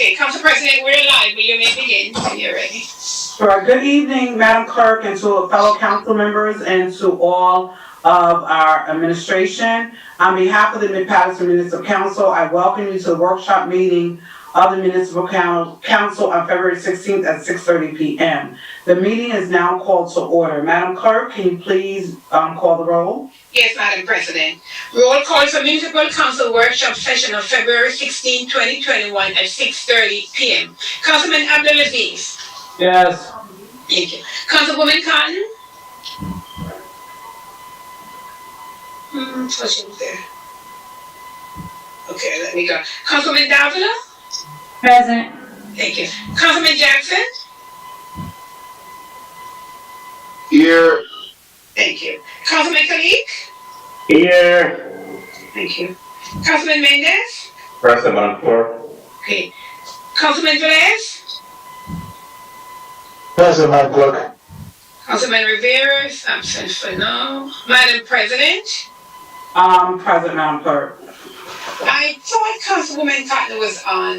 Okay, Council President, we're live, but you may begin when you're ready. Sure. Good evening, Madam Clerk, and to fellow council members and to all of our administration. On behalf of the Mid-Paterson Municipal Council, I welcome you to the workshop meeting of the Municipal Council on February 16th at 6:30 p.m. The meeting is now called to order. Madam Clerk, can you please call the roll? Yes, Madam President. Roll call for Municipal Council workshop session on February 16, 2021 at 6:30 p.m. Councilman Abdulaziz. Yes. Thank you. Councilwoman Cotton. So she was there. Okay, let me go. Councilman Davila. Present. Thank you. Councilman Jackson. Here. Thank you. Councilman Kalik. Here. Thank you. Councilman Mendez. Present, Madam Clerk. Okay. Councilman Velez. Present, Madam Clerk. Councilman Rivera is absent for now. Madam President. Present, Madam Clerk. I thought Councilwoman Cotton was on.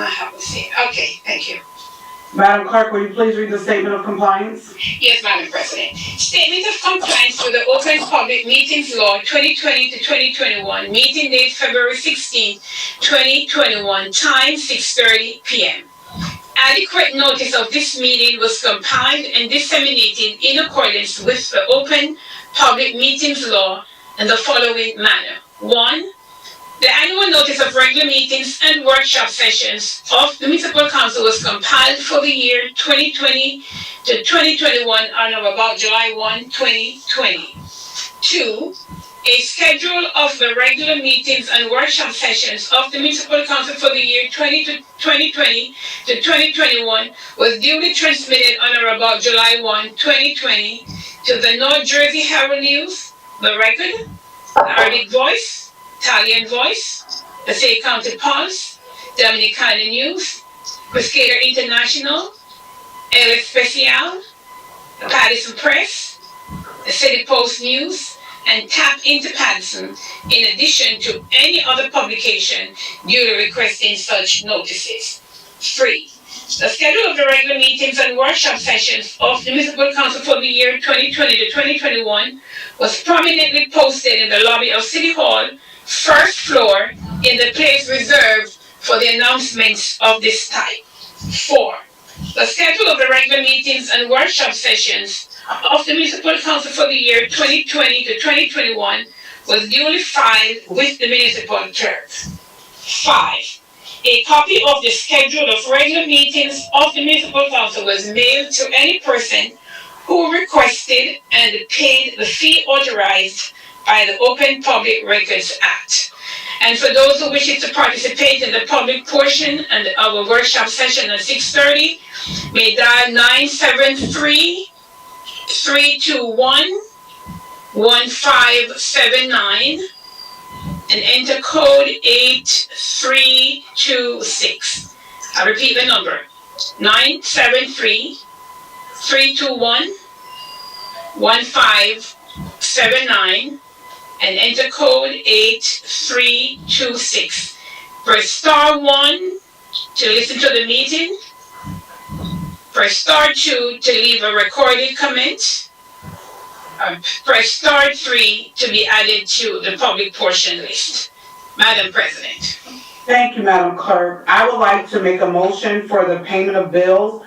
I haven't seen. Okay, thank you. Madam Clerk, will you please read the statement of compliance? Yes, Madam President. Statement of compliance with the Open Public Meetings Law 2020 to 2021. Meeting date February 16, 2021. Time 6:30 p.m. Adequate notice of this meeting was compiled and disseminated in accordance with the Open Public Meetings Law in the following manner. 1. The annual notice of regular meetings and workshop sessions of the Municipal Council was compiled for the year 2020 to 2021 on or about July 1, 2020. 2. A schedule of the regular meetings and workshop sessions of the Municipal Council for the year 2020 to 2021 was duly transmitted on or about July 1, 2020 to the North Jersey Herald News, The Record, the Arabic Voice, Italian Voice, the State County Pulse, Dominicana News, Pesquera International, El Especial, the Paterson Press, the City Post News, and Tap into Paterson, in addition to any other publication duly requesting such notices. 3. The schedule of the regular meetings and workshop sessions of the Municipal Council for the year 2020 to 2021 was prominently posted in the lobby of City Hall, first floor, in the place reserved for the announcements of this type. 4. The schedule of the regular meetings and workshop sessions of the Municipal Council for the year 2020 to 2021 was duly filed with the municipal clerk. 5. A copy of the schedule of regular meetings of the Municipal Council was mailed to any person who requested and paid the fee authorized by the Open Public Records Act. And for those who wish to participate in the public portion and our workshop session at 6:30, may dial 973-321-1579 and enter code 8326. I repeat the number, 973-321-1579 and enter code 8326. Press star 1 to listen to the meeting. Press star 2 to leave a recorded comment. Press star 3 to be added to the public portion list. Madam President. Thank you, Madam Clerk. I would like to make a motion for the payment of bills.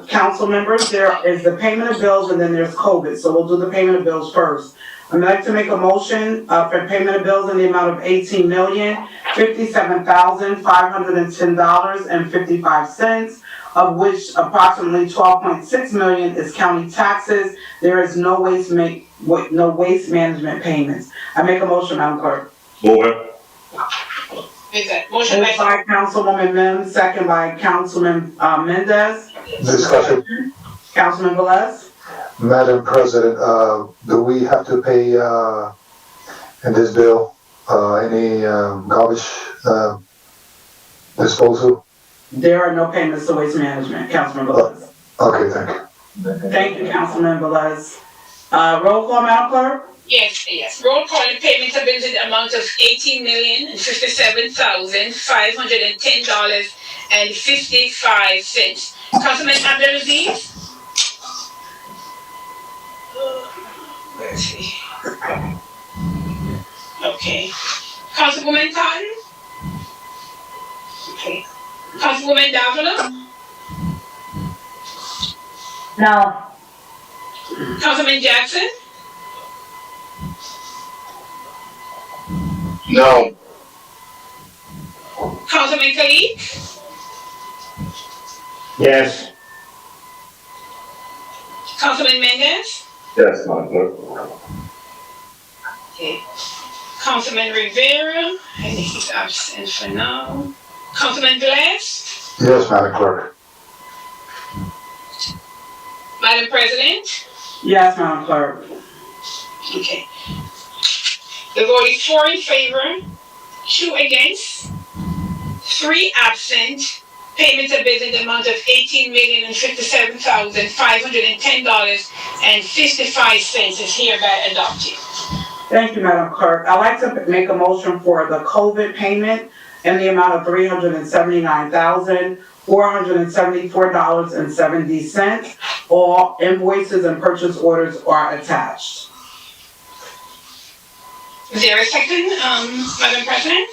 Council members, there is the payment of bills and then there's COVID, so we'll do the payment of bills first. I'd like to make a motion for payment of bills in the amount of $18,057,510.55, of which approximately $12.6 million is county taxes. There is no waste management payments. I make a motion, Madam Clerk. Move it. Is that motion Moved by Councilwoman Mims, second by Councilman Mendez. Discussion. Councilman Velez. Madam President, do we have to pay in this bill any garbage disposal? There are no payments to waste management, Councilman Velez. Okay, thank you. Thank you, Councilman Velez. Roll call, Madam Clerk? Yes. Roll call on payment of bills in the amount of $18,057,510.55. Councilman Abdelaziz? Where is he? Okay. Councilwoman Cotton? Okay. Councilwoman Davila? No. Councilman Jackson? No. Councilman Khalid? Yes. Councilman Mendez? Yes, Madam Clerk. Okay. Councilman Rivera? I think he's absent for now. Councilman Glass? Yes, Madam Clerk. Madam President? Yes, Madam Clerk. Okay. The vote is 4 in favor, 2 against, 3 absent. Payment of bills in the amount of $18,057,510.55 is hereby adopted. Thank you, Madam Clerk. I'd like to make a motion for the COVID payment in the amount of $379,474.70. All invoices and purchase orders are attached. Is there a second, Madam President?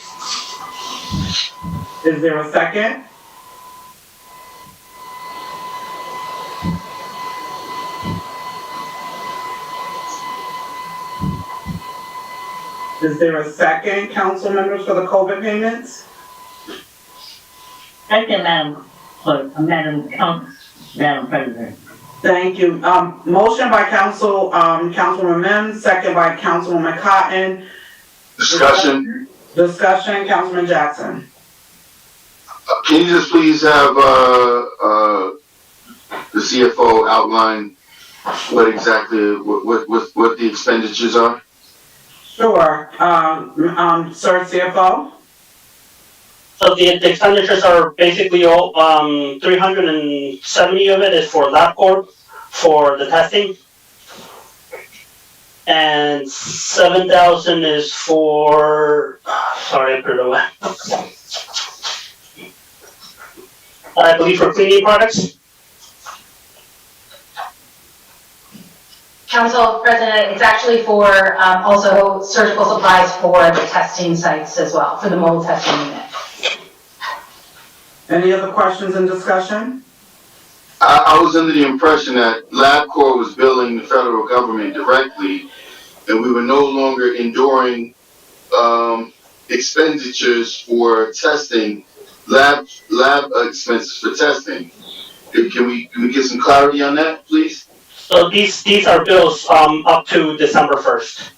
Is there a second? Is there a second, council members, for the COVID payments? Second, Madam Clerk, Madam President. Thank you. Motion by Councilwoman Mims, second by Councilwoman Cotton. Discussion. Discussion, Councilman Jackson. Can you just please have, the CFO outline what exactly, what the expenditures are? Sure. Sir CFO? So the expenditures are basically all, 370 of it is for LabCorp for the testing. And 7,000 is for, sorry, I put it away. I believe for cleaning products. Council President, it's actually for also surgical supplies for the testing sites as well, for the mobile testing unit. Any other questions and discussion? I was under the impression that LabCorp was billing the federal government directly, and we were no longer enduring expenditures for testing, lab expenses for testing. Can we get some clarity on that, please? So these are bills up to December 1st.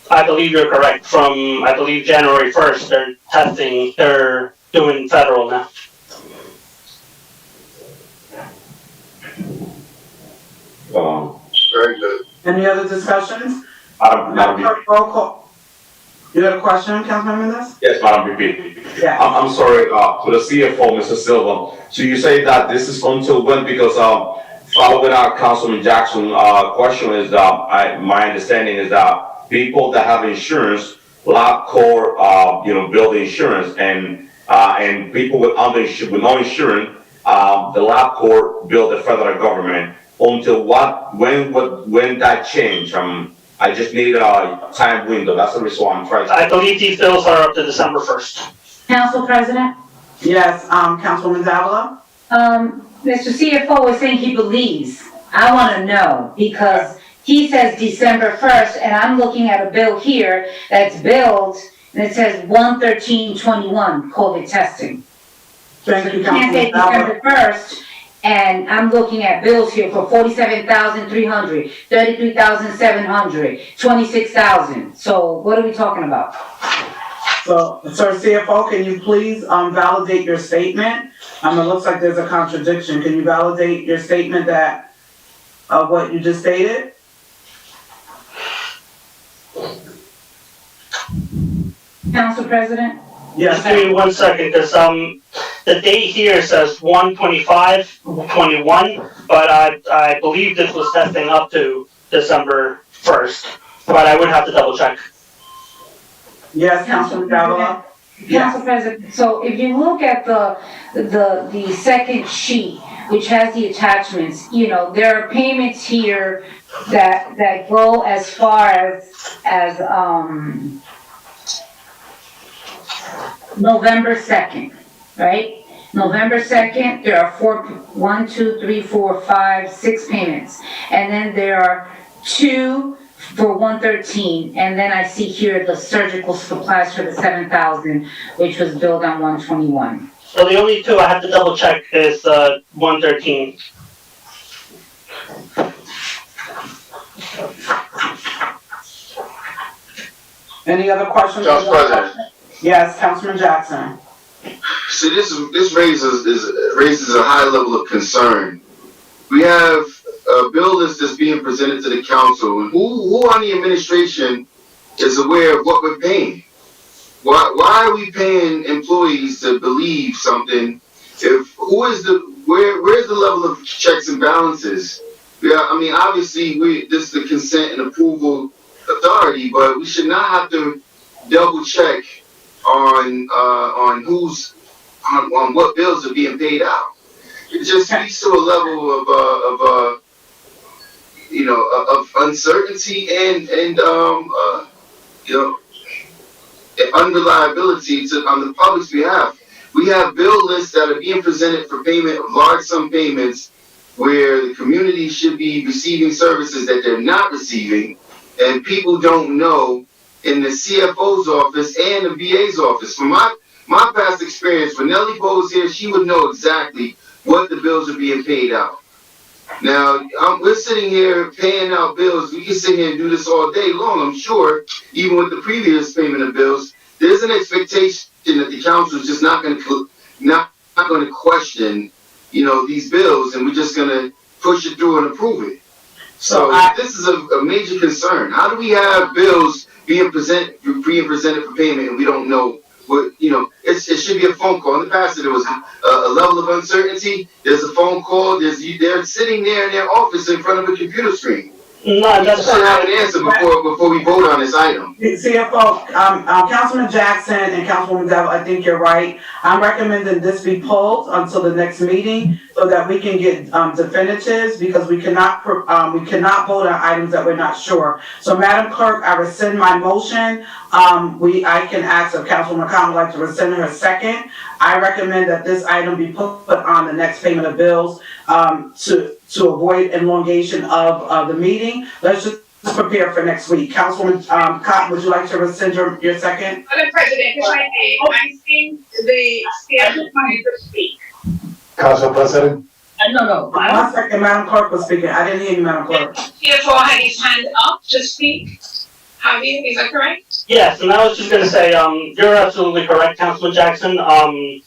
I believe you're correct. From, I believe, January 1st, they're doing federal now. Very good. Any other discussions? Madam Clerk, roll call. You got a question, Councilman Mendez? Yes, Madam VP. Yeah. I'm sorry, to the CFO, Mr. Silva. So you say that this is until when? Because, following our Councilman Jackson, question is, my understanding is that people that have insurance, LabCorp, build insurance, and people with no insurance, the LabCorp build the federal government. Until what, when that change? I just need a time window. That's the reason why I'm trying to. I believe these bills are up to December 1st. Council President, Yes, Councilwoman Davila? Mr. CFO is saying he believes. I want to know because he says December 1st and I'm looking at a bill here that's billed and it says 1/13/21 COVID testing. Thank you, Can't say Councilwoman Davila. December 1st and I'm looking at bills here for 47,300, 33,700, 26,000. So what are we talking about? So, Sir CFO, can you please validate your statement? It looks like there's a contradiction. Can you validate your statement that of what you just stated? Council President? Yes. Just give me 1 second, because the date here says 1/25/21, but I believe this was testing up to December 1st, but I would have to double check. Yes, Councilman Davila? Council President, so if you look at the second sheet, which has the attachments, you know, there are payments here that go as far as November 2nd, right? November 2nd, there are 6 payments. And then there are 2 for 113, and then I see here the surgical supplies for the 7,000, which was billed on 121. So the only two I have to double check is 113. Any other questions? Council President. Yes, Councilman Jackson. See, this raises a high level of concern. We have a bill list that's being presented to the council, and who on the administration is aware of what we're paying? Why are we paying employees to believe something? Where's the level of checks and balances? Yeah, I mean, obviously this is the consent and approval authority, but we should not have to double check on what bills are being paid out. It just speaks to a level of uncertainty and unreliability on the public's behalf. We have bill lists that are being presented for payment of large sum payments where the community should be receiving services that they're not receiving, and people don't know in the CFO's office and the VA's office. From my past experience, when Nellie Poe was here, she would know exactly what the bills are being paid out. Now, we're sitting here paying out bills. We can sit here and do this all day long, I'm sure, even with the previous payment of bills. There's an expectation that the council is just not going to question, these bills, and we're just going to push it through and approve it. So this is a major concern. How do we have bills being presented for payment and we don't know what, it should be a phone call. In the past, there was a level of uncertainty. There's a phone call. They're sitting there in their office in front of a computer screen. No, We should have an answer before we vote on this item. CFO, Councilman Jackson and Councilwoman Devil, I think you're right. I'm recommending this be pulled until the next meeting so that we can get definitives, because we cannot vote on items that we're not sure. So, Madam Clerk, I rescind my motion. I can ask if Councilwoman McConnell would like to rescind her second. I recommend that this item be put on the next payment of bills to avoid elongation of the meeting. Let's just prepare for next week. Councilwoman Cotton, would you like to rescind your second? Madam President, if I may, I think the CFO wanted to speak. Council President? No. 1 second, Madam Clerk was speaking. I didn't hear you, Madam Clerk. CFO had his hand up to speak. Javier, is that correct? Yes, and I was just going to say, you're absolutely correct, Councilman Jackson. The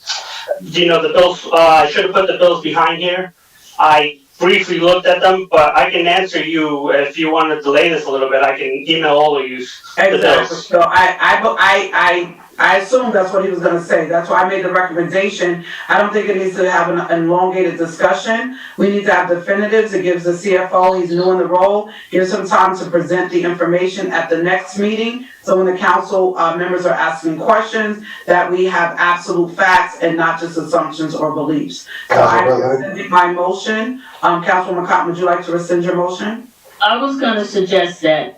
bills, I should have put the bills behind here. I briefly looked at them, but I can answer you if you want to delay this a little bit. I can email all of you the Exactly. bills. So I assume that's what he was gonna say. That's why I made the recommendation. I don't think it needs to have an elongated discussion. We need to have definitives. It gives the CFO, he's new in the role, gives him time to present the information at the next meeting. So when the council members are asking questions, that we have absolute facts and not just assumptions or beliefs. So I'm rescinding my motion. Councilwoman Cotton, would you like to rescind your motion? I was gonna suggest that,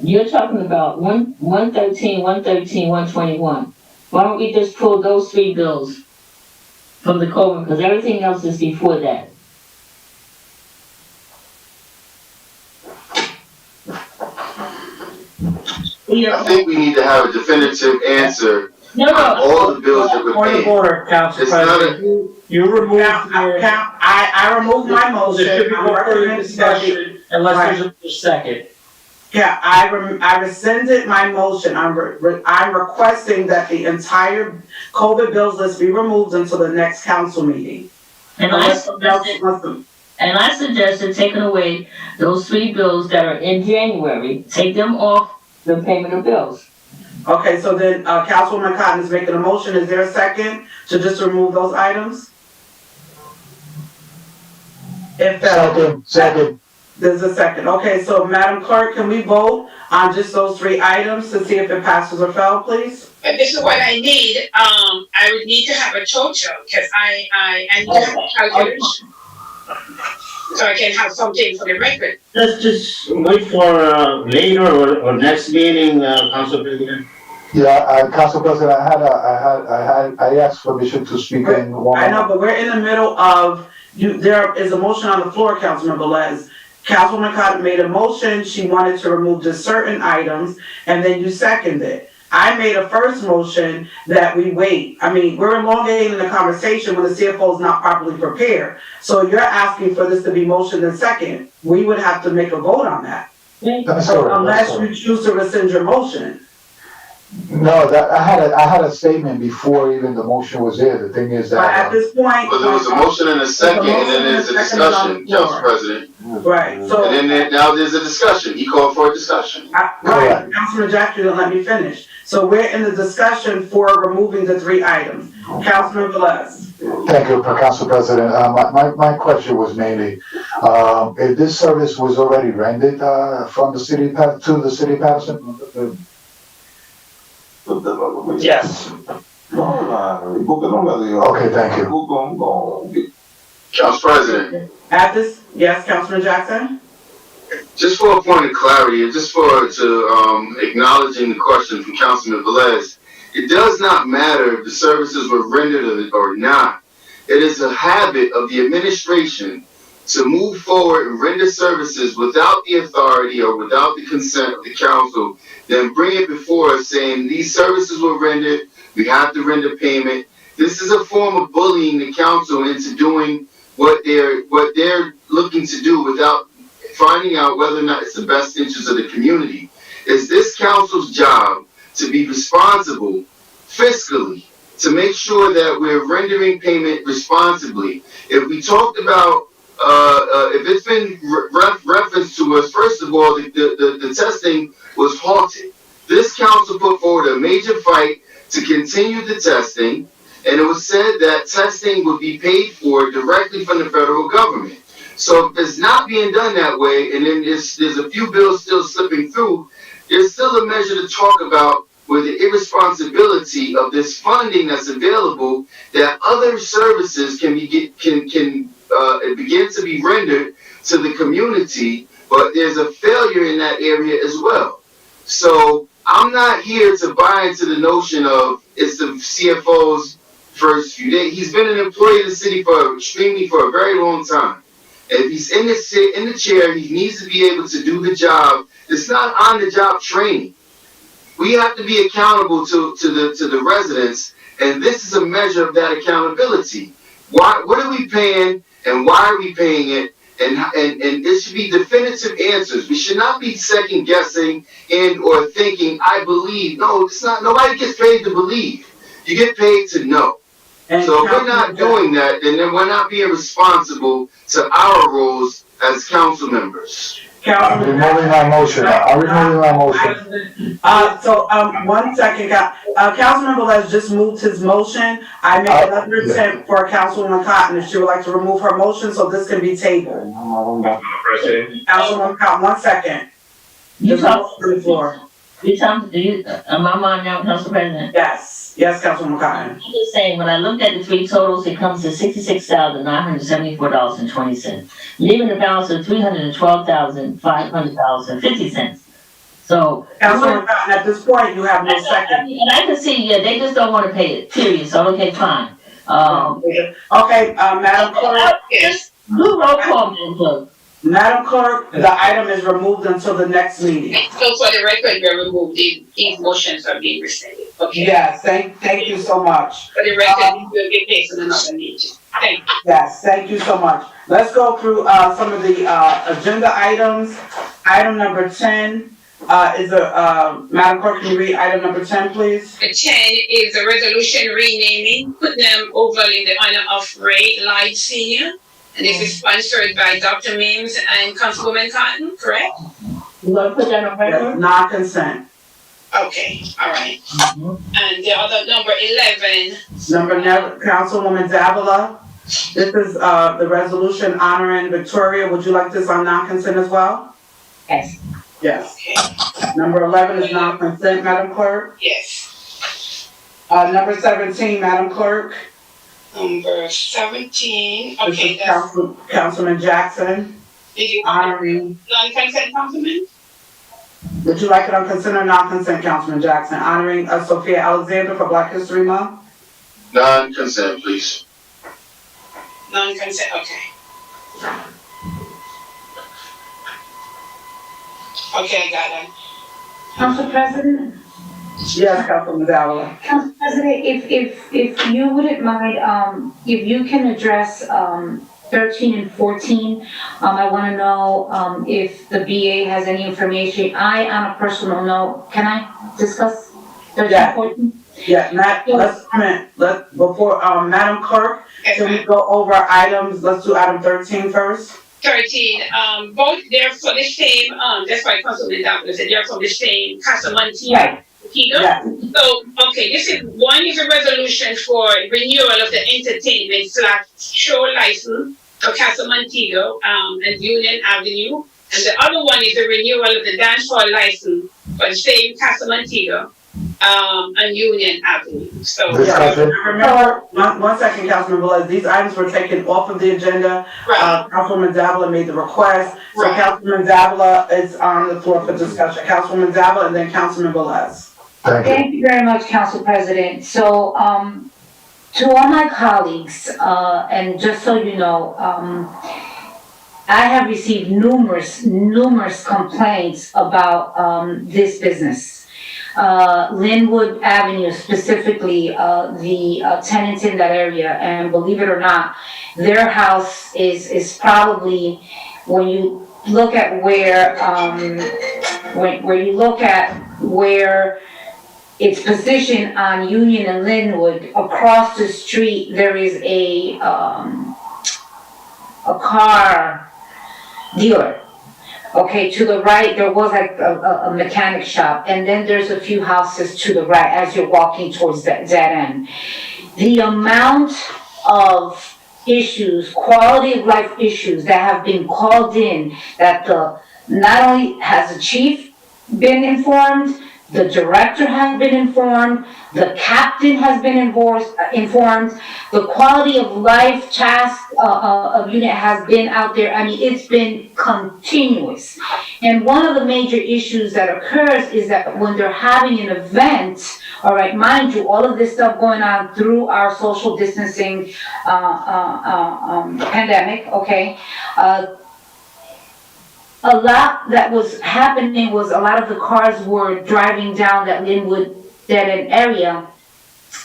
you're talking about 113, 121. Why don't we just pull those 3 bills from the COVID, because everything else is before that. I think we need to have a definitive answer on all the bills that we're Point of paying. order, Council It's not President. You removed I removed my motion. there should be I'm no further recommending that discussion unless there's a second. Yeah, I rescinded my motion. I'm requesting that the entire COVID bills list be removed until the next council meeting. And I suggested taking away those 3 bills that are in January, take them off the payment of bills. Okay, so then, Councilwoman Cotton is making a motion. Is there a second to just remove those items? If Second. there's a second. Okay, so Madam Clerk, can we vote on just those 3 items to see if it passes or fails, please? But this is what I need, I would need to have a total, cause I need to have a calculation. So I can have something for the record. Let's just wait for, later or next meeting, Council President. Yeah, Council President, I asked permission to speak in one. I know, but we're in the middle of, there is a motion on the floor, Councilman Velez. Councilwoman Cotton made a motion, she wanted to remove just certain items, and then you seconded it. I made a first motion that we wait. I mean, we're elongating the conversation when the CFO is not properly prepared. So you're asking for this to be motion and second. We would have to make a vote on that. Unless you choose to rescind your motion. No, that, I had a statement before even the motion was there. The thing is But at that, this point. But there was a motion and a second, and then there's a discussion, Council President. Right, so. And then now there's a discussion. He called for a discussion. Right, Councilman Jackson didn't let me finish. So we're in the discussion for removing the 3 items. Councilman Velez. thank you, Council President. My question was mainly, if this service was already rendered, from the city to the city of Paterson? Yes. Okay, thank you. Council President, At this, yes, Councilman Jackson? just for a point of clarity, and just acknowledging the question from Councilman Velez, it does not matter if the services were rendered or not. It is a habit of the administration to move forward and render services without the authority or without the consent of the council, then bring it before us saying these services were rendered, we have to render payment. This is a form of bullying the council into doing what they're looking to do without finding out whether or not it's the best interest of the community. It's this council's job to be responsible fiscally, to make sure that we're rendering payment responsibly. If we talked about if it's been referenced to us, first of all, the testing was halted. This council put forward a major fight to continue the testing, and it was said that testing would be paid for directly from the federal government. So if it's not being done that way, and then there's a few bills still slipping through, there's still a measure to talk about with the irresponsibility of this funding that's available, that other services can begin to be rendered to the community, but there's a failure in that area as well. So I'm not here to buy into the notion of it's the CFO's first few days. He's been an employee of the city for a very long time. If he's in the chair, he needs to be able to do the job. It's not on the job training. We have to be accountable to the residents, and this is a measure of that accountability. What are we paying, and why are we paying it? And it should be definitive answers. We should not be second guessing or thinking, I believe. No, it's not. Nobody gets paid to believe. You get paid to know. And so if we're not doing that, then we're not being responsible to our roles as council members. I'm removing my motion. One second, Councilman Velez just moved his motion. I make another attempt for Councilwoman Cotton if she would like to remove her motion, so this can be tabled. Councilwoman Cotton, 1 second. You talk on the floor. Am I on now, Council President? Yes, Councilwoman Cotton. I'm just saying, when I looked at the 3 totals, it comes to $66,974.20, leaving a balance of $312,500.50. So. Councilwoman Cotton, at this point, you have no second. And I can see, they just don't want to pay it, period, so okay, fine. Madam Clerk. Just do roll call, Madam Clerk. Madam Clerk, the item is removed until the next meeting. So for the record, we're removed. These motions are being rescinded. Okay. Yes, thank you so much. For the record, you will get paid on another meeting. Thank you. Yes, thank you so much. Let's go through some of the agenda items. Item number 10 Madam Clerk, can you read item number 10, please? 10 is a resolution renaming Putnam Oval in the honor of Ray Light Sr. And this is sponsored by Dr. Mims and Councilwoman Cotton, correct? You want to put that on record? Non-consent. Okay, all right. And the other number 11. Councilwoman Davila. This is, the resolution honoring Victoria. Would you like this on non-consent as well? Yes. Yes. Okay, Number 11 is non-consent, Madam Clerk. yes. Number 17, Madam Clerk. Number 17, This okay, is that's, Councilman Jackson did you, honoring, non-consent, Councilman? would you like it on consent or non-consent, Councilman Jackson? Honoring Sophia Alexander for Black History Month? Non-consent, please. Non-consent, okay. Okay, I got it. Council President? Yes, Councilman Davila. Council President, if you wouldn't mind, if you can address, 13 and 14, I want to know, if the BA has any information. On a personal note, can I discuss 13 Yeah. and 14? Yeah, before, Madam Clerk, Yes, can we ma'am. go over items, let's do item 13 first? 13, both, they're for the same, that's why Councilman Douglas said they're from the same Casamonte. Right. Yeah. So, okay, one is a resolution for renewal of the entertainment / show license for Casa Montego, and Union Avenue. And the other one is the renewal of the dance hall license for the same Casa Montego, and Union Avenue. So, Discussion. Remember, one second, Councilman Velez, these items were taken off of the agenda. right, Councilwoman Davila made the request, so Right. Councilman Davila is on the floor for discussion. Councilwoman Davila and then Councilman Velez. Thank you. Thank you very much, Council President. So, to all my colleagues, and just so you know, I have received numerous complaints about, this business. Linwood Avenue specifically, the tenants in that area, and believe it or not, their house is probably, when you look at where, when you look at where it's positioned on Union and Linwood, across the street, there is a car dealer. Okay, to the right, there was like a mechanic shop, and then there's a few houses to the right as you're walking towards that end. The amount of issues, quality of life issues that have been called in, that not only has the chief been informed, the director has been informed, the captain has been informed, the quality of life task of unit has been out there. I mean, it's been continuous. And one of the major issues that occurs is that when they're having an event, all right, mind you, all of this stuff going on through our social distancing pandemic, okay? A lot that was happening was a lot of the cars were driving down that Linwood dead-end area.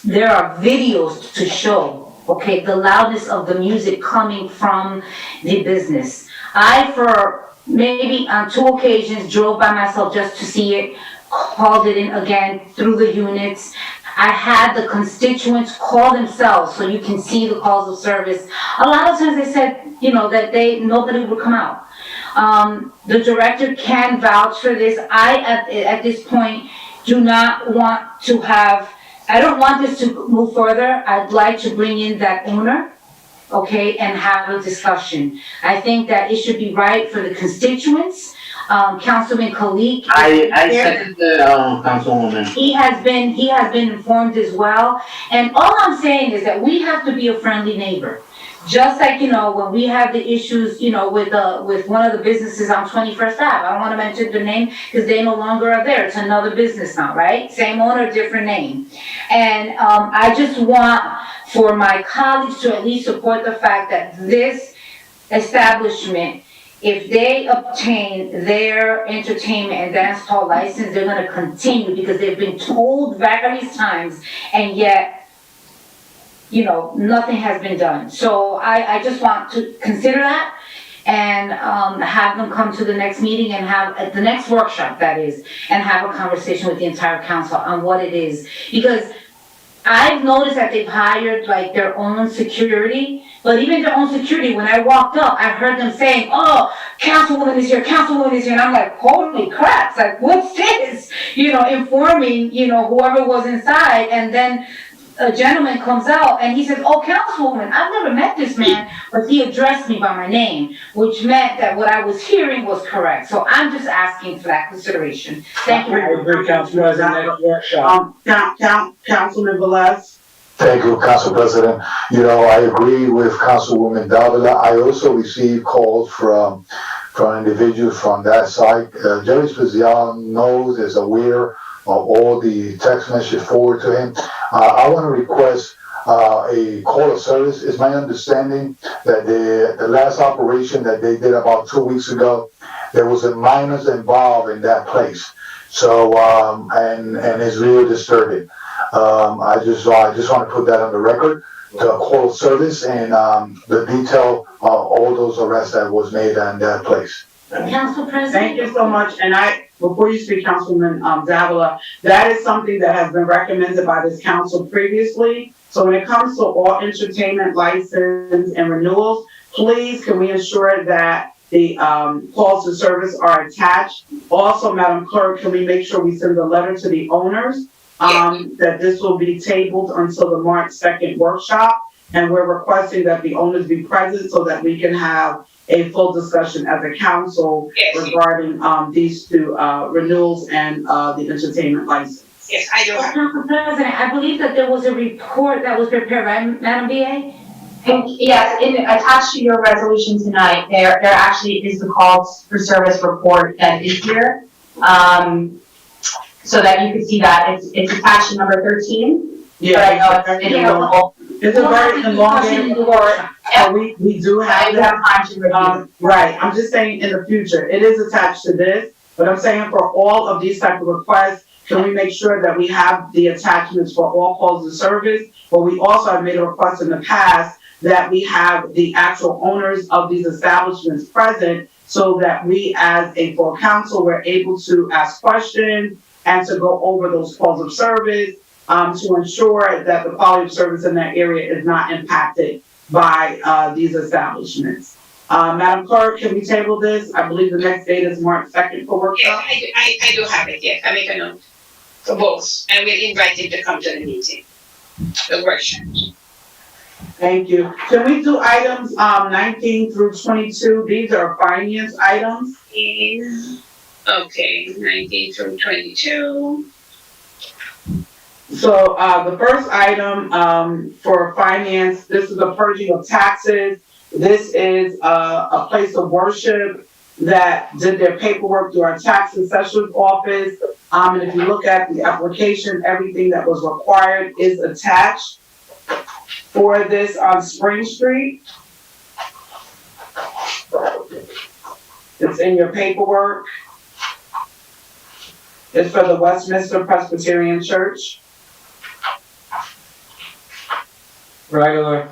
There are videos to show, okay, the loudness of the music coming from the business. I, for maybe on 2 occasions, drove by myself just to see it, called it in again through the units. I had the constituents call themselves so you can see the calls of service. A lot of times they said, you know, that nobody would come out. The director can vouch for this. I, at this point, do not want to have, I don't want this to move further. I'd like to bring in that owner, okay, and have a discussion. I think that it should be right for the constituents. Councilman Kalik. I second the, Councilwoman. He has been informed as well. And all I'm saying is that we have to be a friendly neighbor. Just like, you know, when we have the issues, you know, with one of the businesses on 21st Ave. I don't want to mention the name because they no longer are there. It's another business now, right? Same owner, different name. And I just want for my colleagues to at least support the fact that this establishment, if they obtain their entertainment and dance hall license, they're going to continue because they've been told various times, and yet, you know, nothing has been done. So I just want to consider that and have them come to the next meeting and have, at the next workshop that is, and have a conversation with the entire council on what it is. Because I've noticed that they've hired like their own security, but even their own security, when I walked up, I heard them saying, oh, Councilwoman is here, Councilwoman is here, and I'm like, holy crap, it's like, what's this? Informing, whoever was inside, and then a gentleman comes out and he says, oh, Councilwoman, I've never met this man, but he addressed me by my name, which meant that what I was hearing was correct. So I'm just asking for that consideration. Thank you. I agree, Council President, next workshop. Councilman Velez? Thank you, Council President. I agree with Councilwoman Davila. I also received calls from individuals from that site. Jerry Spezial knows, is aware of all the text messages forwarded to him. I want to request a call of service. It's my understanding that the last operation that they did about 2 weeks ago, there was a minors involved in that place. So, and it's really disturbing. I just want to put that on the record, the call of service and the detail of all those arrests that was made in that place. Council President? Thank you so much. And before you speak, Councilman Davila, that is something that has been recommended by this council previously. So when it comes to all entertainment license and renewals, please can we ensure that the calls to service are attached? Also, Madam Clerk, can we make sure we send a letter to the owners that this will be tabled until the March 2nd workshop? And we're requesting that the owners be present so that we can have a full discussion as a council regarding these two renewals and the entertainment license. Yes, I do have. Council President, I believe that there was a report that was prepared, right, Madam BA? Yes, attached to your resolution tonight, there actually is the calls for service report that is here. So that you can see that it's attached to number 13. Yeah, it's a very elongated report. Yeah. We do have You have time to review. right, I'm just saying in the future, it is attached to this, but I'm saying for all of these type of requests, can we make sure that we have the attachments for all calls of service? But we also have made a request in the past that we have the actual owners of these establishments present so that we as a full council, we're able to ask questions and to go over those calls of service to ensure that the quality of service in that area is not impacted by these establishments. Madam Clerk, can we table this? I believe the next date is March 2nd for workshop. Yes, I do have it, yes, I make a note for both, and we'll invite him to come to the meeting, the workshop. Thank you. Can we do items 19 through 22? These are finance items. Okay, 19 through 22. So the first item for finance, this is the purging of taxes. This is a place of worship that did their paperwork through our tax assessor's office. And if you look at the application, everything that was required is attached for this on Spring Street. It's in your paperwork. It's for the Westminster Presbyterian Church. Regular.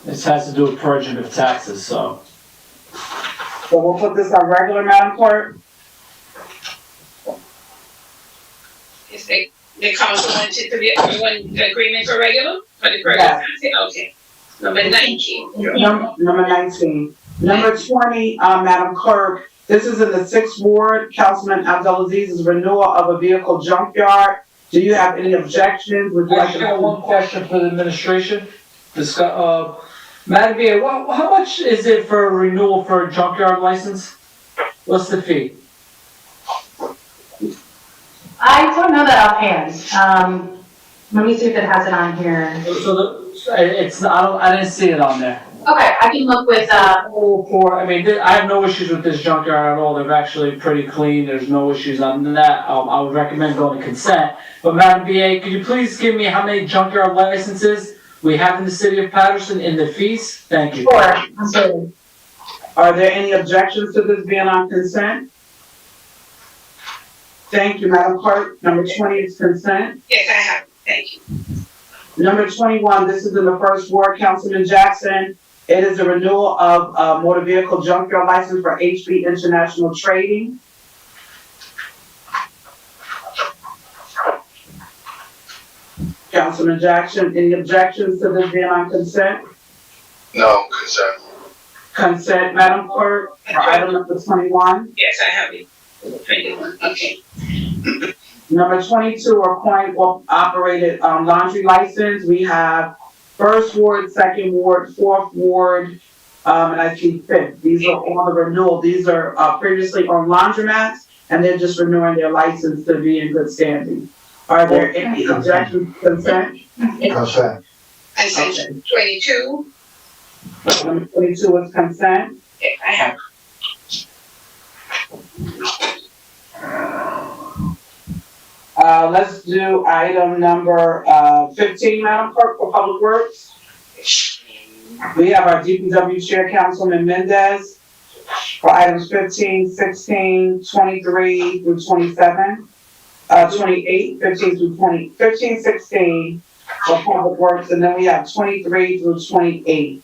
This has to do with purging of taxes, so. So we'll put this on regular, Madam Clerk. Is the council wanted to be, you want the agreement for regular, or the purchase? Okay. Number 19. Number 19. Number 20, Madam Clerk, this is in the 6th Ward, Councilman Abdelaziz's renewal of a vehicle junkyard. Do you have any objections? Would you like I to? got one question for the administration. Madam Mayor, how much is it for a renewal for a junkyard license? What's the fee? I don't know that offhand. Let me see if it has it on here. I didn't see it on there. Okay, I can look with, I have no issues with this junkyard at all. They're actually pretty clean. There's no issues on that. I would recommend going to consent. But Madam BA, could you please give me how many junkyard licenses we have in the city of Paterson and the fees? Thank you. Sure, absolutely. Are there any objections to this being on consent? Thank you, Madam Clerk. Number 20 is consent. Yes, I have, thank you. Number 21, this is in the 1st Ward, Councilman Jackson. It is a renewal of a motor vehicle junkyard license for HB International Trading. Councilman Jackson, any objections to this being on consent? No, consent. Consent, Madam Clerk, for item number 21. Yes, I have it. 21, okay. Number 22, appoint operated laundry license. We have First Ward, Second Ward, Fourth Ward, and I see Fifth. These are all the renewal. These are previously on laundromats, and they're just renewing their license to be in good standing. Are there any objections to consent? Consent. Consent 22, Number 22 is consent. yes, I have. Let's do item number 15, Madam Clerk, for Public Works. We have our DPW Chair, Councilman Mendez, for items 15, 16, 23 through 27, 28, 15 through 20, 15, 16 for Public Works, and then we have 23 through 28.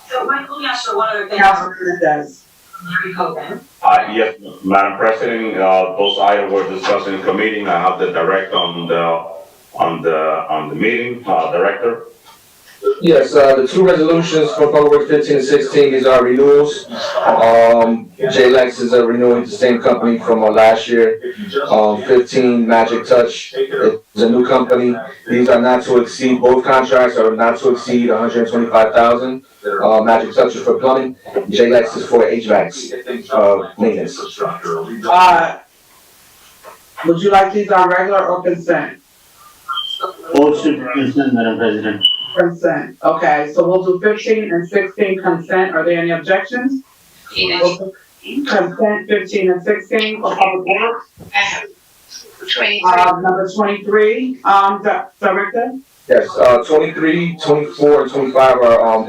So Michael, let me ask you one other thing. Councilman Mendez. Mary Hogan. Yes, Madam President, those items were discussed in committee. I have the direct on the meeting, director. Yes, the two resolutions for Public Works 15 and 16, these are renewals. JLEX is renewing the same company from last year. 15 Magic Touch is a new company. These are not to exceed, both contracts are not to exceed 125,000. Magic Touch is for plumbing, JLEX is for HVAC, maintenance. Would you like these on regular or consent? Also consent, Madam President. Consent. Okay, so we'll do 15 and 16 consent. Are there any objections? Consent 15 and 16 for Public Works. I have 23. Number 23, Director? Yes, 23, 24, and 25 are all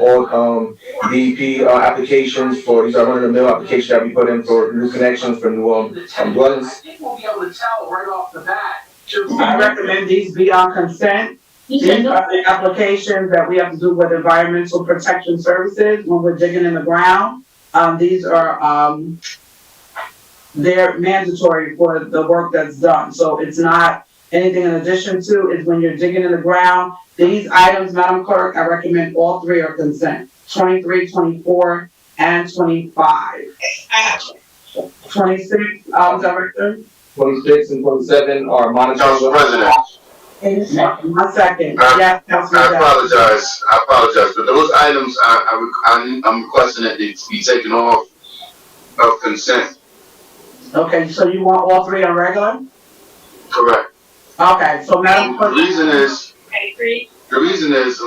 DEP applications for, these are run-of-the-mill applications that we put in for new connections for new dwellings. People will be able to tell right off the bat. I recommend these be on consent. These are the applications that we have to do with environmental protection services when we're digging in the ground. These are, they're mandatory for the work that's done. So it's not anything in addition to, is when you're digging in the ground. These items, Madam Clerk, I recommend all three are consent. 23, 24, and 25. I have 26, Director? 26 and 27 are monitoring. Council President. 1 second. Yes, I Councilman Jackson. apologize, but those items, I'm requesting that they be taken off of consent. Okay, so you want all three on regular? Correct. Okay, so Madam The Clerk. reason is, I agree. a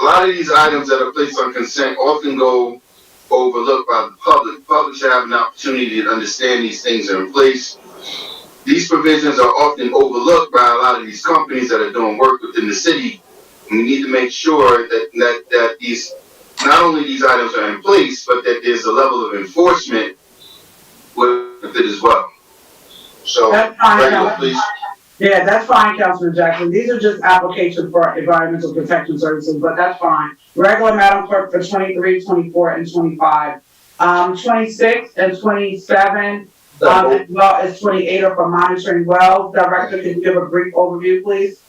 lot of these items that are placed on consent often go overlooked by the public. The public should have an opportunity to understand these things are in place. These provisions are often overlooked by a lot of these companies that are doing work within the city. And we need to make sure that these, not only these items are in place, but that there's a level of enforcement with it as well. So, That's fine, regular, please. Yeah, that's fine, Councilman Jackson. These are just applications for environmental protection services, but that's fine. Regular, Madam Clerk, for 23, 24, and 25. 26 and 27, as well as 28 are for monitoring wells. Director, can you give a brief overview, please?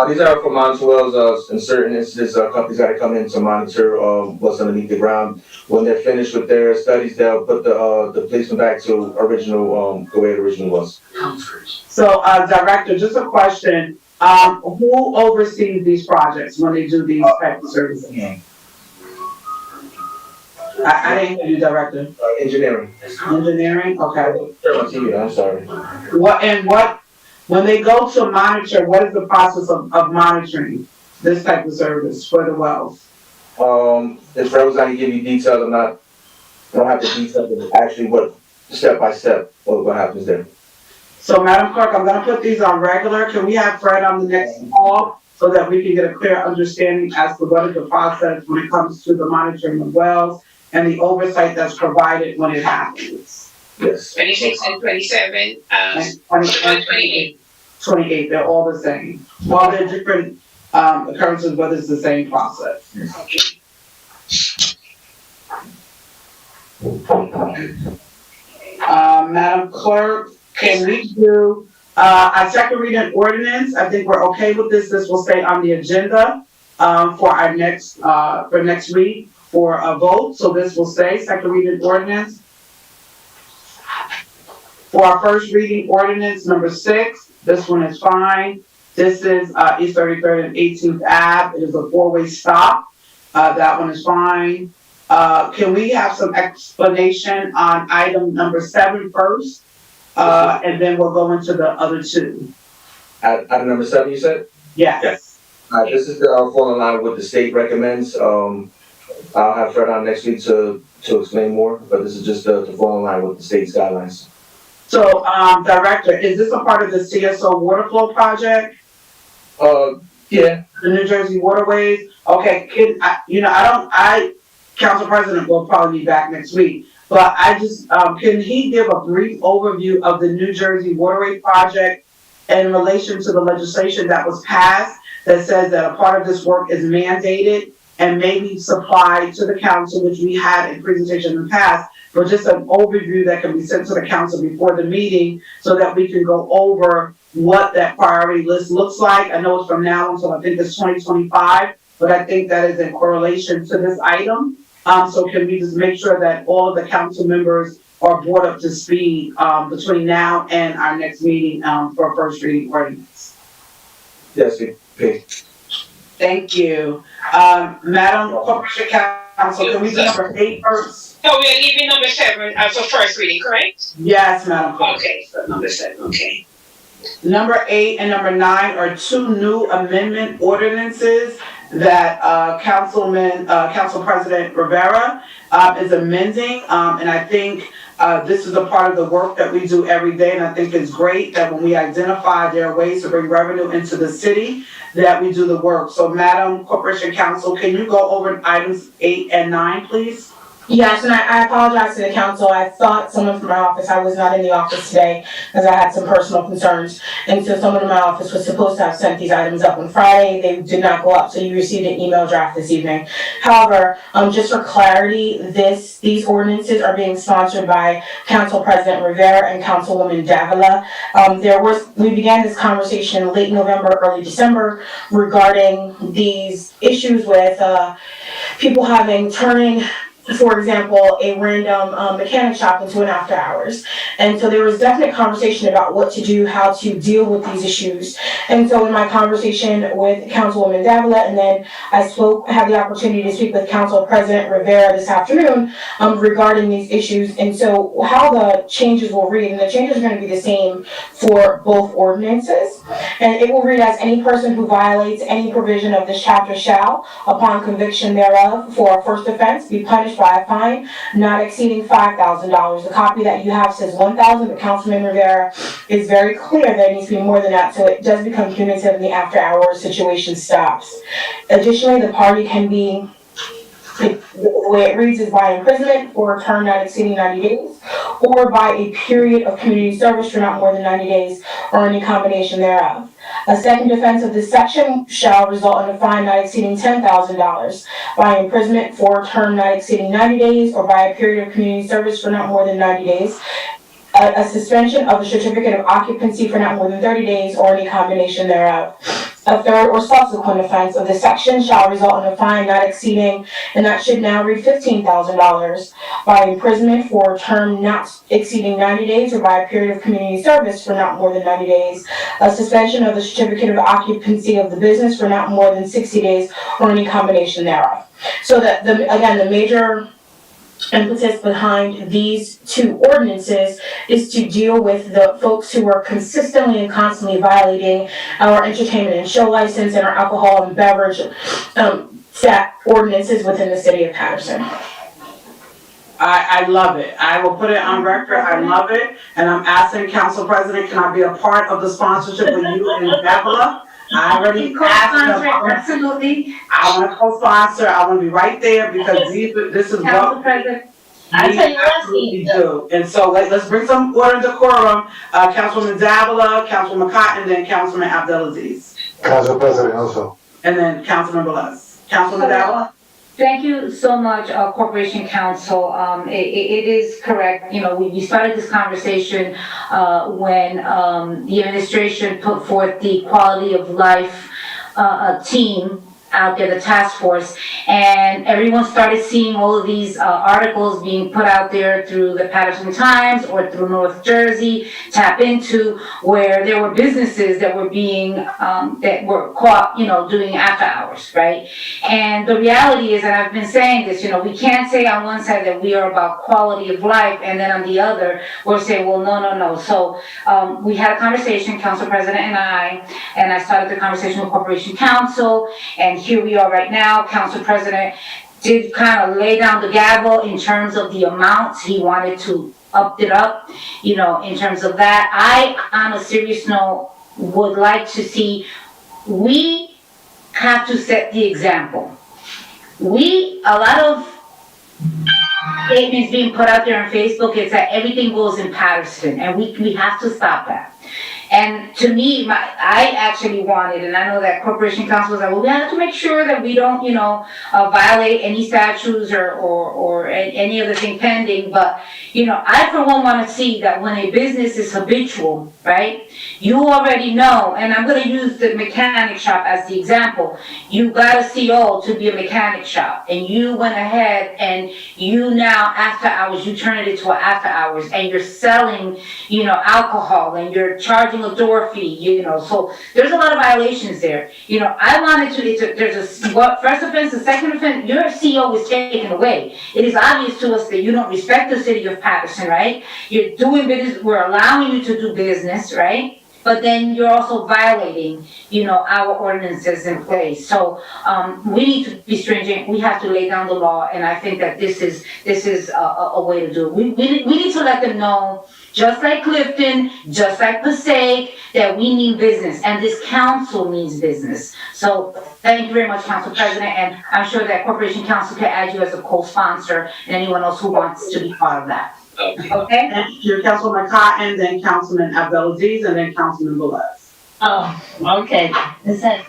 These are for monitor wells, in certain instances, companies that come in to monitor, what's underneath the ground. When they're finished with their studies, they'll put the placement back to original, the way it originally was. So, Director, just a question. Who oversees these projects when they do these type of services? I didn't hear you, Director. Engineering. Engineering, okay. I'm sorry. When they go to monitor, what is the process of monitoring this type of service for the wells? If I was going to give you details, I don't have the details of actually what, step by step, what happens there. So, Madam Clerk, I'm gonna put these on regular. Can we have Fred on the next call so that we can get a clear understanding as to what is the process when it comes to the monitoring of wells and the oversight that's provided when it happens? Yes. 26 and 27, And 28. 28, they're all the same. Well, they're different occurrences, but it's the same process. Madam Clerk, can we do a second reading ordinance? I think we're okay with this. This will stay on the agenda. for our next week for a vote. So this will stay, second reading ordinance. For our first reading ordinance number 6, this one is fine. This is East 33rd and 18th Ave. It is a 4-way stop. That one is fine. Can we have some explanation on item number 7 first? And then we'll go into the other 2. Item number 7, you said? Yes. This is the, fall in line with what the state recommends. I'll have Fred on next week to explain more, but this is just to fall in line with the state's guidelines. So, Director, is this a part of the CSO water flow project? Yeah. The New Jersey Waterways? Okay, Council President will probably be back next week, but I just, can he give a brief overview of the New Jersey Waterway project in relation to the legislation that was passed that says that a part of this work is mandated and maybe supplied to the council, which we had in presentation in the past, but just an overview that can be sent to the council before the meeting so that we can go over what that priority list looks like. I know it's from now until I think it's 2025, but I think that is in correlation to this item. So can we just make sure that all of the council members are brought up to speed between now and our next meeting for first reading ordinance? Yes, okay. Thank you. Madam Corporation Counsel, can we do number 8 first? So we are leaving number 7 as a first reading, correct? Yes, Madam Clerk. Okay, so number 7, okay. Number 8 and number 9 are 2 new amendment ordinances that Council President Rivera is amending, and I think this is a part of the work that we do every day, and I think it's great that when we identify there are ways to bring revenue into the city, that we do the work. So Madam Corporation Counsel, can you go over items 8 and 9, please? Yes, and I apologize to the council. I thought someone from my office, I was not in the office today because I had some personal concerns. And so someone in my office was supposed to have sent these items up on Friday. They did not go up, so you received an email draft this evening. However, just for clarity, these ordinances are being sponsored by Council President Rivera and Councilwoman Davila. We began this conversation late November, early December regarding these issues with people turning, for example, a random mechanic shop into an after hours. And so there was definite conversation about what to do, how to deal with these issues. And so in my conversation with Councilwoman Davila, and then I had the opportunity to speak with Council President Rivera this afternoon regarding these issues. And so how the changes will read, and the changes are going to be the same for both ordinances. And it will read as any person who violates any provision of this chapter shall, upon conviction thereof for a first offense, be punished by a fine not exceeding $5,000. The copy that you have says $1,000, but Councilman Rivera is very clear that it needs to be more than that, so it does become punitive and the after-hours situation stops. Additionally, the party can be, the way it reads is by imprisonment for a term not exceeding 90 days, or by a period of community service for not more than 90 days, or any combination thereof. A second offense of this section shall result in a fine not exceeding $10,000, by imprisonment for a term not exceeding 90 days, or by a period of community service for not more than 90 days. A suspension of the certificate of occupancy for not more than 30 days, or any combination thereof. A third or subsequent offense of this section shall result in a fine not exceeding, and that should now read $15,000, by imprisonment for a term not exceeding 90 days, or by a period of community service for not more than 90 days. A suspension of the certificate of occupancy of the business for not more than 60 days, or any combination thereof. So that the major emphasis behind these 2 ordinances is to deal with the folks who are consistently and constantly violating our entertainment and show license and our alcohol and beverage ordinances within the city of Paterson. I love it. I will put it on record. I love it. And I'm asking Council President, can I be a part of the sponsorship with you and Davila? I already asked them. Absolutely. I want to co-sponsor. I want to be right there because this is what I tell you we do. And so let's bring some order and decorum. Councilwoman Davila, Councilwoman Cotton, then Councilman Abdelaziz. Council President also. And then Councilman Velez. Councilwoman Davila? Thank you so much, Corporation Counsel. It is correct. We started this conversation when the administration put forth the quality of life team out there, the task force, and everyone started seeing all of these articles being put out there through the Paterson Times or through North Jersey, Tap Into, where there were businesses that were being, that were caught, doing after hours, right? And the reality is, and I've been saying this, we can't say on one side that we are about quality of life, and then on the other, we're saying, well, no. So we had a conversation, Council President and I started the conversation with Corporation Counsel, and here we are right now. Council President did kind of lay down the gavel in terms of the amounts. He wanted to up it up, in terms of that. I, on a serious note, would like to see, we have to set the example. A lot of statements being put out there on Facebook, it's that everything goes in Paterson, and we have to stop that. And to me, I actually wanted, and I know that Corporation Counsel was like, well, we have to make sure that we don't, violate any statutes or any other thing pending. But, I for one want to see that when a business is habitual, right, you already know, and I'm going to use the mechanic shop as the example. You got a CO to be a mechanic shop, and you went ahead and you now, after hours, you turn it into an after hours, and you're selling, alcohol, and you're charging a door fee, so there's a lot of violations there. I wanted to, there's a first offense, the second offense, your CO is taken away. It is obvious to us that you don't respect the city of Paterson, right? You're doing business, we're allowing you to do business, right? But then you're also violating, our ordinances in place. So we need to be stringent. We have to lay down the law, and I think that this is a way to do it. We need to let them know, just like Clifton, just like Passaic, that we need business, and this council needs business. So thank you very much, Council President, and I'm sure that Corporation Counsel can add you as a co-sponsor and anyone else who wants to be part of that. Okay? Thank you, Councilman Cotton, then Councilman Abdelaziz, and then Councilman Velez. Oh, okay. Is that?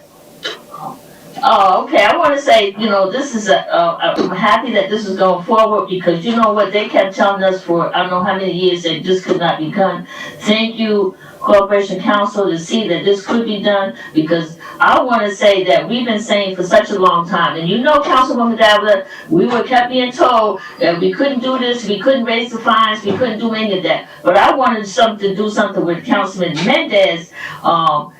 Oh, okay. I want to say, this is I'm happy that this is going forward, because you know what, they kept telling us for I don't know how many years that this could not be done. Thank you, Corporation Counsel, to see that this could be done, because I want to say that we've been saying for such a long time, and Councilwoman Davila, we were kept being told that we couldn't do this, we couldn't raise the fines, we couldn't do any of that. But I wanted to do something with Councilman Mendez.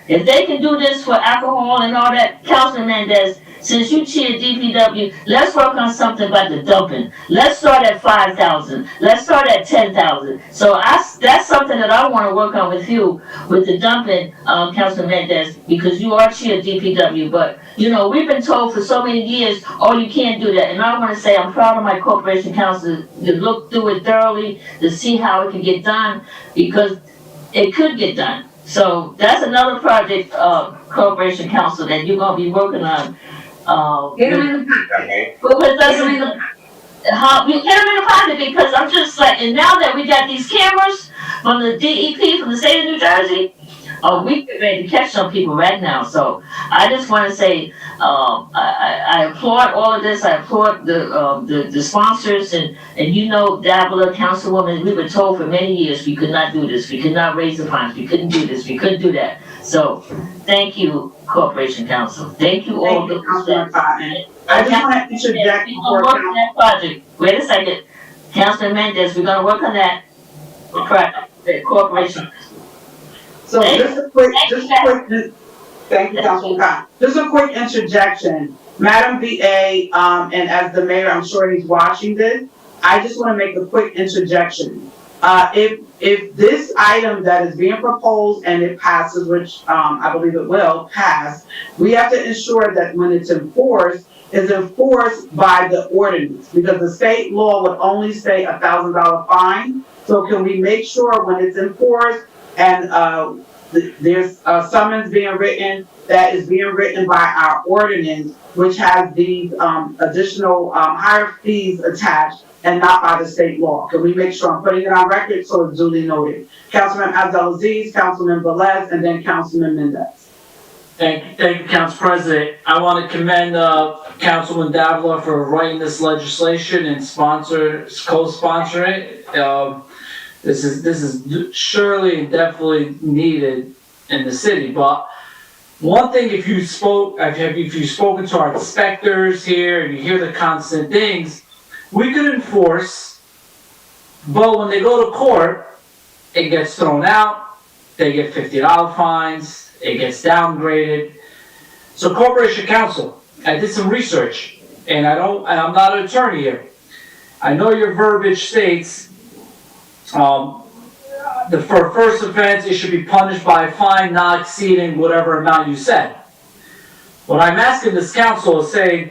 If they can do this for alcohol and all that, Councilman Mendez, since you chair DPW, let's work on something about the dumping. Let's start at 5,000. Let's start at 10,000. So that's something that I want to work on with you, with the dumping, Councilman Mendez, because you are chair DPW. But, we've been told for so many years, oh, you can't do that. And I want to say I'm proud of my Corporation Counsel to look through it thoroughly, to see how it can get done, because it could get done. So that's another project, Corporation Counsel, that you're going to be working on. Get them in the pocket. You get them in the pocket, because I'm just like, and now that we got these cameras from the DEP, from the state of New Jersey, we can ready to catch some people right now. So I just want to say, I applaud all of this. I applaud the sponsors, and Davila, Councilwoman, we were told for many years we could not do this. We could not raise the funds. We couldn't do this. We couldn't do that. So thank you, Corporation Counsel. Thank you all. Thank you, Councilman Cotton. I just want to interject before that project. Wait a second, Councilman Mendez, we're gonna work on that. The corporation. So just a quick, thank you, Councilman Cotton. Just a quick interjection. Madam VA, and as the mayor, I'm sure he's watching this, I just want to make a quick interjection. If this item that is being proposed and it passes, which I believe it will pass, we have to ensure that when it's enforced, is enforced by the ordinance, because the state law would only say $1,000 fine. So can we make sure when it's enforced and there's a summons being written, that is being written by our ordinance, which has these additional higher fees attached, and not by the state law? Can we make sure I'm putting it on record so it's duly noted? Councilman Abdelaziz, Councilman Velez, and then Councilman Mendez. Thank you, Council President. I want to commend Councilman Davila for writing this legislation and co-sponsoring it. This is surely and definitely needed in the city. But one thing, if you've spoken to our inspectors here and you hear the constant things, we could enforce, but when they go to court, it gets thrown out, they get $50 fines, it gets downgraded. So Corporation Counsel, I did some research, and I'm not an attorney here. I know your verbiage states, for first offense, it should be punished by a fine not exceeding whatever amount you said. What I'm asking this council is saying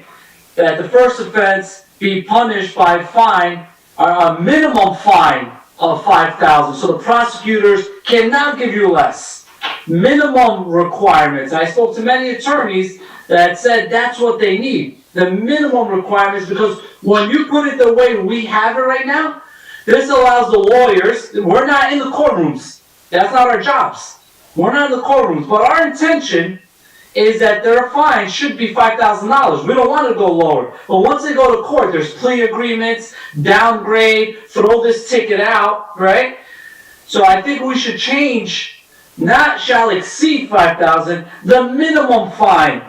that the first offense be punished by a fine, or a minimum fine of $5,000. So the prosecutors cannot give you less. Minimum requirements. I spoke to many attorneys that said that's what they need. The minimum requirements, because when you put it the way we have it right now, this allows the lawyers, we're not in the courtrooms. That's not our jobs. We're not in the courtrooms. But our intention is that their fine should be $5,000. We don't want to go lower. But once they go to court, there's plea agreements, downgrade, throw this ticket out, right? So I think we should change, not shall exceed $5,000, the minimum fine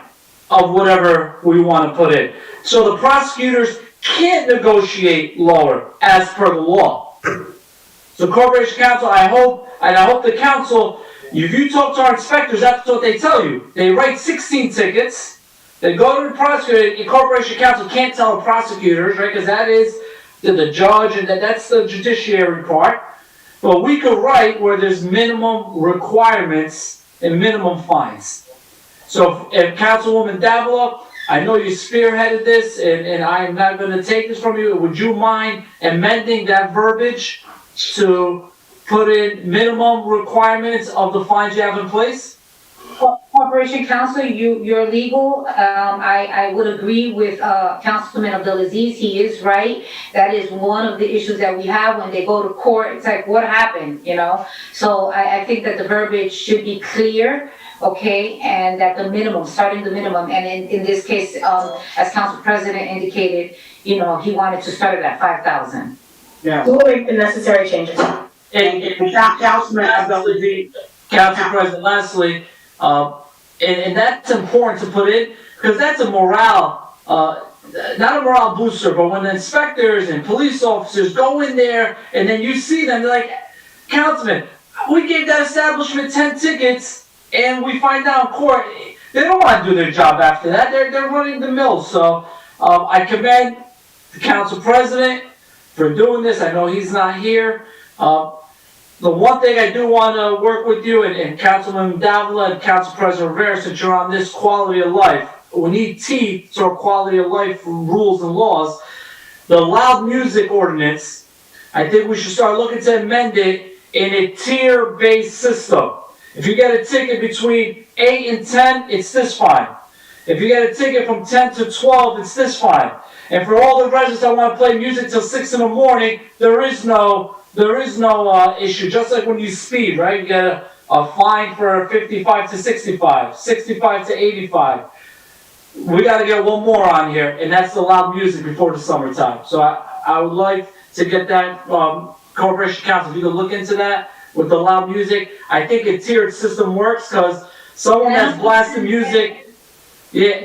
of whatever we want to put in. So the prosecutors can't negotiate lower as per the law. So Corporation Counsel, I hope the council, if you talk to our inspectors, that's what they tell you. They write 16 tickets, they go to the prosecutor, the Corporation Counsel can't tell the prosecutors, right, because that is the judge, and that's the judiciary part. But we could write where there's minimum requirements and minimum fines. So if Councilwoman Davila, I know you spearheaded this, and I am not going to take this from you. Would you mind amending that verbiage to put in minimum requirements of the fines you have in place? Corporation Counsel, you're legal. I would agree with Councilman Abdulaziz. He is right. That is one of the issues that we have when they go to court. It's like, what happened, you know? So I think that the verbiage should be clear, okay, and that the minimum, starting the minimum, and in this case, as Council President indicated, you know, he wanted to start it at 5,000. Yeah. We'll make the necessary changes. And Councilman Abdulaziz. Council President, lastly, and that's important to put in, because that's a morale, not a morale booster, but when the inspectors and police officers go in there and then you see them, they're like, Councilman, we gave that establishment 10 tickets and we find out in court, they don't want to do their job after that. They're running the mill. So I commend the Council President for doing this. I know he's not here. The one thing I do want to work with you and Councilman Davila and Council President Rivera, since you're on this quality of life, we need teeth to our quality of life rules and laws. The loud music ordinance, I think we should start looking to amend it in a tier-based system. If you get a ticket between 8 and 10, it's this fine. If you get a ticket from 10 to 12, it's this fine. And for all the residents that want to play music till 6 in the morning, there is no issue. Just like when you speed, right? You get a fine for 55 to 65, 65 to 85. We got to get one more on here, and that's the loud music before the summertime. So I would like to get that Corporation Counsel, if you could look into that with the loud music. I think a tiered system works because someone that's blasting music. Yeah,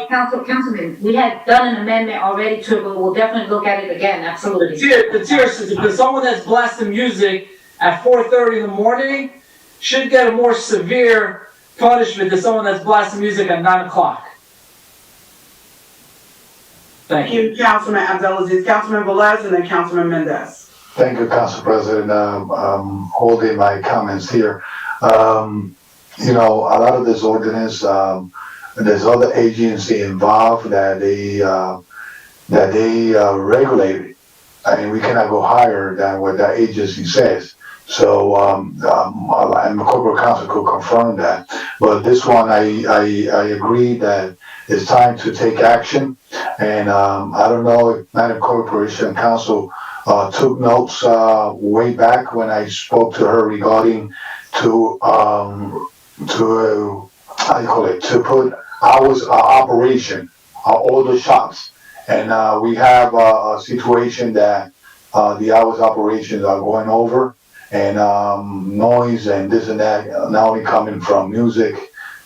Councilman, we had done an amendment already to it, but we'll definitely look at it again, absolutely. The tier system, because someone that's blasting music at 4:30 in the morning should get a more severe punishment than someone that's blasting music at 9 o'clock. Thank you. Councilman Abdulaziz. Councilman Velez and then Councilman Mendez. Thank you, Council President. Holding my comments here. You know, a lot of this ordinance, there's other agency involved that they regulate it. I mean, we cannot go higher than what that agency says. So, and the corporate counsel could confirm that. But this one, I agree that it's time to take action. And I don't know if Madam Corporation Counsel took notes way back when I spoke to her regarding to put hours of operation on all the shops. And we have a situation that the hours of operations are going over, and noise and this and that, not only coming from music,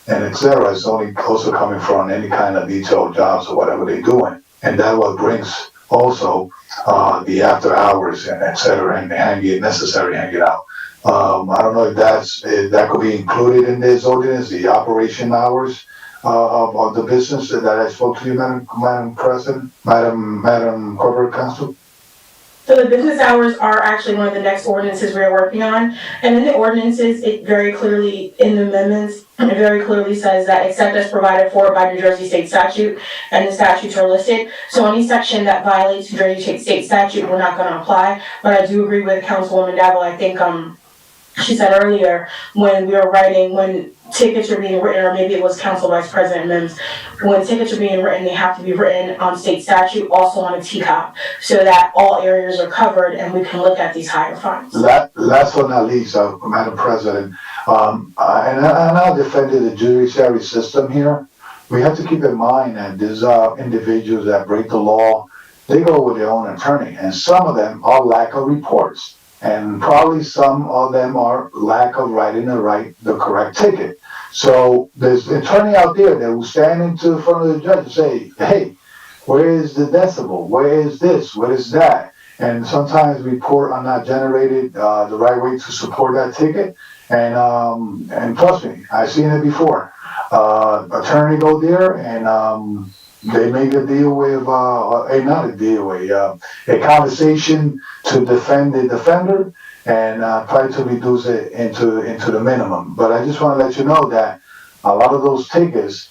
and et cetera, it's only also coming from any kind of detailed jobs or whatever they're doing. And that what brings also the after hours and et cetera, and the necessary hanging out. I don't know if that could be included in this ordinance, the operation hours of the business that I spoke to you, Madam President, Madam Corporate Counsel. So the business hours are actually one of the next ordinances we are working on. And in the ordinances, it very clearly, in the amendments, it very clearly says that except as provided for by New Jersey state statute, and the statutes are listed. So any section that violates New Jersey state statute, we're not gonna apply. But I do agree with Councilwoman Davila. I think, she said earlier, when tickets are being written, or maybe it was Council Vice President Mims, when tickets are being written, they have to be written on state statute, also on a TCOP, so that all areas are covered and we can look at these higher fines. Last but not least, Madam President, and I'll defend the judiciary system here. We have to keep in mind that these individuals that break the law, they go with their own attorney, and some of them are lack of reports. And probably some of them are lack of writing the correct ticket. So there's an attorney out there that will stand in front of the judge and say, hey, where is the decibel? Where is this? What is that? And sometimes reports are not generated the right way to support that ticket. And trust me, I've seen it before. Attorney go there and they make a deal with, not a deal, a conversation to defend the defender and try to reduce it into the minimum. But I just want to let you know that a lot of those tickets,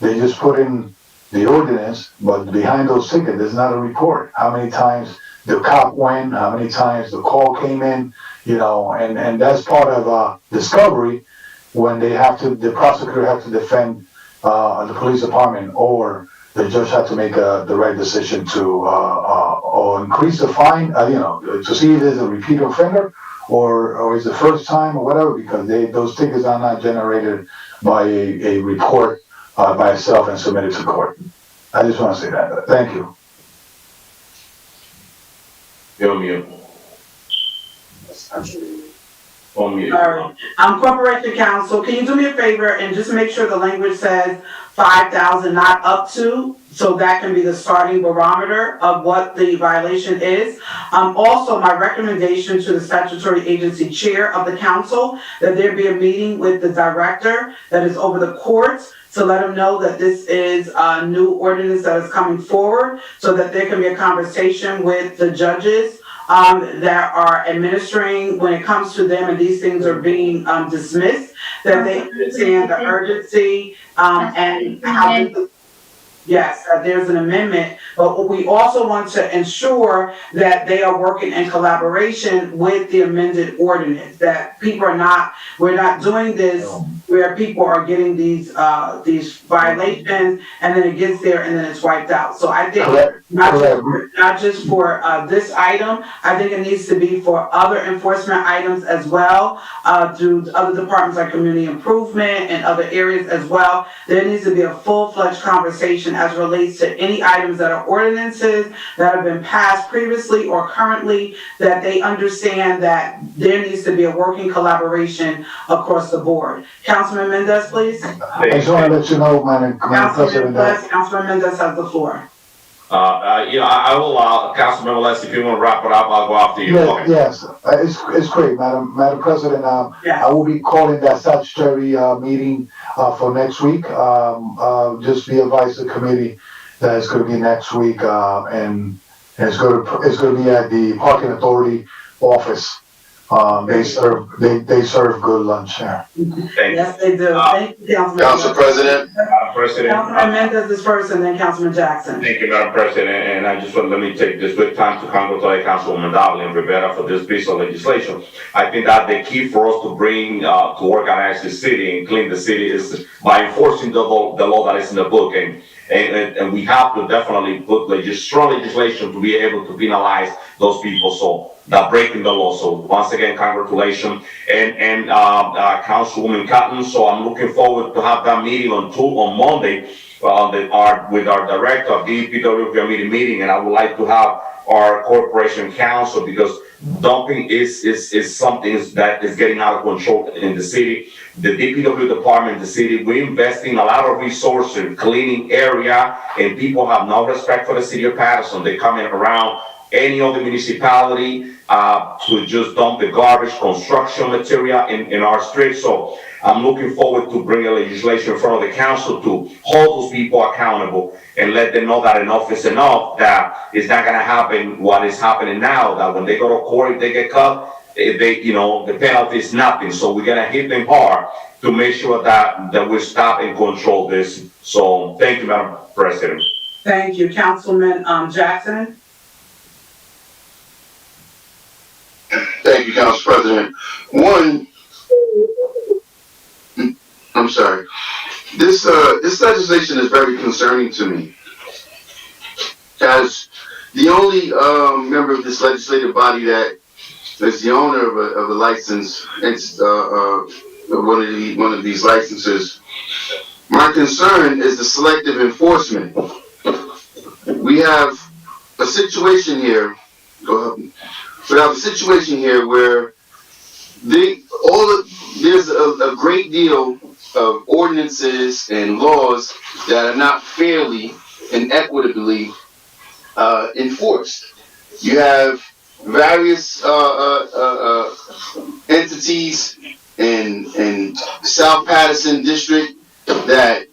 they just put in the ordinance, but behind those tickets, there's not a report. How many times the cop went, how many times the call came in, and that's part of discovery when the prosecutor have to defend the police department, or the judge had to make the right decision to or increase the fine, to see if there's a repeat offender or is the first time or whatever, because those tickets are not generated by a report by itself and submitted to court. I just want to say that. Thank you. You're on mute. On mute. Sorry. Corporation Counsel, can you do me a favor and just make sure the language says 5,000, not up to, so that can be the starting barometer of what the violation is. Also, my recommendation to the statutory agency chair of the council, that there be a meeting with the director that is over the courts to let them know that this is a new ordinance that is coming forward, so that there can be a conversation with the judges that are administering when it comes to them and these things are being dismissed, that they understand the urgency and how yes, there's an amendment, but we also want to ensure that they are working in collaboration with the amended ordinance, that we're not doing this where people are getting these violations and then it gets there and then it's wiped out. So I think not just for this item, I think it needs to be for other enforcement items as well, through other departments like community improvement and other areas as well. There needs to be a full-fledged conversation as relates to any items that are ordinances that have been passed previously or currently, that they understand that there needs to be a working collaboration across the board. Councilman Mendez, please. I just want to let you know, Madam President. Councilman Mendez has the floor. I will, Councilman Melez, if you want to wrap it up, I'll go after you. Yes, it's great, Madam President. I will be calling that statutory meeting for next week. Just be advised the committee that it's going to be next week, and it's going to be at the Parking Authority office. They serve good lunch there. Yes, they do. Thank you, Councilman. Council President. Councilman Mendez is first, and then Councilman Jackson. Thank you, Madam President, and I just want to let me take this good time to congratulate Councilwoman Davila and Rivera for this piece of legislation. I think that the key for us to bring to organize the city and clean the city is by enforcing the law that is in the book, and we have to definitely put strong legislation to be able to penalize those people that breaking the law. So once again, congratulations, and Councilwoman Cotton. So I'm looking forward to have that meeting on Monday with our director of DPW meeting, and I would like to have our corporation council, because dumping is something that is getting out of control in the city. the DPW department, the city, we're investing a lot of resources in cleaning area, and people have no respect for the city of Paterson. They're coming around any other municipality to just dump the garbage, construction material in our streets. So I'm looking forward to bringing legislation in front of the council to hold those people accountable and let them know that enough is enough, that it's not gonna happen what is happening now, that when they go to court, if they get caught, the penalty is nothing. So we're gonna hit them hard to make sure that we stop and control this. So thank you, Madam President. Thank you, Councilman Jackson. Thank you, Council President. One, I'm sorry. This legislation is very concerning to me, as the only member of this legislative body that is the owner of a license. It's one of these licenses. My concern is the selective enforcement. We have a situation here. Go ahead. We have a situation here where there's a great deal of ordinances and laws that are not fairly and equitably enforced. You have various entities in South Paterson district that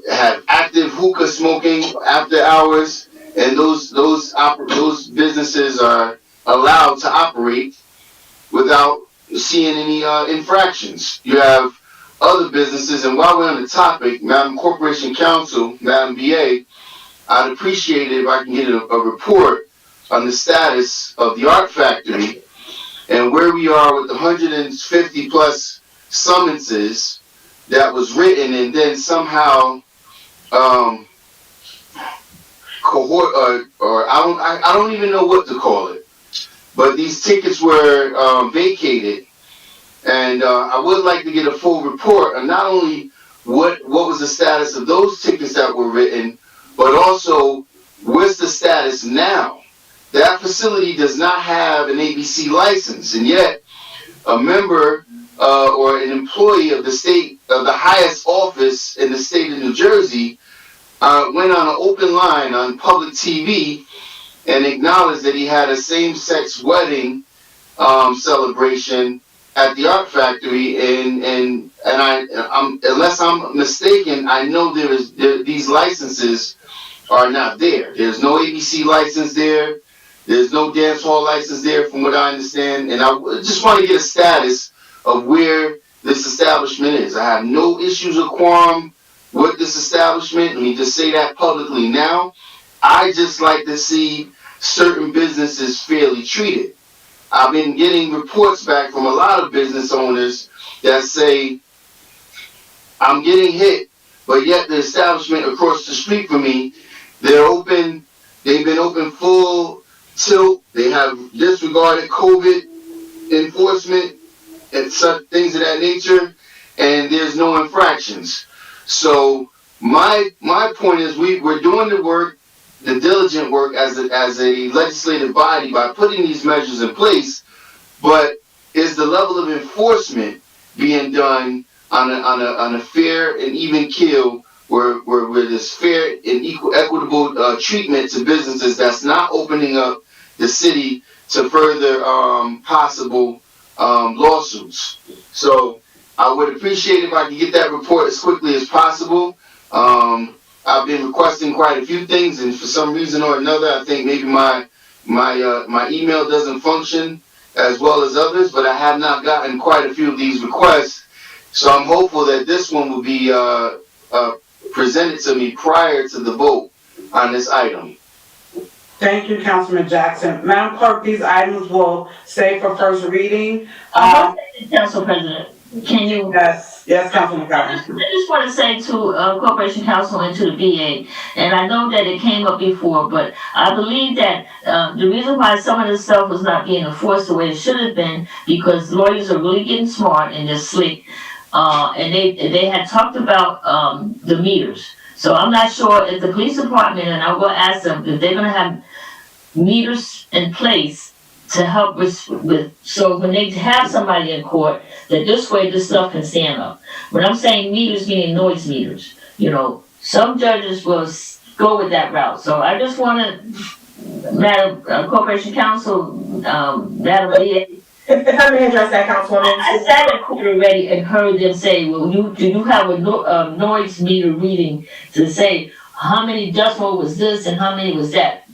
have active hookah smoking after hours, and those businesses are allowed to operate without seeing any infractions. You have other businesses, and while we're on the topic, Madam Corporation Counsel, Madam BA, I'd appreciate it if I can get a report on the status of the Art Factory and where we are with the 150 plus summonses that was written and then somehow cohort or I don't even know what to call it, but these tickets were vacated, and I would like to get a full report on not only what was the status of those tickets that were written, but also what's the status now. That facility does not have an ABC license, and yet a member or an employee of the state, of the highest office in the state of New Jersey, went on an open line on public TV and acknowledged that he had a same-sex wedding celebration at the Art Factory, and I'm unless I'm mistaken, I know these licenses are not there. There's no ABC license there. There's no dance hall license there, from what I understand. And I just want to get a status of where this establishment is. I have no issues or qualm with this establishment. Let me just say that publicly now. I just like to see certain businesses fairly treated. I've been getting reports back from a lot of business owners that say, I'm getting hit, but yet the establishment across the street from me, they're open, they've been open full tilt, they have disregarded COVID enforcement and such things of that nature, and there's no infractions. So my point is we're doing the work, the diligent work as a legislative body by putting these measures in place, but is the level of enforcement being done on a fair and even keel where there's fair and equitable treatment to businesses that's not opening up the city to further possible lawsuits. So I would appreciate if I could get that report as quickly as possible. I've been requesting quite a few things, and for some reason or another, I think maybe my email doesn't function as well as others, but I have not gotten quite a few of these requests. So I'm hopeful that this one will be presented to me prior to the vote on this item. Thank you, Councilman Jackson. Madam Clerk, these items will stay for first reading. Council President, can you? Yes, Councilman I just want to say to Corporation Counsel and to the BA, and I know that it came up before, but I believe that the reason why some of this stuff was not being enforced the way it should have been, because lawyers are really getting smart and they're slick, and they had talked about the meters. So I'm not sure if the police department, and I will ask them if they're going to have meters in place to help with, so when they have somebody in court, that this way this stuff can stand up. When I'm saying meters, meaning noise meters, some judges will go with that route. So I just wanna, Madam Corporation Counsel, Madam VA, If I may address that, Councilwoman. I sat in court already and heard them say, well, do you have a noise meter reading to say how many decimal was this and how many was that?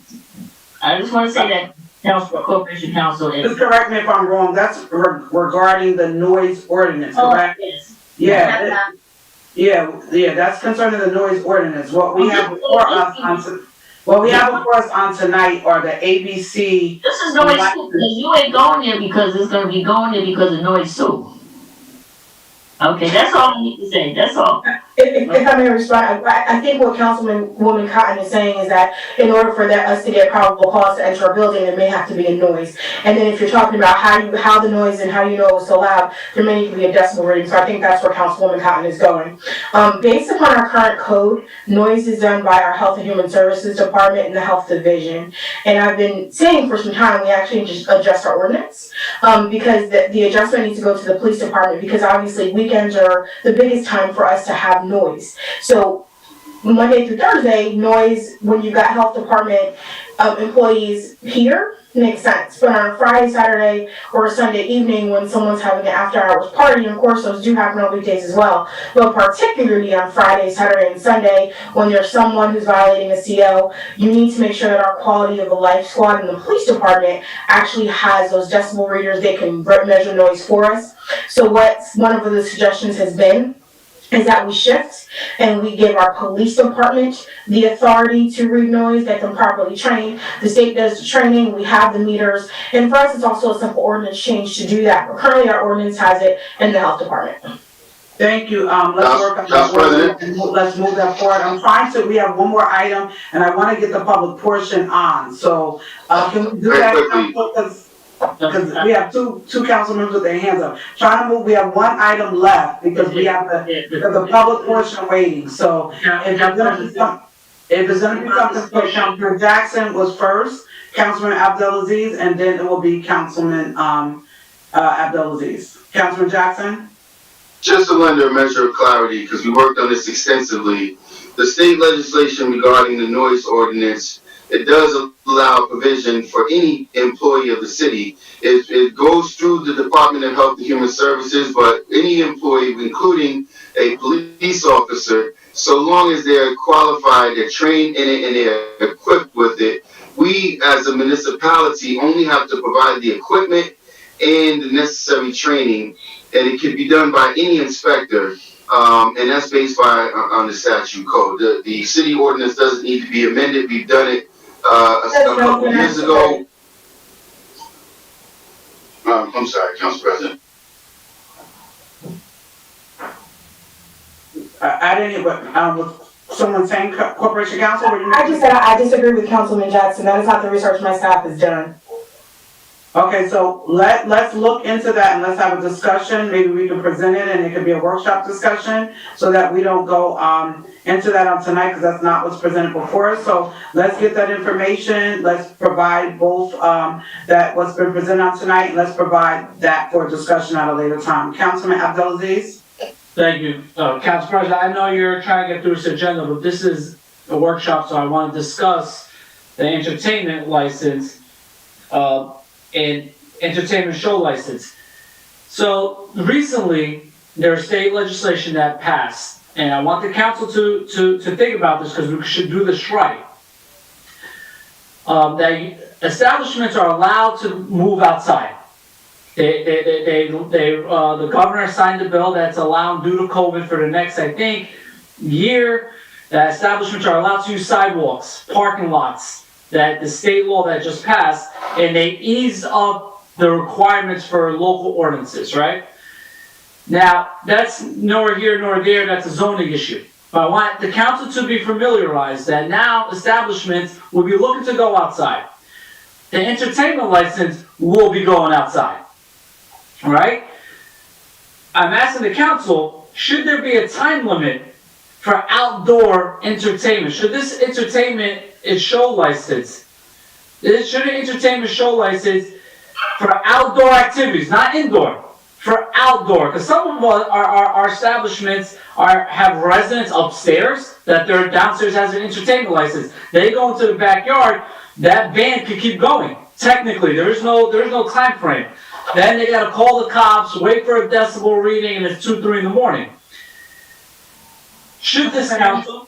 I just want to say that, Corporation Counsel. Just correct me if I'm wrong, that's regarding the noise ordinance, correct? Yes. Yeah, that's concerning the noise ordinance. What we have before us on tonight are the ABC. This is noise too, because you ain't going there because it's gonna be going there because of noise too. Okay, that's all I need to say, that's all. If I may respond, I think what Councilwoman Cotton is saying is that in order for us to get probable cause to enter a building, there may have to be a noise. And then if you're talking about how the noise and how you know it's so loud, there may need to be a decibel reading. So I think that's where Councilwoman Cotton is going. Based upon our current code, noise is done by our Health and Human Services Department and the Health Division. And I've been saying for some time, we actually just adjust our ordinance because the adjustment needs to go to the police department, because obviously weekends are the biggest time for us to have noise. So Monday through Thursday, noise when you've got health department employees here makes sense. But on a Friday, Saturday, or a Sunday evening when someone's having an after hours party, and of course those do happen on weekdays as well, but particularly on Friday, Saturday, and Sunday when there's someone who's violating a CO, you need to make sure that our quality of the life squad in the police department actually has those decibel readers. They can measure noise for us. So what one of the suggestions has been is that we shift and we give our police department the authority to read noise, get them properly trained. The state does the training, we have the meters, and for us it's also a simple ordinance change to do that. But currently our ordinance has it in the health department. Thank you. Let's work on that. Let's move that forward. We have one more item and I want to get the public portion on. So can we do that? Because we have two council members with their hands up. Trying to move, we have one item left because we have the public portion waiting. So if it's gonna be something, so Councilman Jackson was first, Councilman Abdelaziz, and then it will be Councilman Abdelaziz. Councilman Jackson? Just to lend a measure of clarity, because we worked on this extensively, the state legislation regarding the noise ordinance, it does allow provision for any employee of the city. It goes through the Department of Health and Human Services, but any employee, including a police officer, so long as they're qualified, they're trained in it, and they're equipped with it, we as a municipality only have to provide the equipment and the necessary training, and it can be done by any inspector. And that's based on the statute code. The city ordinance doesn't need to be amended. We've done it a couple years ago. I'm sorry, Council President. I didn't, but was someone saying Corporation Counsel? I just said I disagree with Councilman Jackson. That is not the research my staff has done. Okay, so let's look into that and let's have a discussion. Maybe we can present it and it could be a workshop discussion so that we don't go into that on tonight, because that's not what's presented before us. So let's get that information. Let's provide both that what's been presented on tonight. Let's provide that for discussion at a later time. Councilman Abdelaziz? Thank you, Council President. I know you're trying to get through this agenda, but this is a workshop, so I want to discuss the entertainment license and entertainment show license. So recently, there's state legislation that passed, and I want the council to think about this because we should do this right. That establishments are allowed to move outside. The governor signed a bill that's allowed due to COVID for the next, I think, year, that establishments are allowed to use sidewalks, parking lots, that the state law that just passed, and they eased up the requirements for local ordinances, right? Now, that's nor here nor there, that's a zoning issue. But I want the council to be familiarized that now establishments will be looking to go outside. The entertainment license will be going outside, right? I'm asking the council, should there be a time limit for outdoor entertainment? Should this entertainment show license, should an entertainment show license for outdoor activities, not indoor, for outdoor. Because some of our establishments have residents upstairs that their downstairs has an entertainment license. They go into the backyard, that band can keep going. Technically, there's no time frame. Then they gotta call the cops, wait for a decibel reading, and it's 2, 3 in the morning. Should this council,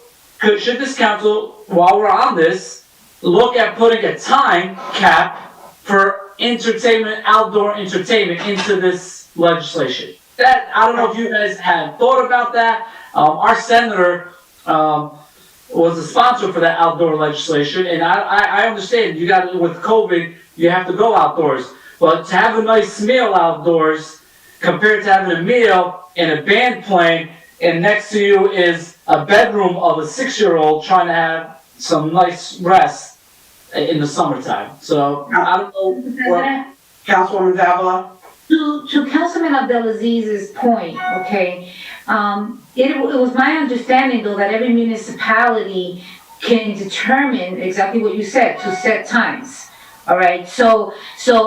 while we're on this, look at putting a time cap for entertainment, outdoor entertainment into this legislation? That, I don't know if you guys had thought about that. Our senator, was a sponsor for that outdoor legislation, and I understand you got, with COVID, you have to go outdoors. But to have a nice meal outdoors compared to having a meal and a band playing, and next to you is a bedroom of a 6-year-old trying to have some nice rest in the summertime. So I don't know. Mr. President? Councilwoman Davila? To Councilman Abdelaziz's point, okay, it was my understanding though that every municipality can determine exactly what you said, to set times. All right, so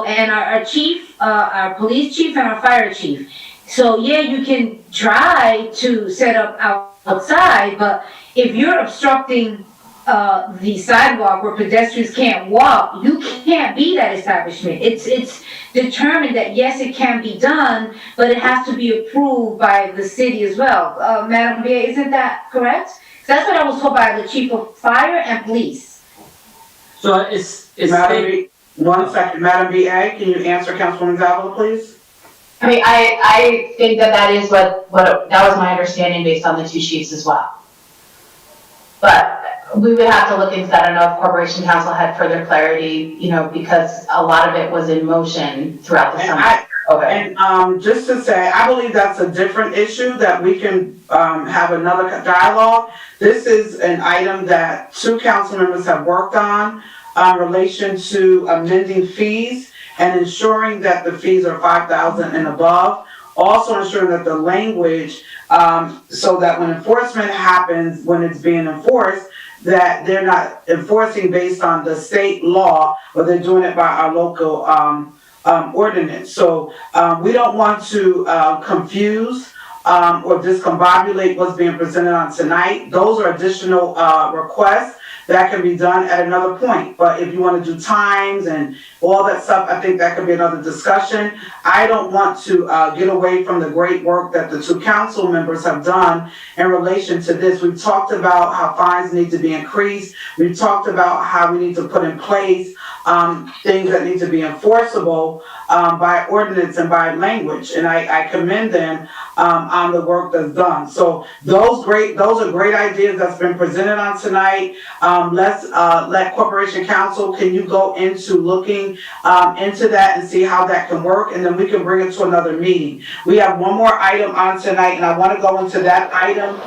and our chief, our police chief and our fire chief. So yeah, you can try to set up outside, but if you're obstructing the sidewalk where pedestrians can't walk, you can't be that establishment. It's determined that yes, it can be done, but it has to be approved by the city as well. Madam Mayor, isn't that correct? That's what I was told by the chief of fire and police. So it's Madam, one second, Madam BA, can you answer Councilwoman Davila, please? I mean, I think that is what that was my understanding based on the two chiefs as well. But we would have to look into that. I don't know if Corporation Council had further clarity, because a lot of it was in motion throughout the summer. And just to say, I believe that's a different issue that we can have another dialogue. This is an item that 2 council members have worked on in relation to amending fees and ensuring that the fees are $5,000 and above. Also ensuring that the language, so that when enforcement happens, when it's being enforced, that they're not enforcing based on the state law, but they're doing it by our local ordinance. So we don't want to confuse or discombobulate what's being presented on tonight. Those are additional requests that can be done at another point. But if you want to do times and all that stuff, I think that could be another discussion. I don't want to get away from the great work that the 2 council members have done in relation to this. We've talked about how fines need to be increased. We've talked about how we need to put in place things that need to be enforceable by ordinance and by language. And I commend them on the work that's done. So those are great ideas that's been presented on tonight. Let's let Corporation Council, can you go into looking into that and see how that can work, and then we can bring it to another meeting. We have one more item on tonight, and I want to go into that item,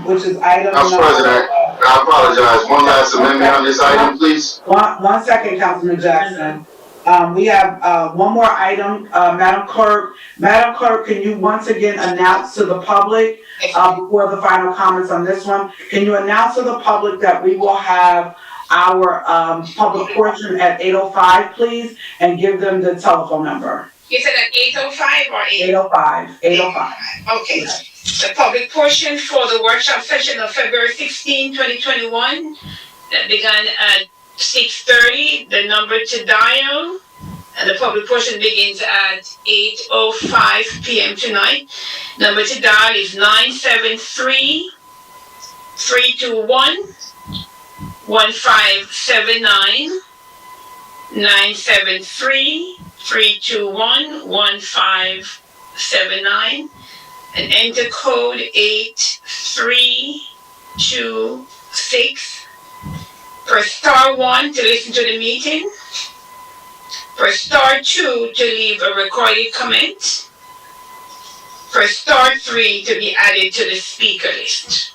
which is item. Council President, I apologize. One last amendment on this item, please. One second, Councilman Jackson. We have one more item, Madam Clerk. Madam Clerk, can you once again announce to the public, before the final comments on this one, can you announce to the public that we will have our public portion at 8:05, please, and give them the telephone number? You said at 8:05 or 8:05. 8:05. Okay. The public portion for the workshop session of February 16, 2021, that began at 6:30, the number to dial, and the public portion begins at 8:05 p.m. tonight. Number to dial is 973-321-1579, 973-321-1579, and enter code 8326. Press star 1 to listen to the meeting. Press star 2 to leave a recorded comment. Press star 3 to be added to the speaker list.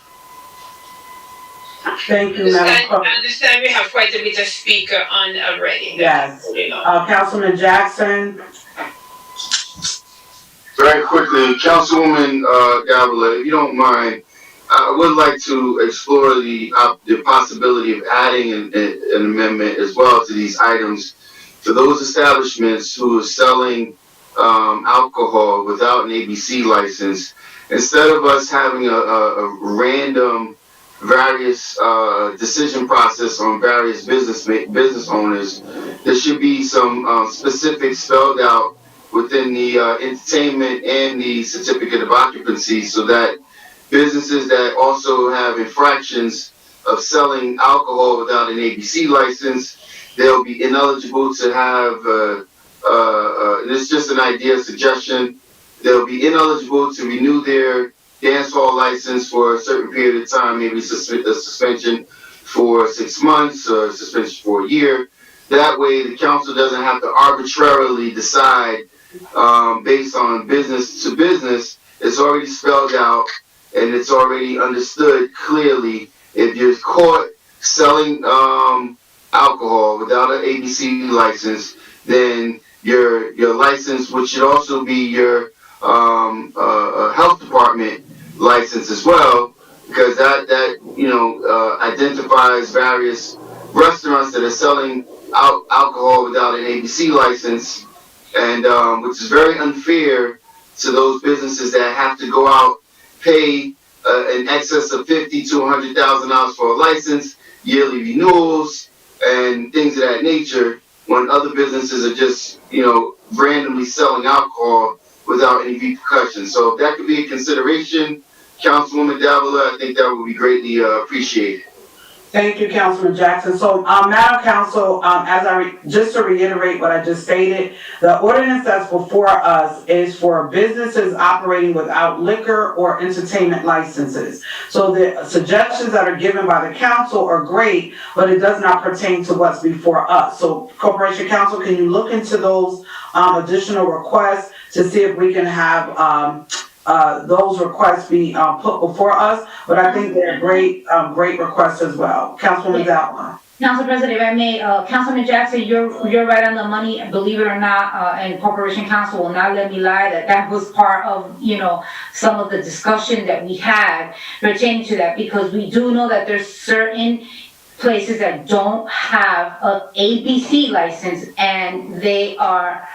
Thank you, Madam Clerk. I understand we have quite a bit of speaker on already. Yes. Councilman Jackson. Very quickly, Councilwoman Davila, if you don't mind, I would like to explore the possibility of adding an amendment as well to these items for those establishments who are selling alcohol without an ABC license, instead of us having a random various decision process on various business owners, there should be some specifics spelled out within the entertainment and the certificate of occupancy, so that businesses that also have infractions of selling alcohol without an ABC license, they'll be ineligible to have, this is just an idea, suggestion, they'll be ineligible to renew their dance hall license for a certain period of time, maybe a suspension for 6 months or suspension for a year. That way the council doesn't have to arbitrarily decide based on business to business. It's already spelled out and it's already understood clearly. If you're caught selling alcohol without an ABC license, then your license, which should also be your health department license as well, because that identifies various restaurants that are selling alcohol without an ABC license, and which is very unfair to those businesses that have to go out, pay in excess of $50,000 to $100,000 for a license, yearly renewals, and things of that nature, when other businesses are just, randomly selling alcohol without any repercussions. So if that could be a consideration, Councilwoman Davila, I think that would be greatly appreciated. Thank you, Councilman Jackson. So, Madam Council, just to reiterate what I just stated, the ordinance that's before us is for businesses operating without liquor or entertainment licenses. So the suggestions that are given by the council are great, but it does not pertain to what's before us. So, Corporation Council, can you look into those additional requests to see if we can have those requests be put before us? But I think they're great requests as well. Councilwoman Davila. Council President, if I may, Councilman Jackson, you're right on the money. Believe it or not, and Corporation Council will not let me lie, that was part of, some of the discussion that we had pertaining to that, because we do know that there's certain places that don't have an ABC license and they are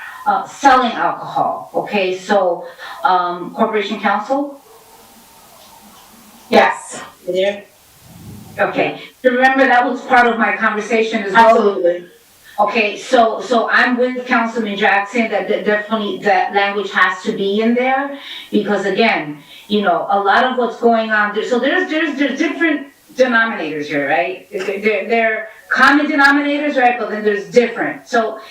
selling alcohol. Okay, so Corporation Council? Yes. There? Okay, remember that was part of my conversation as well. Absolutely. Okay, so I'm with Councilman Jackson that definitely that language has to be in there, because again, a lot of what's going on there. So there's different denominators here, right? They're common denominators, right? But then there's different. So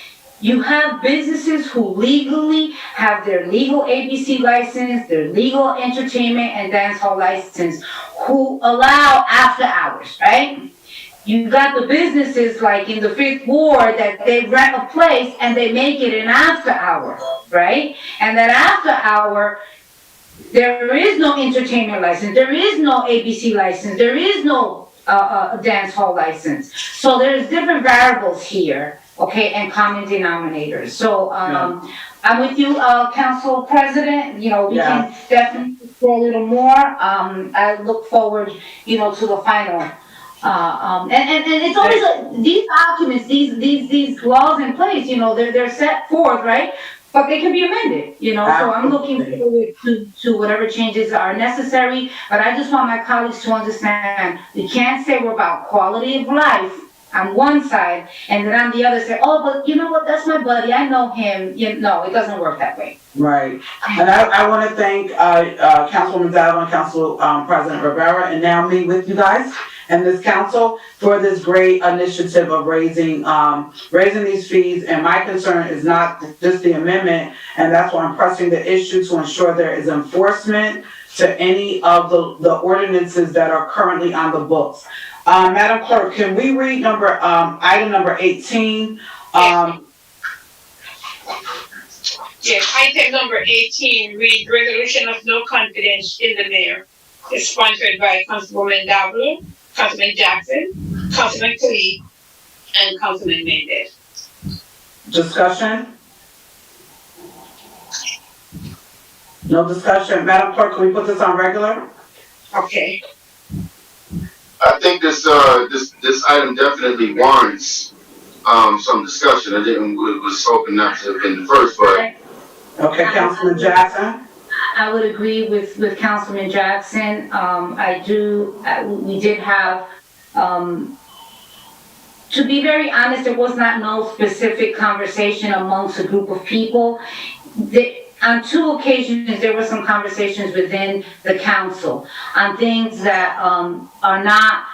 you have businesses who legally have their legal ABC license, their legal entertainment and dance hall license, who allow after hours, right? You got the businesses like in the 5th Ward that they rent a place and they make it an after hour, right? And that after hour, there is no entertainment license, there is no ABC license, there is no dance hall license. So there's different variables here. Okay, and common denominators. So I'm with you, Council President. We can definitely explore a little more. I look forward, to the final. And it's always these documents, these laws in place. They're set forth, right? But they can be amended. So I'm looking forward to whatever changes are necessary. But I just want my colleagues to understand we can't say we're about quality of life on one side, and then on the other say, oh, but you know what, that's my buddy, I know him. No, it doesn't work that way. Right. And I want to thank Councilwoman Davila and Council President Rivera, and now me with you guys and this council for this great initiative of raising these fees. And my concern is not just the amendment, and that's why I'm pressing the issue to ensure there is enforcement to any of the ordinances that are currently on the books. Madam Clerk, can we read item number 18? Yes, item number 18, read resolution of no confidence in the mayor. It's sponsored by Councilwoman Davila, Councilman Jackson, Councilman Khalid, and Councilman Mendez. Discussion? No discussion. Madam Clerk, can we put this on regular? Okay. I think this item definitely warrants some discussion. Was hoping not to have been the first, but. Okay, Councilman Jackson? I would agree with Councilman Jackson. We did have, to be very honest, there was not no specific conversation amongst a group of people. On 2 occasions, there were some conversations within the council on things that are not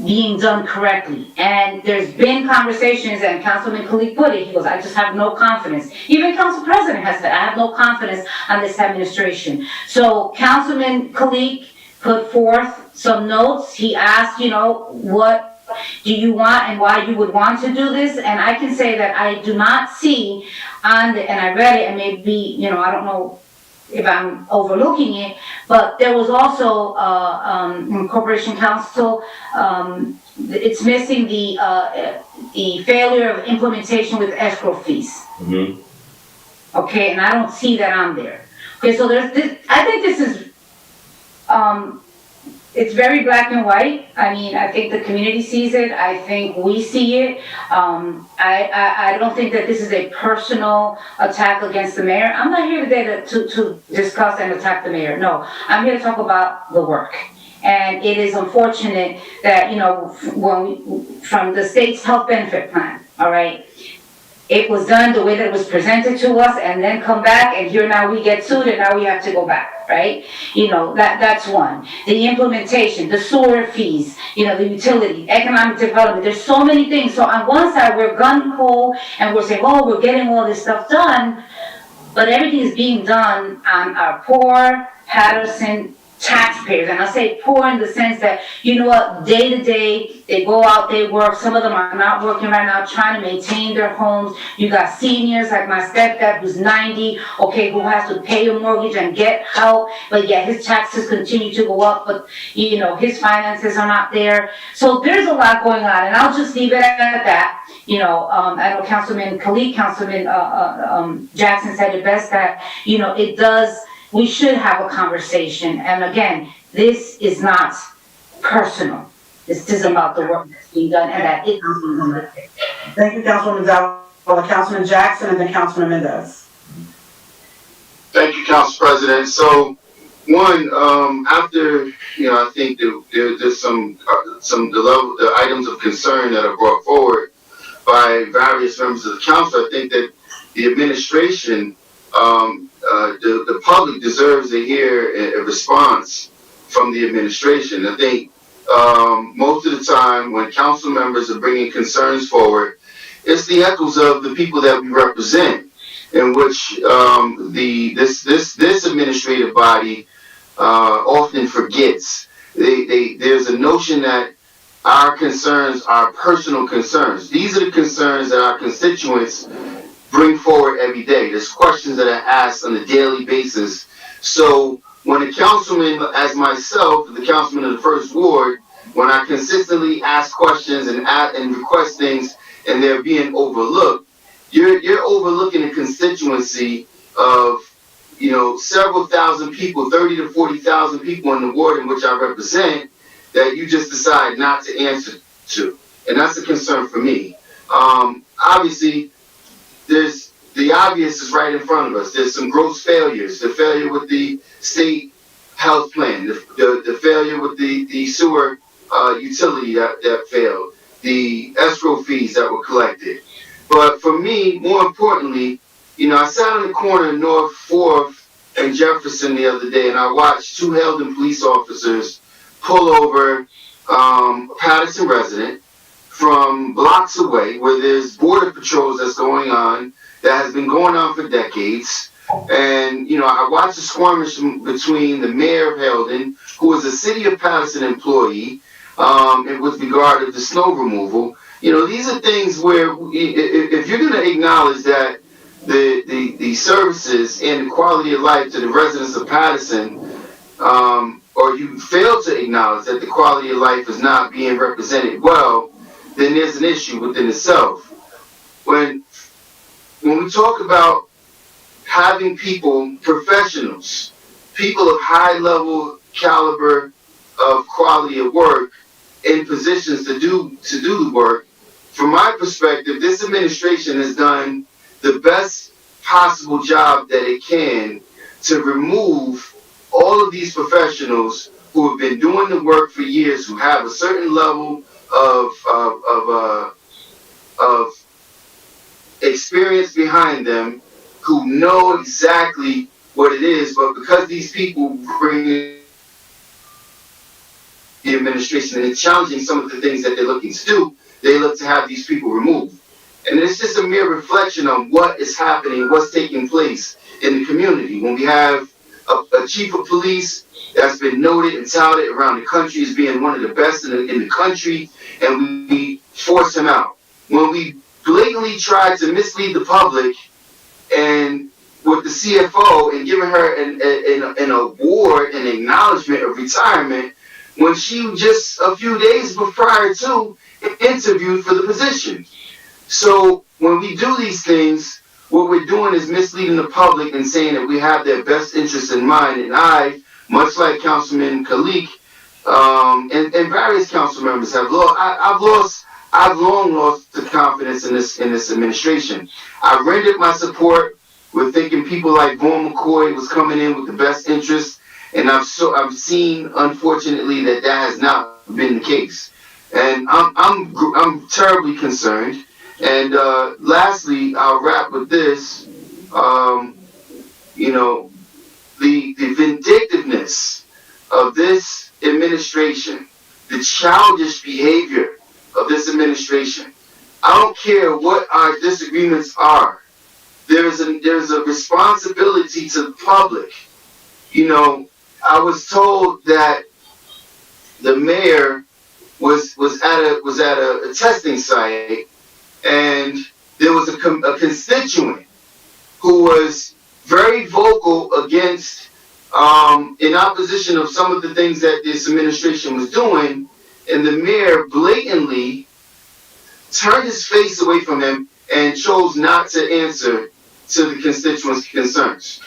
being done correctly. And there's been conversations, and Councilman Khalid put it, he goes, I just have no confidence. Even Council President has said, I have no confidence on this administration. So Councilman Khalid put forth some notes. He asked, what do you want and why you would want to do this? And I can say that I do not see and I read it, and maybe, I don't know if I'm overlooking it, but there was also, in Corporation Council, it's missing the failure of implementation with escrow fees. Mm-hmm. Okay, and I don't see that on there. Okay, so there's this, I think this is, it's very black and white. I mean, I think the community sees it. I think we see it. I don't think that this is a personal attack against the mayor. I'm not here today to discuss and attack the mayor. No, I'm here to talk about the work. And it is unfortunate that, from the state's health benefit plan, all right, it was done the way that it was presented to us, and then come back, and here now we get sued, and now we have to go back, right? That's one. The implementation, the sewer fees, the utility, economic development, there's so many things. So on one side, we're gun-ho, and we're saying, oh, we're getting all this stuff done, but everything is being done on our poor Paterson taxpayers. And I say poor in the sense that, day to day, they go out, they work. Some of them are not working right now, trying to maintain their homes. You got seniors like my stepdad who's 90, okay, who has to pay a mortgage and get help, but yet his taxes continue to go up, but his finances are not there. So there's a lot going on, and I'll just leave it at that. I know Councilman Khalid, Councilman Jackson said it best that, we should have a conversation. And again, this is not personal. This is about the work that's being done, and that it is. Thank you, Councilwoman Zavala. Councilman Jackson, and then Councilman Mendez. Thank you, Council President. So, one, after, I think there's some the items of concern that are brought forward by various members of the council. I think that the administration, the public deserves to hear a response from the administration. I think most of the time when council members are bringing concerns forward, it's the echoes of the people that we represent, in which this administrative body often forgets. There's a notion that our concerns are personal concerns. These are the concerns that our constituents bring forward every day. There's questions that are asked on a daily basis. So when a councilman, as myself, the councilman of the First Ward, when I consistently ask questions and request things and they're being overlooked, you're overlooking a constituency of several thousand people, 30 to 40,000 people in the ward in which I represent, that you just decide not to answer to. And that's a concern for me. Obviously, there's the obvious is right in front of us. There's some gross failures. The failure with the state health plan, the failure with the sewer utility that failed, the escrow fees that were collected. But for me, more importantly, I sat in the corner of North 4th and Jefferson the other day, and I watched 2 Heldon police officers pull over a Paterson resident from blocks away, where there's border patrols that's going on, that has been going on for decades. And, I watched a skirmish between the mayor of Heldon, who is a city of Paterson employee, and with regard to the snow removal. These are things where, if you're going to acknowledge that the services and the quality of life to the residents of Paterson, or you fail to acknowledge that the quality of life is not being represented well, then there's an issue within itself. When we talk about having people, professionals, people of high level caliber of quality of work in positions to do the work, from my perspective, this administration has done the best possible job that it can to remove all of these professionals who have been doing the work for years, who have a certain level of experience behind them, who know exactly what it is, but because these people bring the administration and challenging some of the things that they're looking to do, they look to have these people removed. And it's just a mere reflection on what is happening, what's taking place in the community. When we have a chief of police that's been noted and touted around the country as being one of the best in the country, and we force him out. When we blatantly try to mislead the public and with the CFO and giving her an award and acknowledgement of retirement when she just a few days prior to interviewed for the position. So when we do these things, what we're doing is misleading the public and saying that we have their best interests in mind. And I, much like Councilman Khalik, and various council members have lost, I've long lost the confidence in this administration. I rendered my support with thinking people like Vaughn McCoy was coming in with the best interests, and I've seen, unfortunately, that has not been the case, and I'm terribly concerned. And lastly, I'll wrap with this. The vindictiveness of this administration, the childish behavior of this administration. I don't care what our disagreements are. There's a responsibility to the public. I was told that the mayor was at a testing site, and there was a constituent who was very vocal against, in opposition of some of the things that this administration was doing, and the mayor blatantly turned his face away from him and chose not to answer to the constituents' concerns.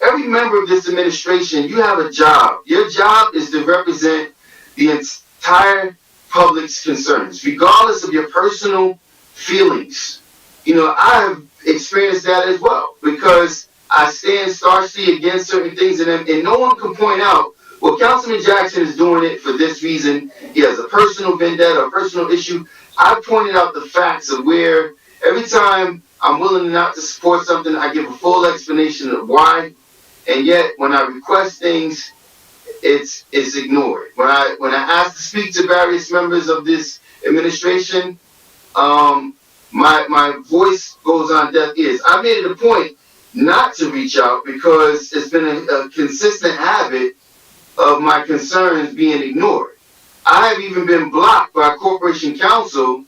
Every member of this administration, you have a job. Your job is to represent the entire public's concerns, regardless of your personal feelings. I have experienced that as well, because I stand staunchly against certain things, and no one can point out, well, Councilman Jackson is doing it for this reason. He has a personal vendetta, a personal issue. I pointed out the facts of where every time I'm willing not to support something, I give a full explanation of why, and yet when I request things, it's ignored. When I ask to speak to various members of this administration, my voice goes on deaf ears. I made it a point not to reach out because it's been a consistent habit of my concerns being ignored. I have even been blocked by Corporation Counsel,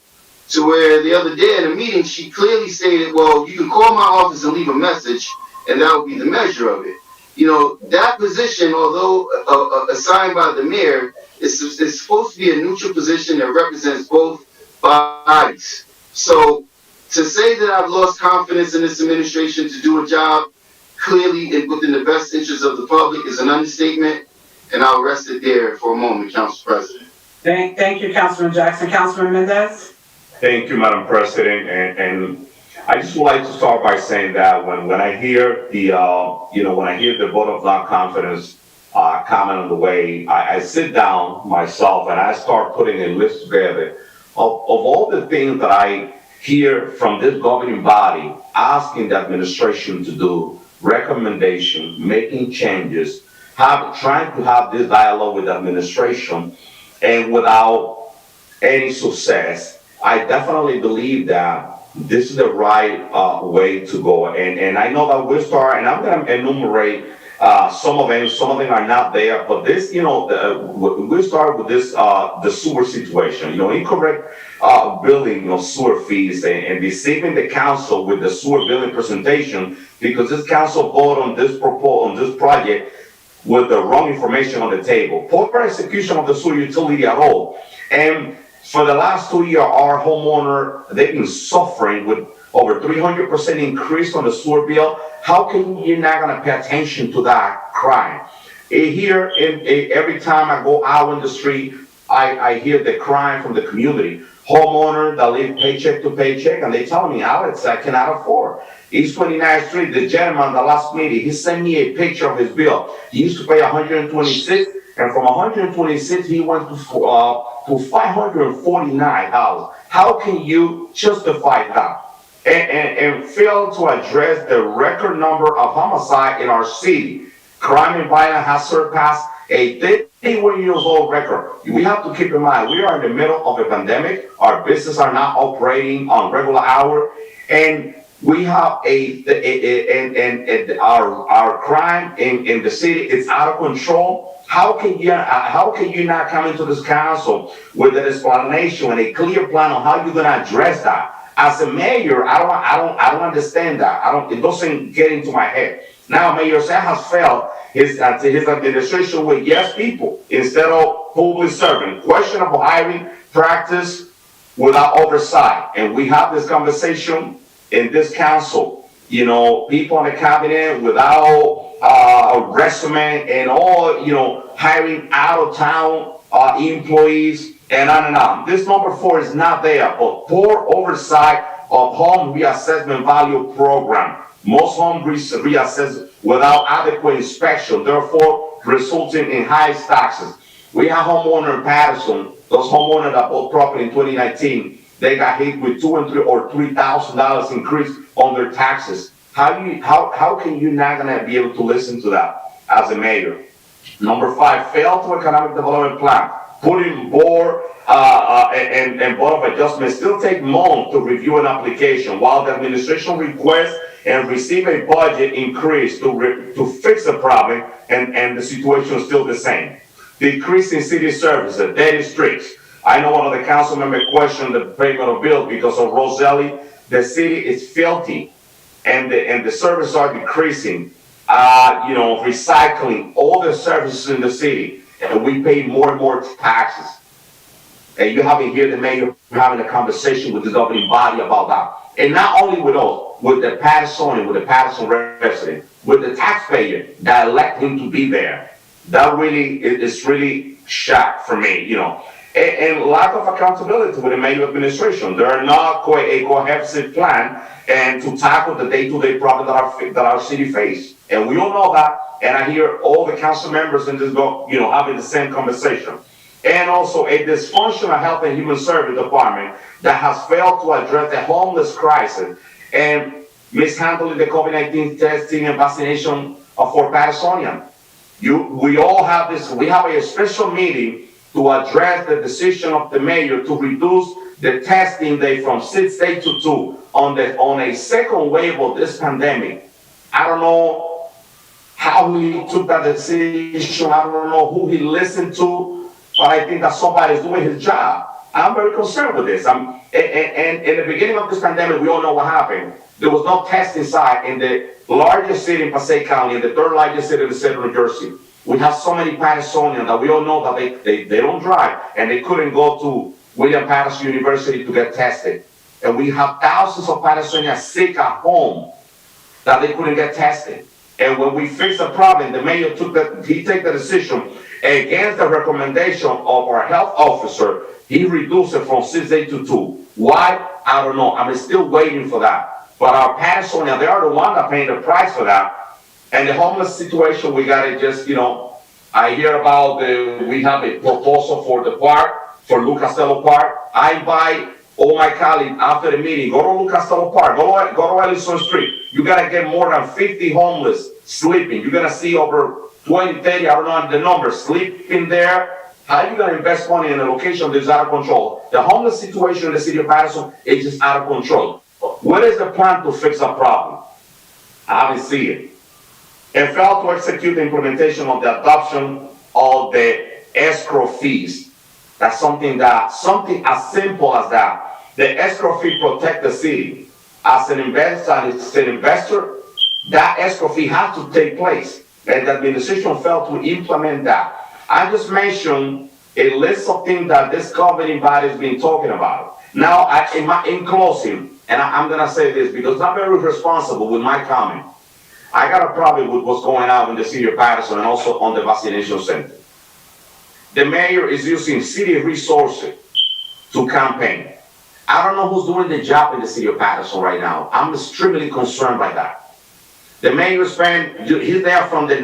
to where the other day in a meeting she clearly stated, well, you can call my office and leave a message, and that will be the measure of it. That position, although assigned by the mayor, is supposed to be a neutral position that represents both bodies. So to say that I've lost confidence in this administration to do a job clearly and within the best interest of the public is an understatement, and I'll rest it there for a moment, Council President. Thank you, Councilman Jackson. Councilman Mendez? Thank you, Madam President, and I just would like to start by saying that when I hear the vote of non-confidence coming on the way, I sit down myself and I start putting a list together of all the things that I hear from this governing body asking the administration to do, recommendations, making changes, trying to have this dialogue with the administration, and without any success. I definitely believe that this is the right way to go. And I know that we'll start, and I'm going to enumerate some of them are not there, but this, we'll start with this, the sewer situation, incorrect billing of sewer fees and deceiving the council with the sewer billing presentation, because this council voted on this project with the wrong information on the table. Poor execution of the sewer utility at all. And for the last 2 years, our homeowner, they've been suffering with over 300% increase on the sewer bill. How can you not gonna pay attention to that crime? Every time I go out in the street, I hear the crying from the community. homeowners that live paycheck to paycheck, and they tell me, Alex, I cannot afford. East 29th Street, the gentleman, the last meeting, he sent me a picture of his bill. He used to pay 126, and from 126, he went to $549. How can you justify that? And fail to address the record number of homicide in our city. Crime and violence has surpassed a 31-year-old record. We have to keep in mind, we are in the middle of a pandemic. Our businesses are not operating on regular hours, and we have our crime in the city is out of control. How can you not come into this council with an explanation and a clear plan on how you're going to address that? As a mayor, I don't understand that. It doesn't get into my head. Now, Mayor Sam has failed his administration with yes people instead of public servant. Questionable hiring practice without oversight. And we have this conversation in this council. You know, people in the cabinet without a resume and all, you know, hiring out of town employees and on and on. This number 4 is not there, but poor oversight of home reassessment value program. Most homes reassessed without adequate inspection, therefore resulting in high taxes. We have homeowners in Paterson, those homeowners that bought property in 2019, they got hit with $2,000 or $3,000 increase on their taxes. How can you not gonna be able to listen to that as a mayor? Number 5, fail to economic development plan. Putting board and board of adjustment still take months to review an application, while the administration requests and receive a budget increase to fix the problem, and the situation is still the same. Decrease in city services, dead streets. I know one of the council members questioned the payment of bills because of Roselli. The city is filthy, and the services are decreasing. You know, recycling, all the services in the city, and we pay more and more taxes. And you haven't heard the mayor having a conversation with the governing body about that. And not only with us, with the Paterson, with the Paterson resident, with the taxpayer that elect him to be there. That really is really shock for me, you know. And lack of accountability with the mayor administration. There are not a cohesive plan and to tackle the day-to-day problem that our city face. And we all know that, and I hear all the council members in this, you know, having the same conversation. And also a dysfunctional health and human service department that has failed to address the homeless crisis and mishandling the COVID-19 testing and vaccination for Patersonians. We all have this, we have a special meeting to address the decision of the mayor to reduce the testing day from 6 days to 2 on a second wave of this pandemic. I don't know how he took that decision. I don't know who he listened to, but I think that somebody's doing his job. I'm very concerned with this. And in the beginning of this pandemic, we all know what happened. There was no testing site in the largest city in Passaic County, and the 3rd largest city in the state of New Jersey. We have so many Patersonians that we all know that they don't drive, and they couldn't go to William Paterson University to get tested. And we have thousands of Patersonians sick at home that they couldn't get tested. And when we fixed the problem, the mayor took the decision against the recommendation of our health officer. He reduced it from 6 days to 2. Why? I don't know. I'm still waiting for that. But our Patersonians, they are the ones that paying the price for that. And the homeless situation, we got to just, you know, I hear about we have a proposal for the park, for Lou Costello Park. I invite all my colleagues after the meeting, go to Lou Costello Park, go to Ellison Street. You got to get more than 50 homeless sleeping. You're going to see over 20, 30, I don't know the numbers, sleeping there. How are you going to invest money in a location that's out of control? The homeless situation in the city of Paterson is just out of control. What is the plan to fix that problem? I haven't seen it. And failed to execute the implementation of the adoption of the escrow fees. That's something as simple as that. The escrow fee protect the city. As an investor, that escrow fee has to take place. And the administration failed to implement that. I just mentioned a list of things that this governing body has been talking about. Now, in closing, and I'm going to say this because I'm very responsible with my comment. I got a problem with what's going on in the city of Paterson and also on the vaccination center. The mayor is using city resources to campaign. I don't know who's doing the job in the city of Paterson right now. I'm extremely concerned by that. The mayor he's there from 9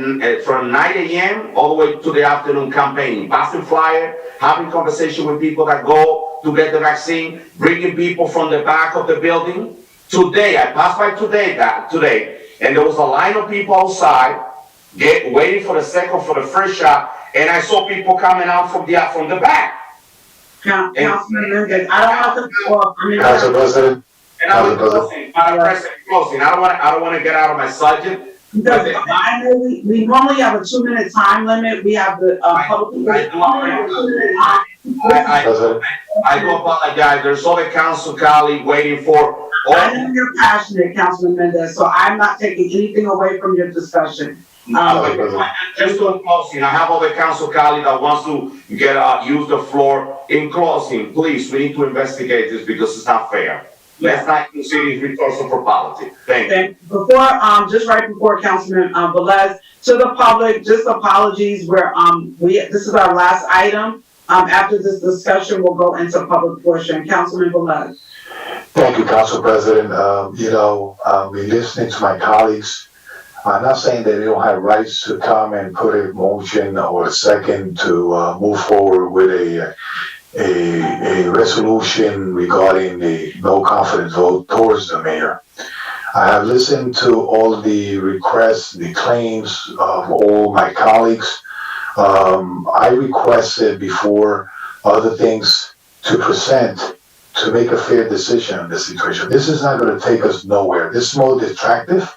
a.m. all the way to the afternoon campaigning, passing flyer, having conversation with people that go to get the vaccine, bringing people from the back of the building. Today, I passed by today, and there was a line of people outside, waiting for the first shot, and I saw people coming out from the back. Councilman Mendez, I don't have to talk. Council President, And I was closing, Madam President, closing. I don't want to get out of my subject. Because I know we normally have a 2-minute time limit. We have the public. I do apologize. There's other council colleague waiting for. I know you're passionate, Councilman Mendez, so I'm not taking anything away from your discussion. Just in closing, I have other council colleague that wants to use the floor. In closing, please, we need to investigate this because it's not fair. Let's not use city resources for politics. Thank you. Before, just right before Councilman Velez, to the public, just apologies, this is our last item. After this discussion, we'll go into public portion. Councilman Velez. thank you, Council President. We're listening to my colleagues. I'm not saying that they don't have rights to come and put a motion or a second to move forward with a resolution regarding the no confidence vote towards the mayor. I have listened to all the requests, the claims of all my colleagues. I requested before other things to present to make a fair decision on this situation. This is not going to take us nowhere. This is more distractive.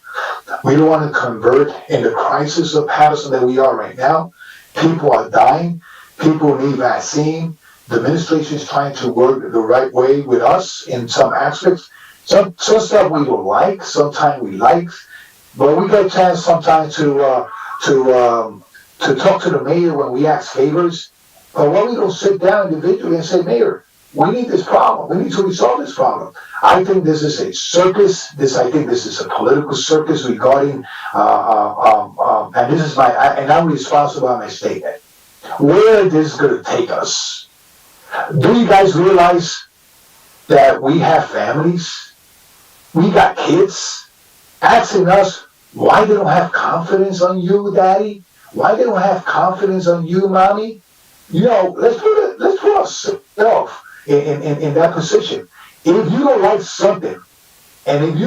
We don't want to convert in the crisis of Paterson that we are right now. People are dying. People need vaccine. The administration is trying to work the right way with us in some aspects. Some stuff we don't like, sometimes we like, but we get a chance sometimes to talk to the mayor when we ask favors. But when we don't sit down individually and say, Mayor, we need this problem. We need to resolve this problem. I think this is a circus. I think this is a political circus regarding, and this is and I'm responsible for my statement. Where this is going to take us? Do you guys realize that we have families? We got kids asking us why they don't have confidence on you, Daddy? Why they don't have confidence on you, Mommy? Let's put ourselves in that position. If you don't like something, and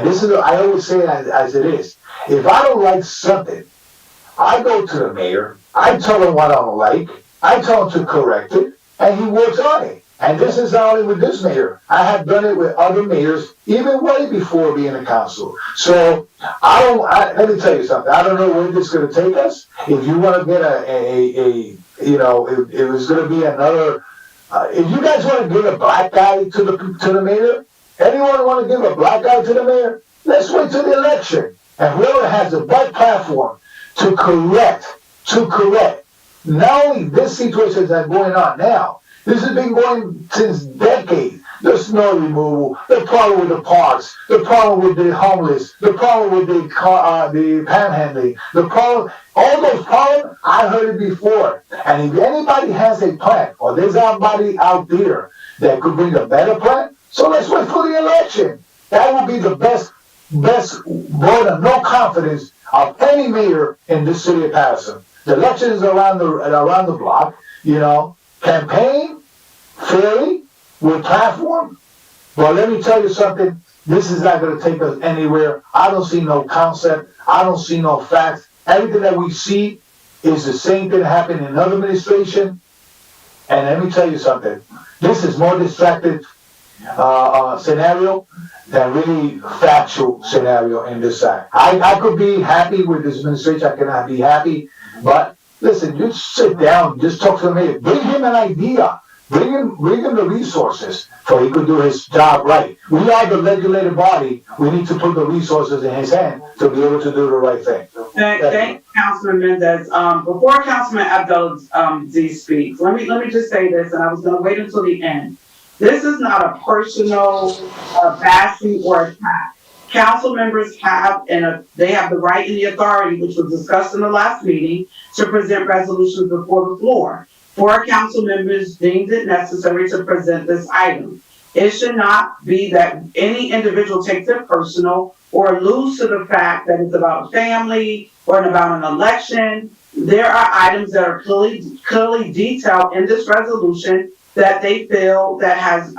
this is, I always say it as it is, if I don't like something, I go to the mayor, I tell him what I don't like, I tell him to correct it, and he works on it. And this is not only with this mayor. I have done it with other mayors, even way before being a council. So let me tell you something. I don't know where this is going to take us. If you want to get if it was going to be another, if you guys want to give a black guy to the mayor, anyone want to give a black guy to the mayor? Let's wait till the election. And whoever has the right platform to correct not only this situation that's going on now. This has been going since decades. The snow removal, the problem with the parks, the problem with the homeless, the problem with the panhandling, all those problems, I heard it before. And if anybody has a plan, or there's somebody out there that could bring a better plan, so let's wait for the election. That will be the best vote of no confidence of any mayor in this city of Paterson. The election is around the block, campaign fairly with platform. But let me tell you something, this is not going to take us anywhere. I don't see no concept. I don't see no facts. Everything that we see is the same thing that happened in another administration. And let me tell you something, this is more distracted scenario than really factual scenario in this side. I could be happy with this administration. I cannot be happy. But listen, just sit down, just talk to the mayor. Bring him an idea. Bring him the resources so he could do his job right. We are the legislative body. We need to put the resources in his hand to be able to do the right thing. Thank you, Councilman Mendez. Before Councilman Abdelaziz speaks, let me just say this, and I was going to wait until the end. This is not a personal bashing or attack. Council members have they have the right and the authority, which was discussed in the last meeting, to present resolutions before the floor. 4 council members deemed it necessary to present this item. It should not be that any individual takes it personal or alludes to the fact that it's about a family or about an election. There are items that are clearly detailed in this resolution that they feel that has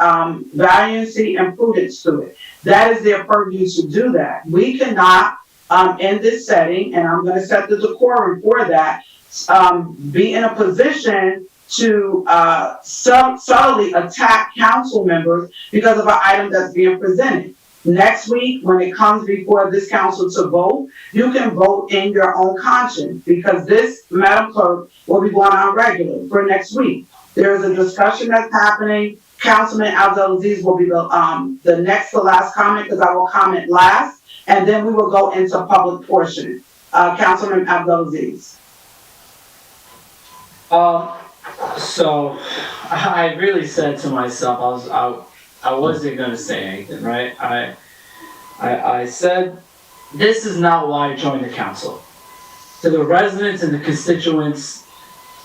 valiancy and prudence to it. That is their purview to do that. We cannot, in this setting, and I'm going to set the decorum for that, be in a position to subtly attack council members because of an item that's being presented. Next week, when it comes before this council to vote, you can vote in your own conscience, because this, Madam Clerk, will be going on regular for next week. There is a discussion that's happening. Councilman Abdelaziz will be the next to last comment, because I will comment last, and then we will go into public portion. Councilman Abdelaziz. So I really said to myself, I wasn't gonna say anything, right? I said, this is not why I joined the council. To the residents and the constituents,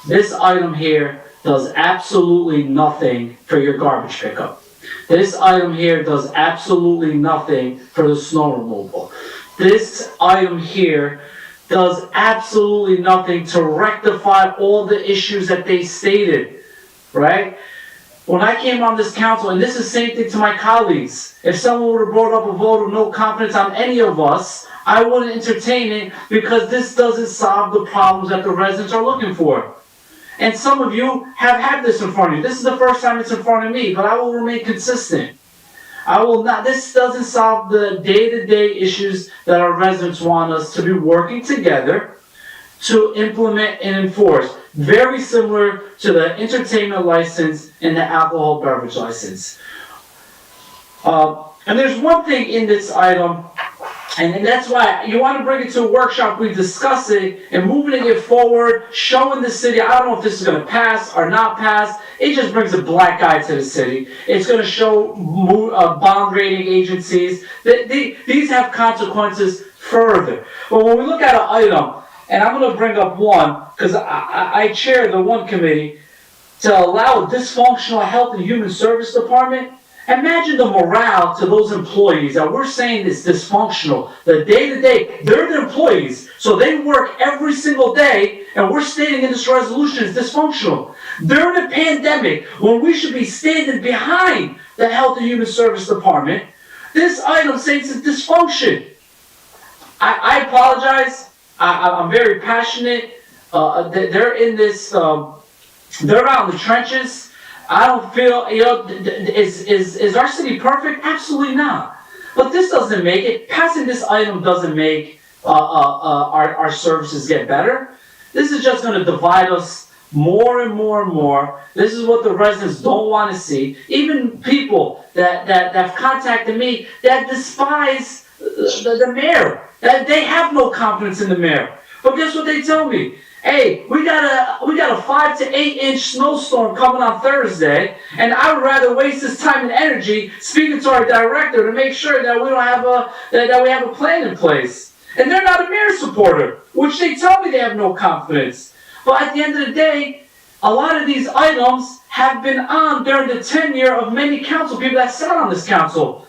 this item here does absolutely nothing for your garbage pickup. This item here does absolutely nothing for the snow removal. This item here does absolutely nothing to rectify all the issues that they stated, right? When I came on this council, and this is the same thing to my colleagues, if someone would have brought up a vote of no confidence on any of us, I wouldn't entertain it, because this doesn't solve the problems that the residents are looking for. And some of you have had this in front of you. This is the first time it's in front of me, but I will remain consistent. I will not, this doesn't solve the day-to-day issues that our residents want us to be working together to implement and enforce. Very similar to the entertainment license and the alcohol beverage license. And there's one thing in this item, and that's why you want to bring it to a workshop, we discuss it, and moving it forward, showing the city, I don't know if this is going to pass or not pass, it just brings a black eye to the city. It's going to show bond rating agencies that these have consequences further. But when we look at an item, and I'm going to bring up one, because I chair the one committee, to allow a dysfunctional health and human service department. Imagine the morale to those employees that we're saying is dysfunctional. The day-to-day, they're the employees, so they work every single day, and we're stating in this resolution is dysfunctional. During a pandemic, when we should be standing behind the Health and Human Service Department, this item says it's dysfunction. I apologize. I'm very passionate. They're in this, they're out in the trenches. I don't feel, is our city perfect? Absolutely not. But this doesn't make it, passing this item doesn't make our services get better. This is just going to divide us more and more and more. This is what the residents don't want to see. Even people that have contacted me that despise the mayor, that they have no confidence in the mayor. But guess what they tell me? Hey, we got a 5 to 8 inch snowstorm coming on Thursday, and I would rather waste this time and energy speaking to our director to make sure that we don't have that we have a plan in place. And they're not a mayor supporter, which they tell me they have no confidence. But at the end of the day, a lot of these items have been on during the tenure of many council people that sat on this council.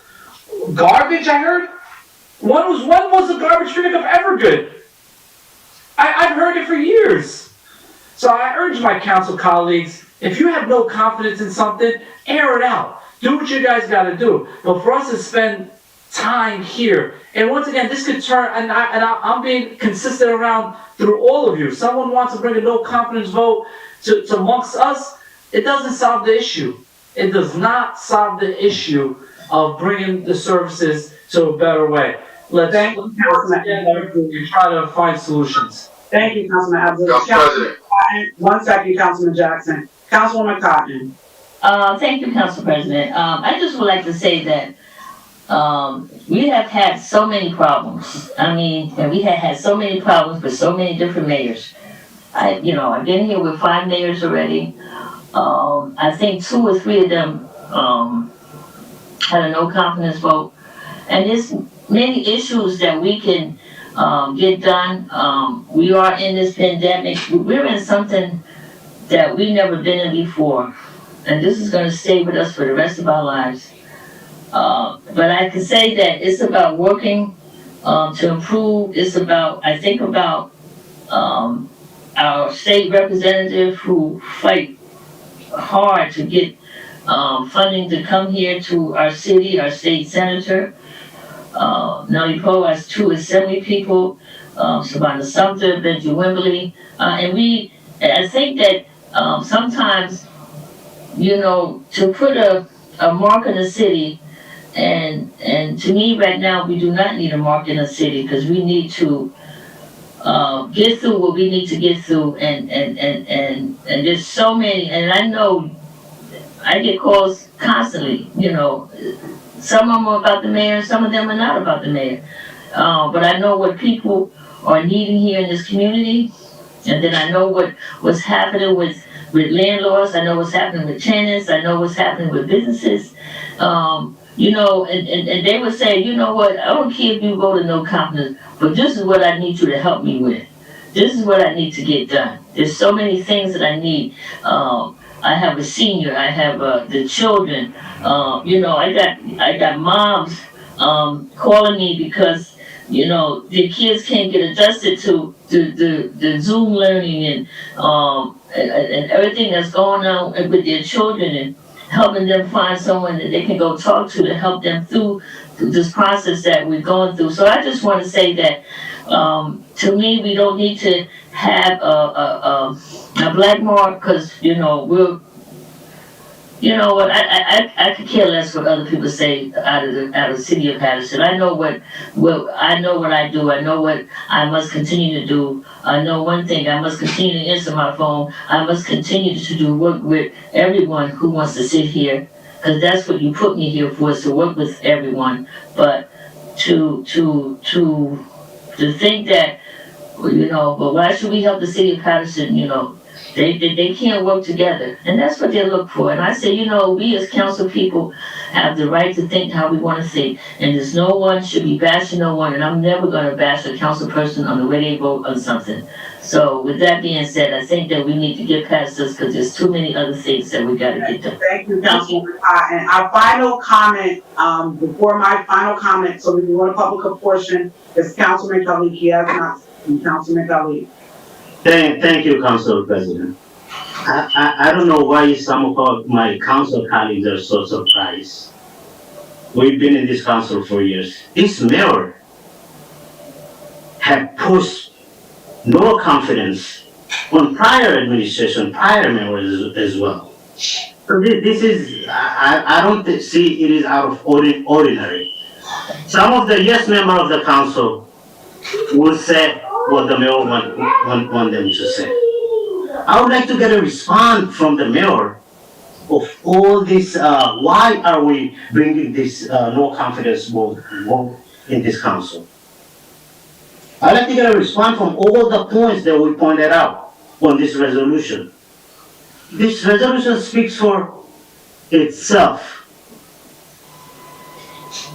Garbage, I heard. When was the garbage pickup ever good? I've heard it for years. So I urge my council colleagues, if you have no confidence in something, air it out. Do what you guys got to do. But for us to spend time here, and once again, this could turn, and I'm being consistent around through all of you. Someone wants to bring a no confidence vote to amongst us, it doesn't solve the issue. It does not solve the issue of bringing the services to a better way. Let's work together and try to find solutions. Thank you, Councilman Abdul. President. 1 second, Councilman Jackson. Councilwoman Cotton. Thank you, Council President. I just would like to say that we have had so many problems. I mean, we have had so many problems with so many different mayors. I've been here with 5 mayors already. I think 2 or 3 of them had a no confidence vote. And there's many issues that we can get done. We are in this pandemic. We're in something that we never been in before. And this is gonna stay with us for the rest of our lives. But I can say that it's about working, to improve. It's about, I think about, our state representative who fight hard to get, funding to come here to our city, our state senator. Nellie Poe has 2 assembly people, Savannah Sumter, Benji Wimberly, and I think that, sometimes, to put a mark in the city, and to me right now, we do not need a mark in the city, because we need to, get through what we need to get through, and there's so many, and I know I get calls constantly, some of them are about the mayor, some of them are not about the mayor. But I know what people are needing here in this community, and then I know what's happening with landlords, I know what's happening with tenants, I know what's happening with businesses. And they would say, you know what, I don't care if you vote in no confidence, but this is what I need you to help me with. This is what I need to get done. There's so many things that I need. I have a senior, I have the children, I got moms calling me because, their kids can't get adjusted to the Zoom learning and everything that's going on with their children, and helping them find someone that they can go talk to help them through this process that we're going through. So I just want to say that, to me, we don't need to have a black mark, because, what, I could care less what other people say out of the city of Paterson. I know what I do. I know what I must continue to do. I know one thing, I must continue to answer my phone. I must continue to do work with everyone who wants to sit here, because that's what you put me here for, is to work with everyone. But to think that, but why should we help the city of Paterson, They can't work together, and that's what they look for. And I say, we as council people have the right to think how we want to think, and there's no one should be bashing no one, and I'm never going to bash a council person on the way they vote on something. So with that being said, I think that we need to get past this, because there's too many other things that we got to get done. Thank you, Councilwoman. And our final comment, before my final comment, so we can go to public portion, is Councilman Khalid. He has not, Councilman Khalid. Thank you, Council President. I don't know why some of my council colleagues are so surprised. We've been in this council for years. This mayor had pushed no confidence on prior administration, prior mayors as well. So this is, I don't see it is out of ordinary. Some of the yes member of the council will say what the mayor want them to say. I would like to get a response from the mayor of all this, why are we bringing this no confidence vote in this council? I'd like to get a response from all the points that we pointed out on this resolution. This resolution speaks for itself.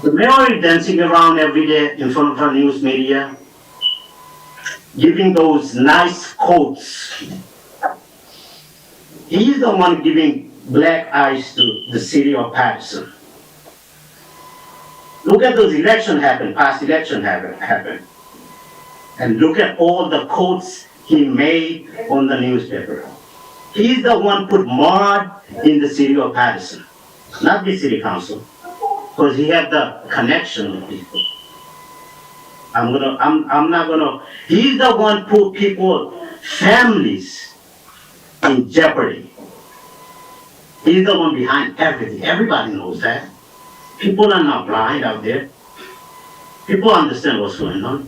The mayor is dancing around every day in front of our news media, giving those nice quotes. He's the one giving black eyes to the city of Paterson. Look at those elections happen, past election happen. And look at all the quotes he made on the newspaper. He's the one put mud in the city of Paterson, not the city council, because he had the connection with people. He's the one put people, families, in jeopardy. He's the one behind everything. Everybody knows that. People are not blind out there. People understand what's going on.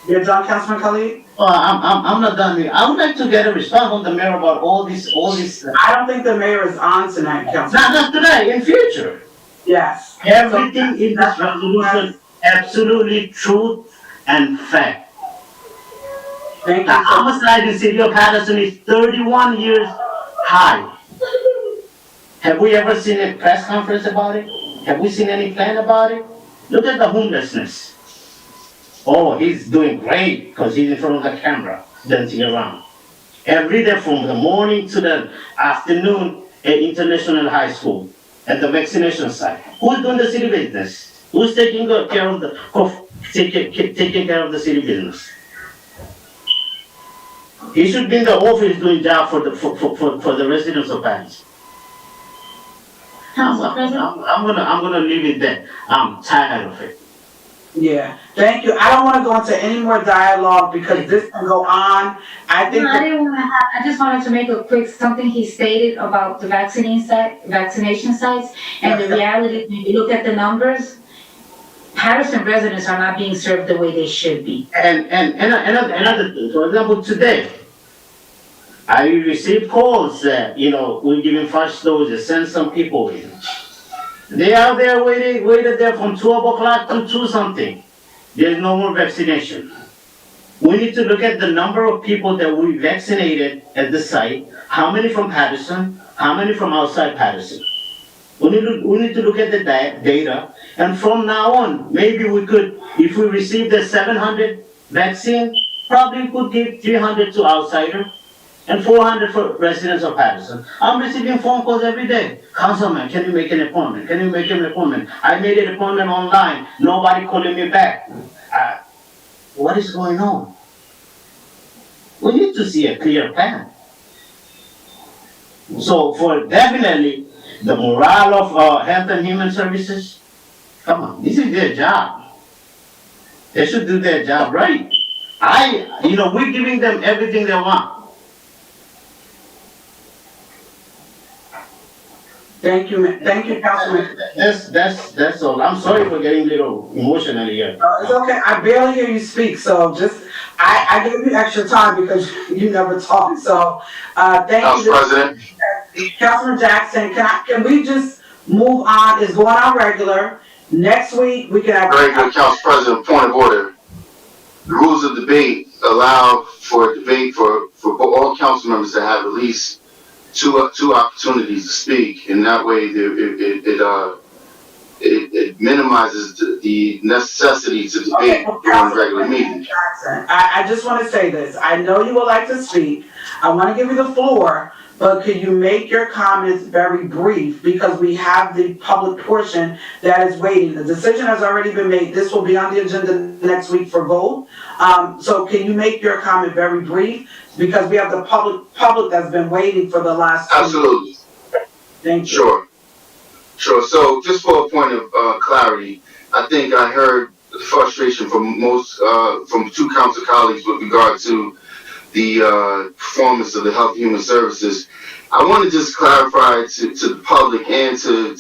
You're done, Councilman Khalid? I'm not done here. I would like to get a response from the mayor about all this. I don't think the mayor is on tonight, Councilman. Not today, in future. Yes. Everything in this resolution, absolutely truth and fact. Thank you. The homicide in the city of Paterson is 31 years high. Have we ever seen a press conference about it? Have we seen any plan about it? Look at the homelessness. oh, he's doing great because he's in front of the camera, dancing around. Every day from the morning to the afternoon at International High School, at the vaccination site. Who's doing the city business? Who's taking care of taking care of the city business? He should be in the office doing job for the residents of Paris. I'm gonna leave it there. I'm tired of it. Yeah, thank you. I don't want to go into any more dialogue because this can go on. I think No, I didn't want to have, I just wanted to make a quick, something he stated about the vaccination sites, and the reality, when you look at the numbers, Paterson residents are not being served the way they should be. And another thing, for example, today, I received calls that, we're giving first doses, send some people in. They are there waited there from 12 o'clock to 2 something. There's no more vaccination. We need to look at the number of people that we vaccinated at the site, how many from Paterson, how many from outside Paterson. We need to look at the data, and from now on, maybe we could, if we receive the 700 vaccine, probably we could give 300 to outsider and 400 for residents of Paterson. I'm receiving phone calls every day. Councilman, can you make an appointment? Can you make an appointment? I made an appointment online. Nobody calling me back. What is going on? We need to see a clear plan. So for definitely the morale of Health and Human Services, come on, this is their job. They should do their job right. We're giving them everything they want. Thank you, Councilman. That's all. I'm sorry for getting a little emotional here. It's okay. I barely hear you speak, so I gave you extra time because you never talk. So, thank Council you. President. Councilman Jackson, can we just move on? It's going on regular. Next week, we can have. Very good, Council President. Point of order. The rules of debate allow for debate for all council members to have at least two opportunities to speak, and that way it minimizes the necessity to debate during regular meetings. I just want to say this. I know you would like to speak. I want to give you the floor, but could you make your comments very brief because we have the public portion that is waiting. The decision has already been made. This will be on the agenda next week for vote. So can you make your comment very brief because we have the public that's been waiting for the last. Absolutely. Thank you. Sure. So just for a point of clarity, I think I heard frustration from from 2 council colleagues with regard to the performance of the Health and Human Services. I want to just clarify to the public and to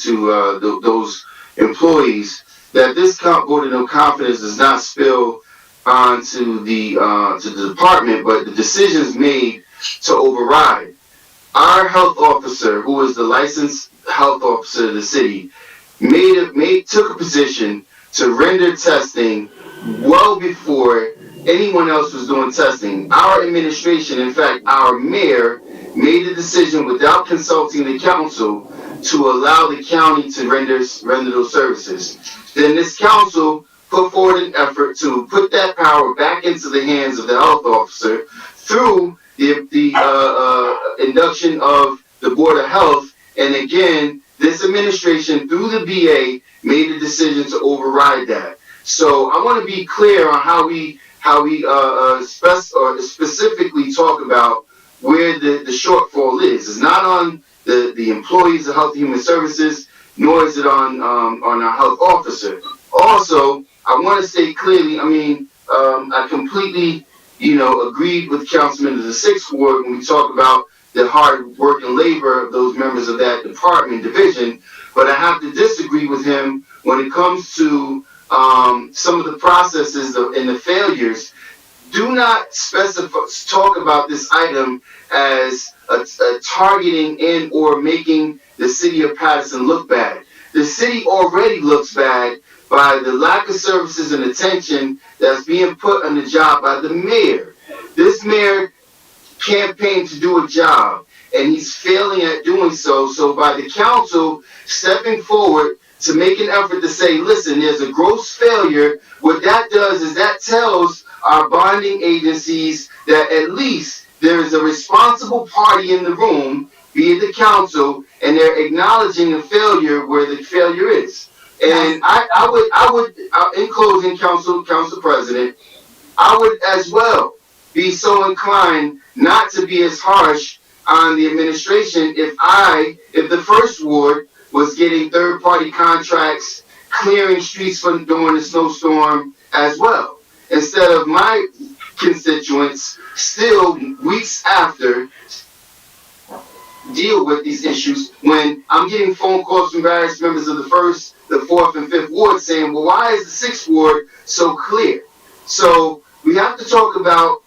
those employees that this vote of no confidence does not spill onto the department, but the decisions made to override. Our health officer, who is the licensed health officer of the city, took a position to render testing well before anyone else was doing testing. Our administration, in fact, our mayor, made a decision without consulting the council to allow the county to render those services. Then this council put forward an effort to put that power back into the hands of the health officer through the induction of the Board of Health. And again, this administration, through the BA, made a decision to override that. So I want to be clear on how we specifically talk about where the shortfall is. It's not on the employees of Health and Human Services, nor is it on our health officer. Also, I want to state clearly, I completely, agreed with Councilman of the 6th Ward when we talk about the hard work and labor of those members of that department division, but I have to disagree with him when it comes to some of the processes and the failures. Do not talk about this item as a targeting and or making the city of Paterson look bad. The city already looks bad by the lack of services and attention that's being put on the job by the mayor. This mayor campaigned to do a job, and he's failing at doing so. So by the council stepping forward to make an effort to say, listen, there's a gross failure. What that does is that tells our bonding agencies that at least there is a responsible party in the room, be it the council, and they're acknowledging the failure where the failure is. And I would, in closing, Council President, I would as well be so inclined not to be as harsh on the administration if the first ward was getting third-party contracts, clearing streets during the snowstorm as well, instead of my constituents still weeks after deal with these issues when I'm getting phone calls from various members of the 1st, the 4th, and 5th ward saying, well, why is the 6th ward so clear? So we have to talk about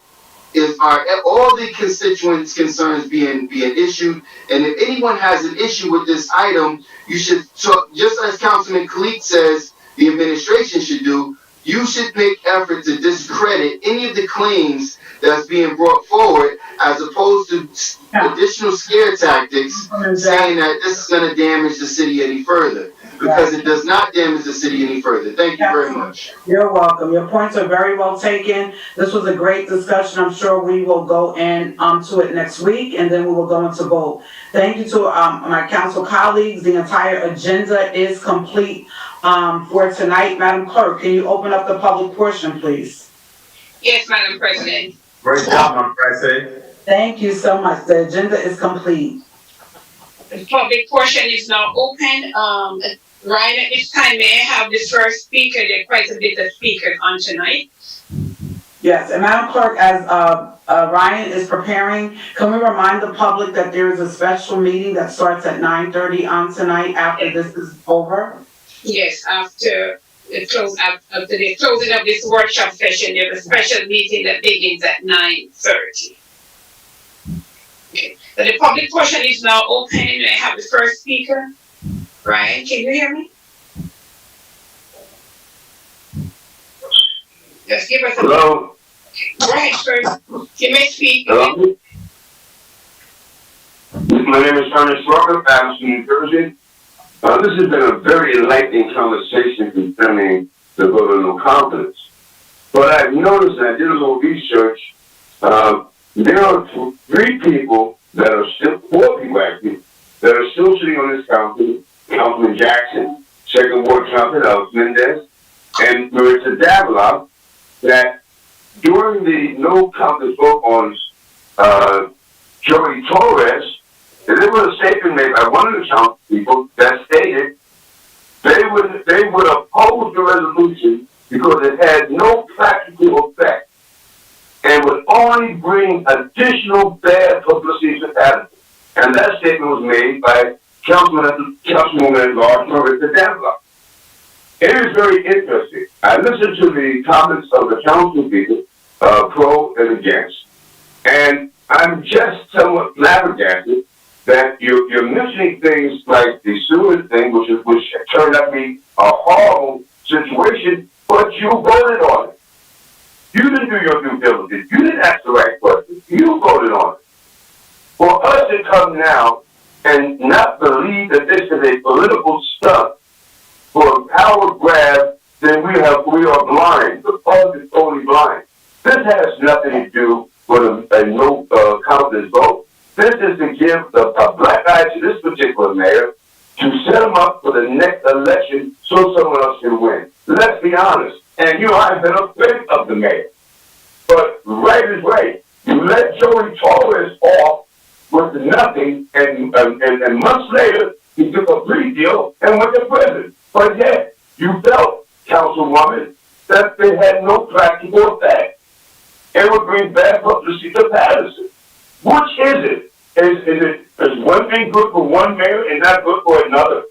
are all the constituents' concerns being issued, and if anyone has an issue with this item, you should talk, just as Councilman Khalid says the administration should do, you should make effort to discredit any of the claims that's being brought forward, as opposed to additional scare tactics saying that this is going to damage the city any further, because it does not damage the city any further. Thank you very much. You're welcome. Your points are very well taken. This was a great discussion. I'm sure we will go to it next week, and then we will go into vote. Thank you to my council colleagues. The entire agenda is complete for tonight. Madam Clerk, can you open up the public portion, please? Yes, Madam President. Great job, Madam President. Thank you so much. The agenda is complete. The public portion is now open. Ryan, at this time, may I have the first speaker? There are quite a bit of speakers on tonight. Yes, and Madam Clerk, as Ryan is preparing, can we remind the public that there is a special meeting that starts at 9:30 on tonight after this is over? Yes, after the closing of this workshop session, there's a special meeting that begins at 9:30. Okay, so the public portion is now open. May I have the first speaker? Ryan, can you hear me? Just give us a... Hello? Go ahead, first. You may speak. Hello? My name is Ernest Walker, Paterson, New Jersey. This has been a very enlightening conversation concerning the vote of no confidence. But I've noticed, and I did a little research, there are 3 people that are still, 4 people actually, that are still sitting on this council: Councilman Jackson, 2nd Ward Councilman Alex Mendez, and Marissa Davila, that during the no confidence vote on Joey Torres, there was a statement made by one of the council people that stated they would oppose the resolution because it had no practical effect and would only bring additional bad publicity to Paterson. And that statement was made by Councilwoman at Large Marissa Davila. It is very interesting. I listened to the comments of the council people, pro and against, and I'm just somewhat flabbergasted that you're mentioning things like the sewer thing, which turned out to be a horrible situation, but you voted on it. You didn't do your due diligence. You didn't ask the right questions. You voted on it. For us to come now and not believe that this is a political stunt for a power grab, then we are blind. The public is totally blind. This has nothing to do with a no confidence vote. This is to give a black eye to this particular mayor to set him up for the next election so someone else can win. Let's be honest. And I've been a fan of the mayor. But right is right. You let Joey Torres off with nothing, and months later, he took a plea deal and went to prison. But yet, you felt, Councilwoman, that they had no practical effect. It would bring bad publicity to Paterson. Which is it? Is one thing good for one mayor and not good for another?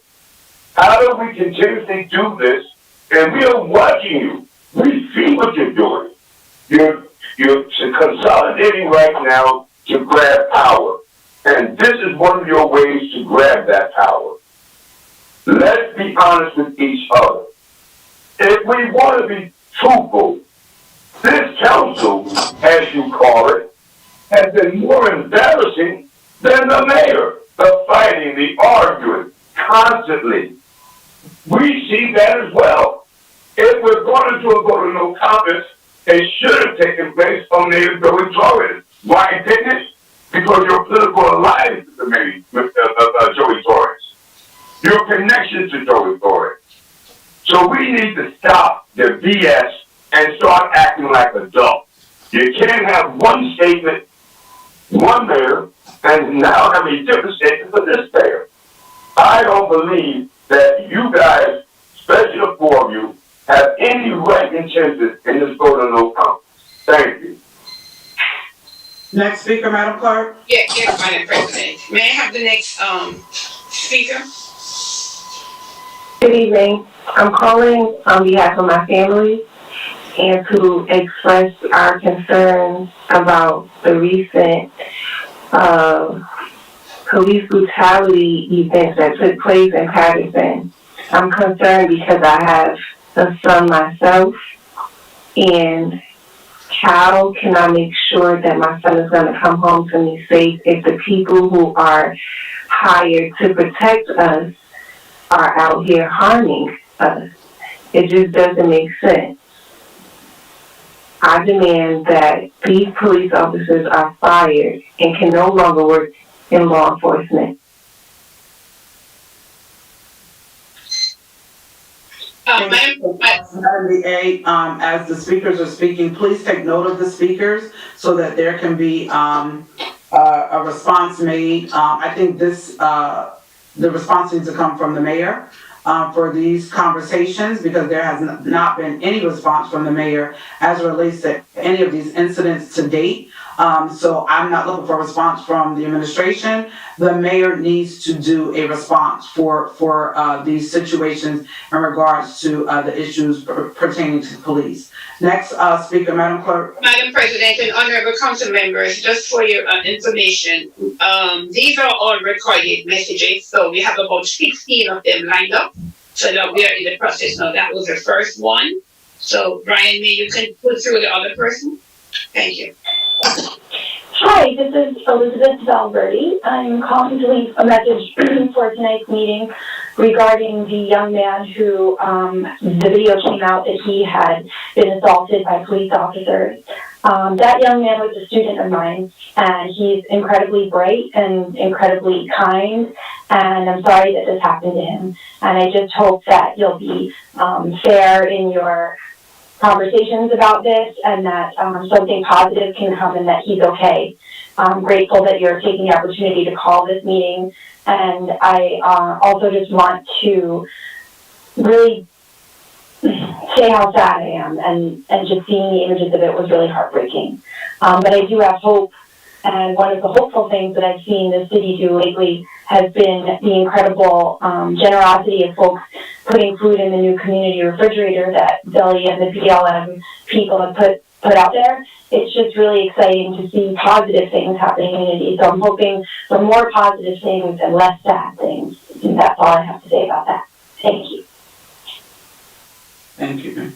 How do we continuously do this? And we are watching you. We see what you're doing. You're consolidating right now to grab power. And this is one of your ways to grab that power. Let's be honest with each other. If we want to be truthful, this council, as you call it, has been more embarrassing than the mayor. The fighting, the arguing, constantly. We see that as well. If we're going to do a vote of no confidence, it should have taken place on Mayor Joey Torres. Why didn't it? Because your political alliance with the Mayor, Joey Torres. Your connection to Joey Torres. So we need to stop the BS and start acting like adults. You can't have one statement, one mayor, and now have a different statement for this mayor. I don't believe that you guys, especially the four of you, have any right intentions in this vote of no confidence. Thank you. Next speaker, Madam Clerk. Yes, Madam President. May I have the next, speaker? Good evening. I'm calling on behalf of my family and to express our concerns about the recent police brutality events that took place in Paterson. I'm concerned because I have a son myself, and how can I make sure that my son is going to come home to me safe if the people who are hired to protect us are out here harming us? It just doesn't make sense. I demand that these police officers are fired and can no longer work in law enforcement. Madam DA, as the speakers are speaking, please take note of the speakers so that there can be a response made. I think this, the response needs to come from the mayor for these conversations, because there has not been any response from the mayor as it relates to any of these incidents to date. So I'm not looking for a response from the administration. The mayor needs to do a response for these situations in regards to the issues pertaining to police. Next speaker, Madam Clerk. Madam President and honorable council members, just for your information, these are all recorded messages, so we have about 16 of them lined up, so that we are in the process now. That was the first one. So Brian, maybe you can put through the other person. Thank you. Hi, this is Elizabeth Valverde. I'm calling to leave a message for tonight's meeting regarding the young man who the video came out that he had been assaulted by police officers. That young man was a student of mine, and he's incredibly bright and incredibly kind, and I'm sorry that this happened to him. And I just hope that you'll be fair in your conversations about this, and that something positive can come and that he's okay. I'm grateful that you're taking the opportunity to call this meeting, and I also just want to really say how sad I am, and just seeing the images of it was really heartbreaking. But I do have hope, and one of the hopeful things that I've seen the city do lately has been the incredible generosity of folks putting food in the new community refrigerator that Billy and the BLM people have put out there. It's just really exciting to see positive things happening in the community. So I'm hoping for more positive things and less sad things. And that's all I have to say about that. Thank you. Thank you.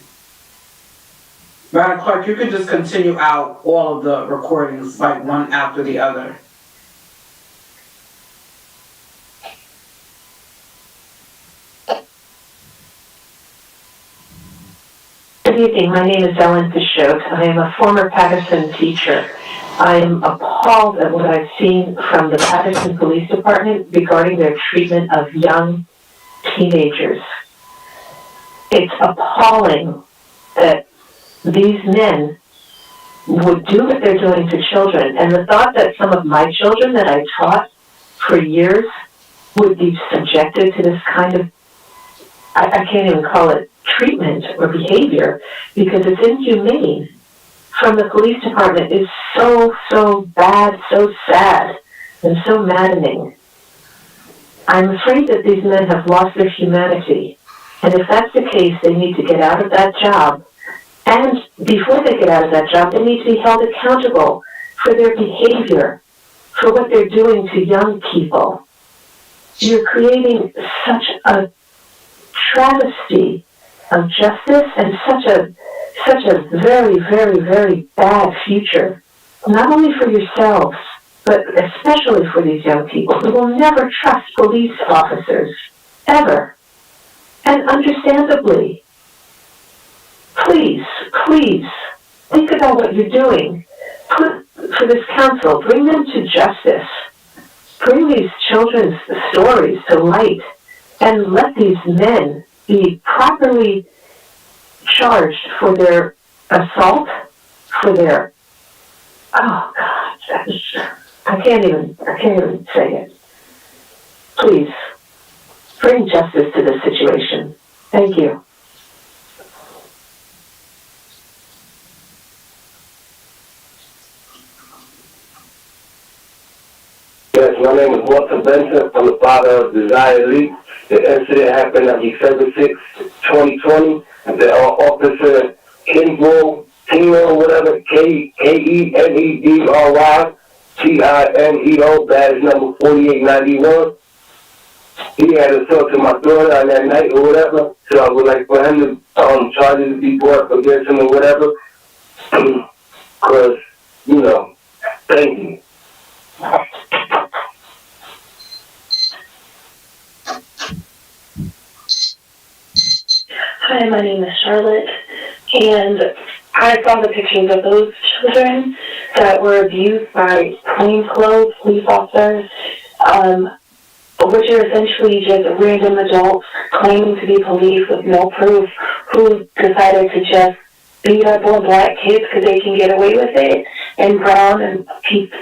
Madam Clerk, you could just continue out all of the recordings, like one after the other. Good evening. My name is Ellen Pichot. I am a former Paterson teacher. I am appalled at what I've seen from the Paterson Police Department regarding their treatment of young teenagers. It's appalling that these men would do what they're doing to children. And the thought that some of my children that I taught for years would be subjected to this kind of, I can't even call it treatment or behavior, because it's inhumane from the police department is so bad, so sad, and so maddening. I'm afraid that these men have lost their humanity. And if that's the case, they need to get out of that job. And before they get out of that job, they need to be held accountable for their behavior, for what they're doing to young people. You're creating such a travesty of justice and such a very, very, very bad future, not only for yourselves, but especially for these young people who will never trust police officers, ever. And understandably, please, please, think about what you're doing. Put for this council, bring them to justice. Bring these children's stories to light and let these men be properly charged for their assault, for their, oh God, I can't even say it. Please, bring justice to this situation. Thank you. Yes, my name is Walter Benson. I'm the father of Desire Lee. The incident happened on December 6, 2020. The officer Kinslow, Tino, whatever, Kenedry, Tineo, badge number 4891. He had assaulted my daughter on that night or whatever. So I would like for him to charges to be brought against him or whatever. Because, thank you. Hi, my name is Charlotte, and I saw the pictures of those children that were abused by plainclothes police officers, which are essentially just random adults claiming to be police with no proof who decided to just beat up on black kids because they can get away with it, and brown and kids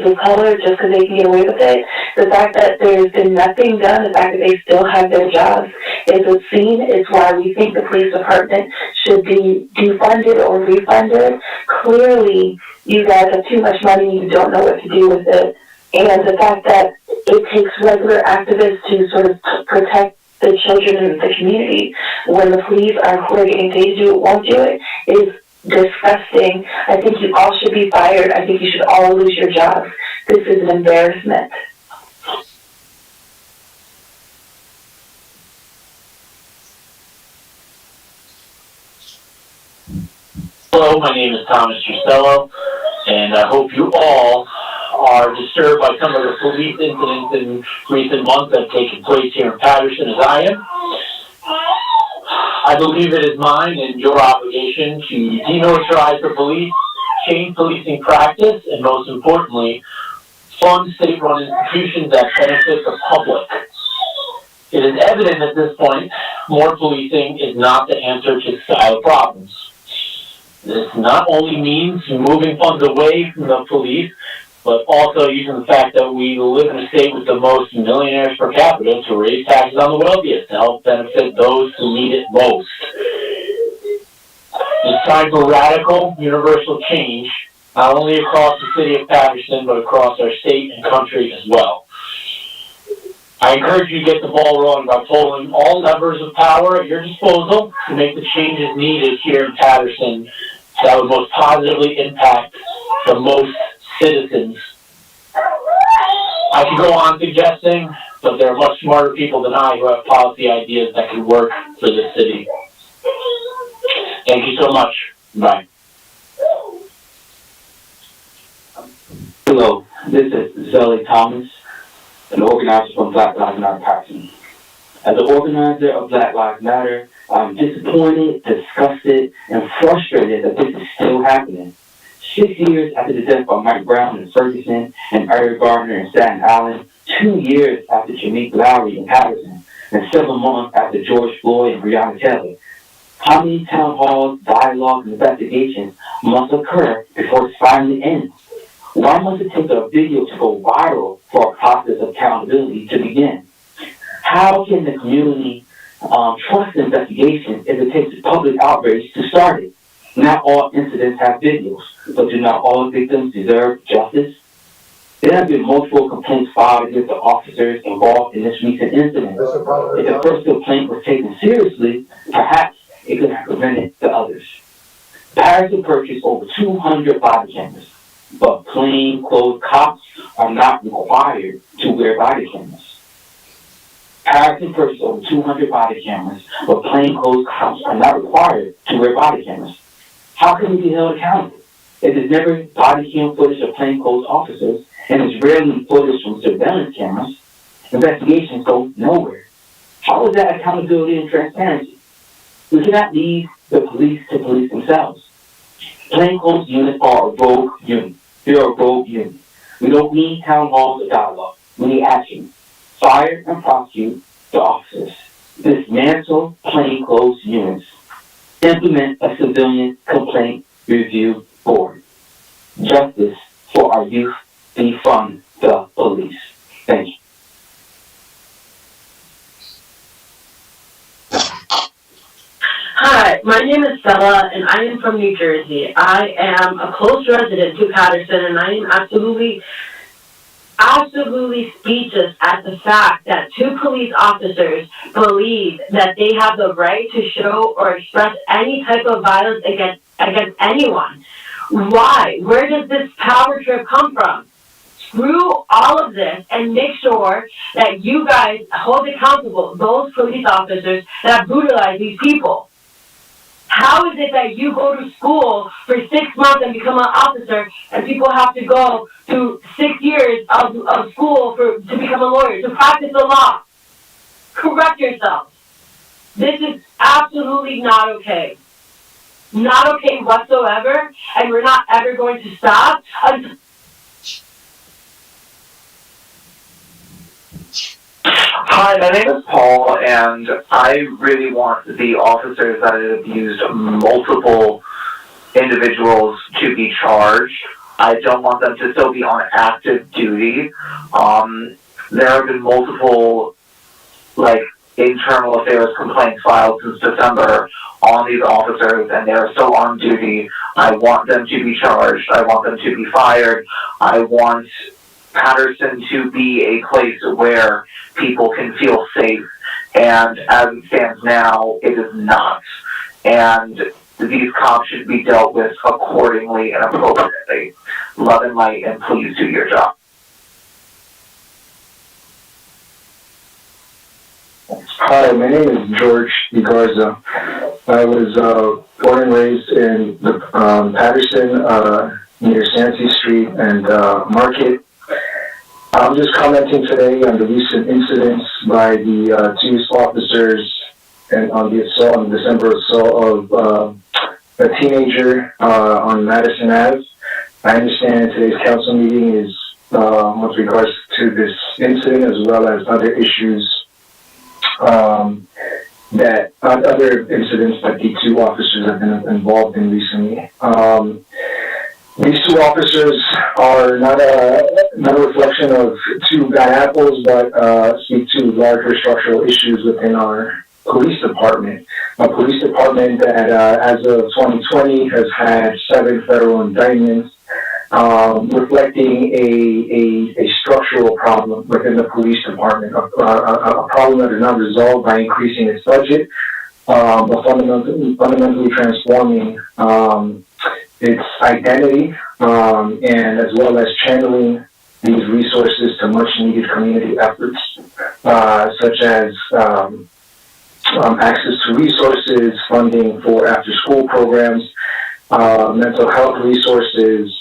of color just because they can get away with it. The fact that there's been nothing done, the fact that they still have their jobs is obscene. It's why we think the police department should be defunded or refunded. Clearly, you guys have too much money and you don't know what to do with it. And the fact that it takes regular activists to sort of protect the children in the community when the police who are getting paid to do it won't do it is disgusting. I think you all should be fired. I think you should all lose your jobs. This is an embarrassment. Hello, my name is Thomas Trusello, and I hope you all are disturbed by some of the police incidents in recent months that have taken place here in Paterson, as I am. I believe it is mine and your obligation to demilitarize the police, change policing practice, and most importantly, fund state-run institutions that benefit the public. It is evident at this point, more policing is not the answer to societal problems. This not only means moving funds away from the police, but also using the fact that we live in a state with the most millionaires per capita to raise taxes on the wealthiest to help benefit those who need it most. It's time for radical, universal change, not only across the city of Paterson, but across our state and country as well. I encourage you to get the ball rolling by pulling all levers of power at your disposal to make the changes needed here in Paterson that would most positively impact the most citizens. I could go on suggesting, but there are much smarter people than I who have policy ideas that could work for this city. Thank you so much. Bye. Hello, this is Zelly Thomas, an organizer from Black Lives Matter Paterson. As an organizer of Black Lives Matter, I'm disappointed, disgusted, and frustrated that this is still happening. 6 years after the death of Mike Brown in Ferguson and Eric Gardner in Staten Island, 2 years after Jameek Lowry in Paterson, and 7 months after George Floyd and Breonna Taylor. How many town halls, dialogue, and investigations must occur before it finally ends? Why must it take a video to go viral for a process of accountability to begin? How can the community trust the investigation if it takes public outrage to start it? Not all incidents have videos, but do not all victims deserve justice? There have been multiple complaints filed against the officers involved in this recent incident. If the first complaint was taken seriously, perhaps it could have prevented the others. Paterson purchased over 200 body cameras, but plainclothes cops are not required to wear body cameras. Paterson purchased over 200 body cameras, but plainclothes cops are not required to wear body cameras. How can we be held accountable? If there's never body cam footage of plainclothes officers, and there's rarely footage from surveillance cameras, investigations go nowhere. How is that accountability and transparency? We cannot leave the police to police themselves. Plainclothes units are a rogue unit. They're a rogue unit. We don't need town halls or dialogue. We need action. Fire and prosecute the officers. Dismantle plainclothes units. Implement a civilian complaint review board. Justice for our youth. Defund the police. Thank you. Hi, my name is Stella, and I am from New Jersey. I am a close resident to Paterson, and I am absolutely speechless at the fact that two police officers believe that they have the right to show or express any type of violence against anyone. Why? Where does this power trip come from? Screw all of this and make sure that you guys hold accountable those police officers that brutalize these people. How is it that you go to school for 6 months and become an officer, and people have to go to 6 years of school to become a lawyer, to practice the law? Correct yourselves. This is absolutely not okay. Not okay whatsoever, and we're not ever going to stop until... Hi, my name is Paul, and I really want the officers that have abused multiple individuals to be charged. I don't want them to still be on active duty. There have been multiple, internal affairs complaints filed since December on these officers, and they're still on duty. I want them to be charged. I want them to be fired. I want Paterson to be a place where people can feel safe, and as it stands now, it is not. And these cops should be dealt with accordingly and appropriately. Love and light, and please do your job. Hi, my name is George DeGarza. I was born and raised in the Paterson, near Santee Street and Market. I'm just commenting today on the recent incidents by the two officers and on the assault, on the December assault of a teenager on Madison Ave. I understand today's council meeting is with regards to this incident as well as other issues that other incidents that the two officers have been involved in recently. These two officers are not a reflection of two bad apples, but speak to larger structural issues within our police department. A police department that, as of 2020, has had 7 federal indictments, reflecting a structural problem within the police department, a problem that is not resolved by increasing its budget, but fundamentally transforming its identity, and as well as channeling these resources to much needed community efforts, such as access to resources, funding for after school programs, mental health resources,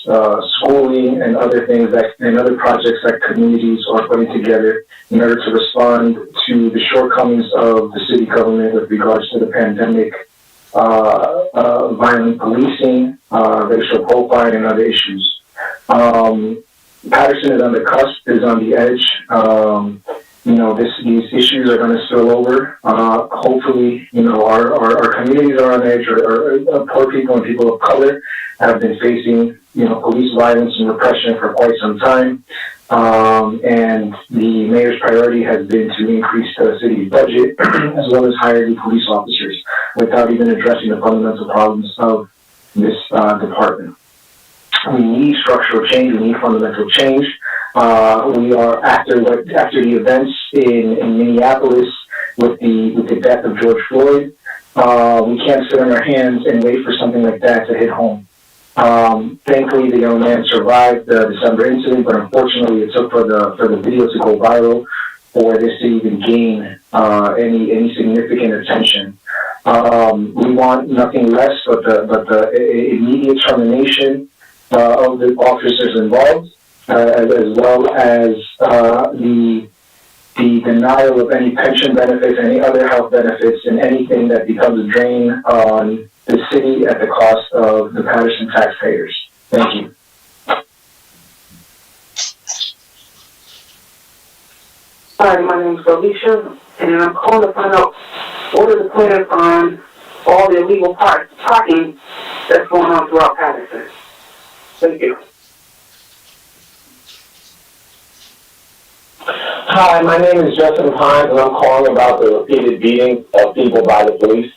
schooling, and other things and other projects that communities are putting together in order to respond to the shortcomings of the city government with regards to the pandemic, violent policing, racial profiling, and other issues. Paterson is on the cusp, is on the edge. These issues are going to spill over. Hopefully, our communities are on edge, or poor people and people of color have been facing, police violence and repression for quite some time. And the mayor's priority has been to increase the city's budget as well as hire new police officers without even addressing the fundamental problems of this department. We need structural change. We need fundamental change. We are after the events in Minneapolis with the death of George Floyd. We can't sit on our hands and wait for something like that to hit home. Thankfully, the young man survived the December incident, but unfortunately, it took for the video to go viral for this to even gain any significant attention. We want nothing less but the immediate termination of the officers involved, as well as the the denial of any pension benefits, any other health benefits, and anything that becomes a drain on the city at the cost of the Paterson taxpayers. Thank you. Hi, my name is Alicia, and I'm calling to find out what are the plans on all the illegal parking that's going on throughout Paterson. Thank you. Hi, my name is Justin Hines, and I'm calling about the repeated beating of people by the police.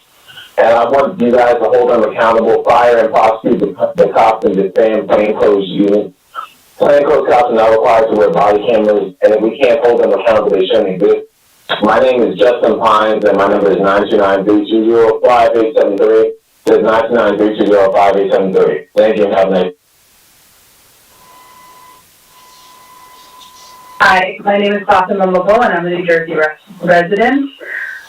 And I want you guys to hold them accountable, fire and prosecute the cops and disband plainclothes units. Plainclothes cops are not required to wear body cameras, and if we can't hold them accountable, they shouldn't exist. My name is Justin Pines, and my number is 929-320-5873. It's 929-320-5873. Thank you, and have a nice day. Hi, my name is Fatima Mabo, and I'm a New Jersey resident.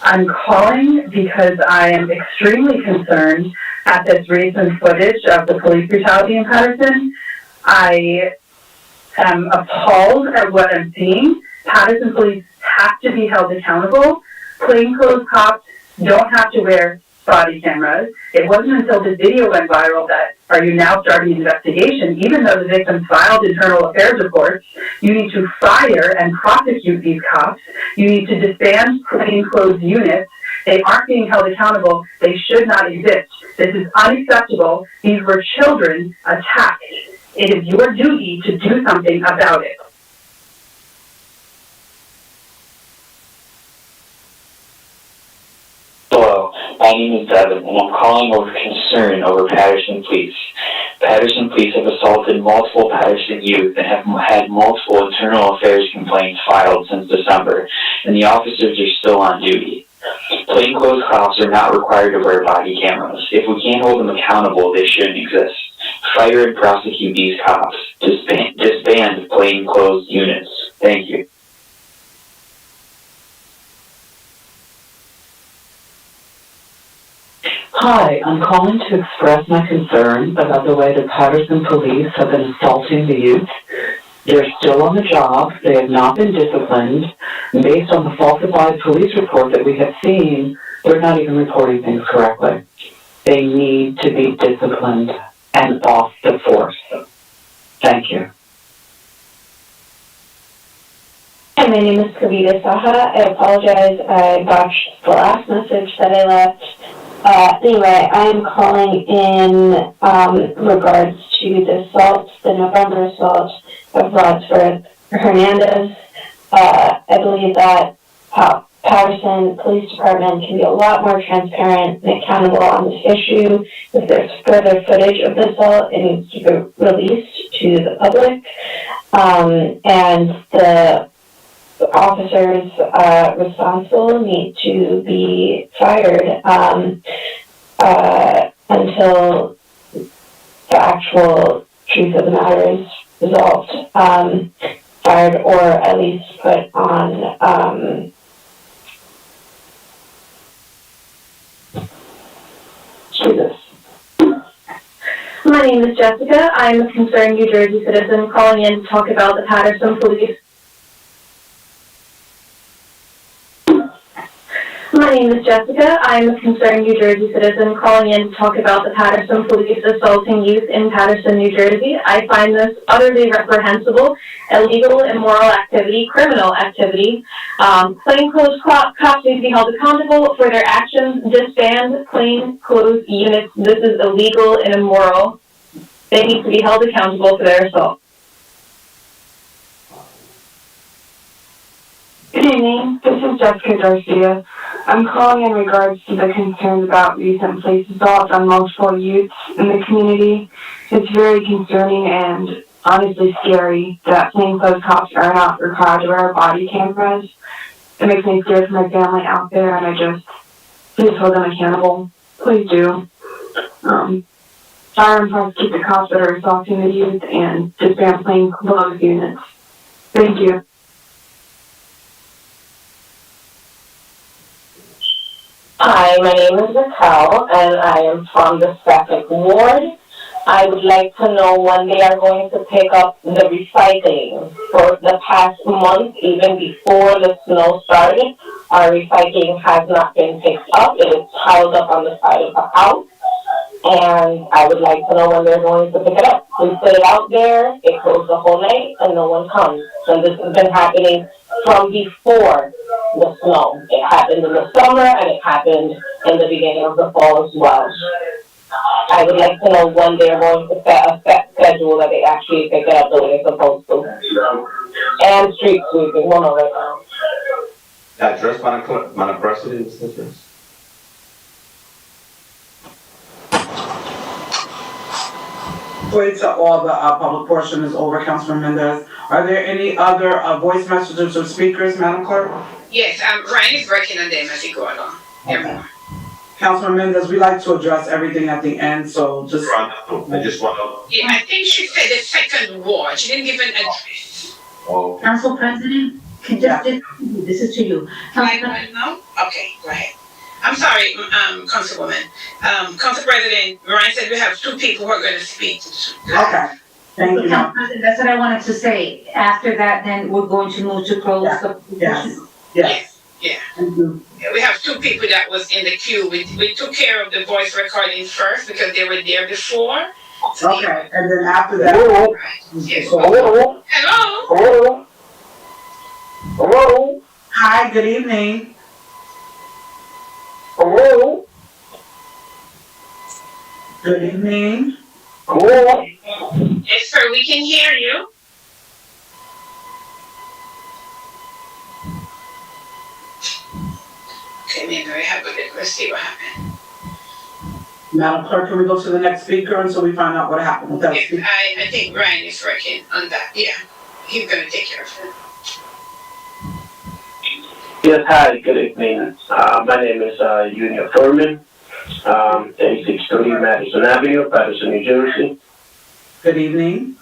I'm calling because I am extremely concerned at this recent footage of the police brutality in Paterson. I am appalled at what I'm seeing. Paterson police have to be held accountable. Plainclothes cops don't have to wear body cameras. It wasn't until the video went viral that are you now starting an investigation, even though the victims filed internal affairs reports. You need to fire and prosecute these cops. You need to disband plainclothes units. They aren't being held accountable. They should not exist. This is unacceptable. These were children attacked. It is your duty to do something about it. Hello, my name is Devin, and I'm calling over concern over Paterson Police. Paterson Police have assaulted multiple Paterson youth and have had multiple internal affairs complaints filed since December, and the officers are still on duty. Plainclothes cops are not required to wear body cameras. If we can't hold them accountable, they shouldn't exist. Fire and prosecute these cops. Disband plainclothes units. Thank you. Hi, I'm calling to express my concern about the way the Paterson police have been assaulting the youth. They're still on the job. They have not been disciplined. And based on the falsified police report that we have seen, they're not even reporting things correctly. They need to be disciplined and off the force. Thank you. Hi, my name is Kavita Saha. I apologize, I botched the last message that I left. Anyway, I'm calling in regards to the assault, the November assault of Rodsworth Hernandez. I believe that Paterson Police Department can be a lot more transparent and accountable on this issue. If there's further footage of the assault, it needs to be released to the public. And the officers responsible need to be fired until the actual truth of the matter is resolved. Fired or at least put on Jesus. My name is Jessica. I'm a concerned New Jersey citizen calling in to talk about the Paterson Police. My name is Jessica. I'm a concerned New Jersey citizen calling in to talk about the Paterson police assaulting youth in Paterson, New Jersey. I find this utterly reprehensible, illegal, immoral activity, criminal activity. Plainclothes cops need to be held accountable for their actions. Disband plainclothes units. This is illegal and immoral. They need to be held accountable for their assault. Good evening, this is Jessica Garcia. I'm calling in regards to the concerns about recent police assaults on multiple youths in the community. It's very concerning and honestly scary that plainclothes cops are not required to wear body cameras. It makes me scared for my family out there, and please hold them accountable. Please do. Fire and prosecute the cops that are assaulting the youth and disband plainclothes units. Thank you. Hi, my name is Raquel, and I am from the 2nd Ward. I would like to know when they are going to pick up the recycling. For the past month, even before the snow started, our recycling has not been picked up. It is piled up on the side of the house. And I would like to know when they're going to pick it up. We put it out there, it goes the whole night, and no one comes. And this has been happening from before the snow. It happened in the summer, and it happened in the beginning of the fall as well. I would like to know when they're going to set a set schedule that they actually pick it up the way they're supposed to. And street sweeping, one of it now. Address, Madam President, is the address. Wait till all the public portion is over, Councilman Mendez. Are there any other voice messages or speakers, Madam Clerk? Yes, Ryan is working on them as he go along. Okay. Councilman Mendez, we like to address everything at the end, so just. I just want Yeah, I think she said the second ward. She didn't give an address. to. Council President, this is to you. No? Okay, go ahead. I'm sorry, Councilwoman. Council President, Ryan said we have two people who are going to speak. Okay, thank you. Council President, that's what I wanted to say. After that, then we're going to move to close the. Yes. Yeah. Yeah, we have two people that was in the queue. We took care of the voice recording first because they were there before. Okay, and then after that. Yes. Hello. Hello. Hello. Hi, good evening. Hello? Good evening. Hello? Yes, sir, we can hear you. Okay, maybe we have a bit. Let's see what happened. Madam Clerk, can we go to the next speaker until we find out what happened with that Yes, speaker? I think Ryan is working on that. Yeah, he's going to take care of it. Yes, hi, good evening. My name is Junior Furman, 863 Madison Avenue, Paterson, New Jersey. Good evening.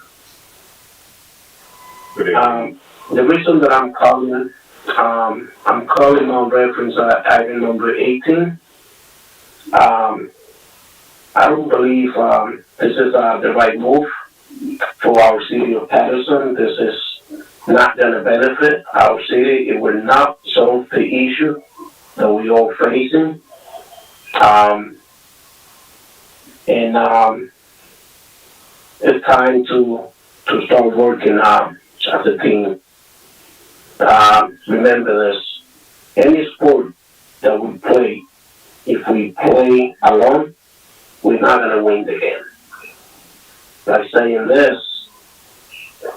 The reason that I'm calling on reference item number 18. I don't believe this is the right move for our city of Paterson. This is not going to benefit our city. It will not solve the issue that we all facing. It's time to start working as a team. Remember this, any sport that we play, if we play alone, we're not going to win the game. By saying this,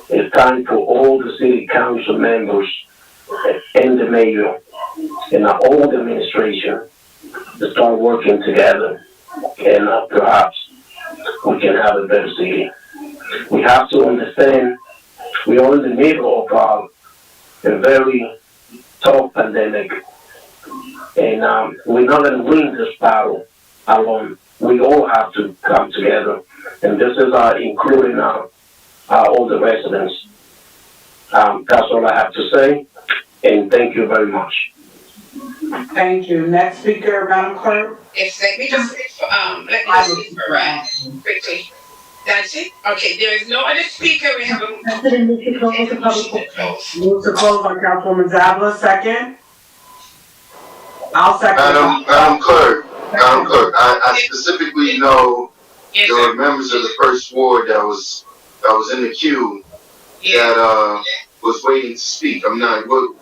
it's time for all the city council members and the mayor and all the administration to start working together, and perhaps we can have a better city. We have to understand we are in the middle of a very tough pandemic, and we're not going to win this battle alone. We all have to come together, and this is including all the residents. That's all I have to say, and thank you very much. Thank you. Next speaker, Madam Clerk. Yes, let me just speak for Ryan quickly. That's it? Okay, there is no other speaker. We have a Move to close on Councilwoman Zabla, second. I'll second. Madam Clerk, I specifically know there were members of the first ward that was in the queue that was waiting to speak. I'm not. What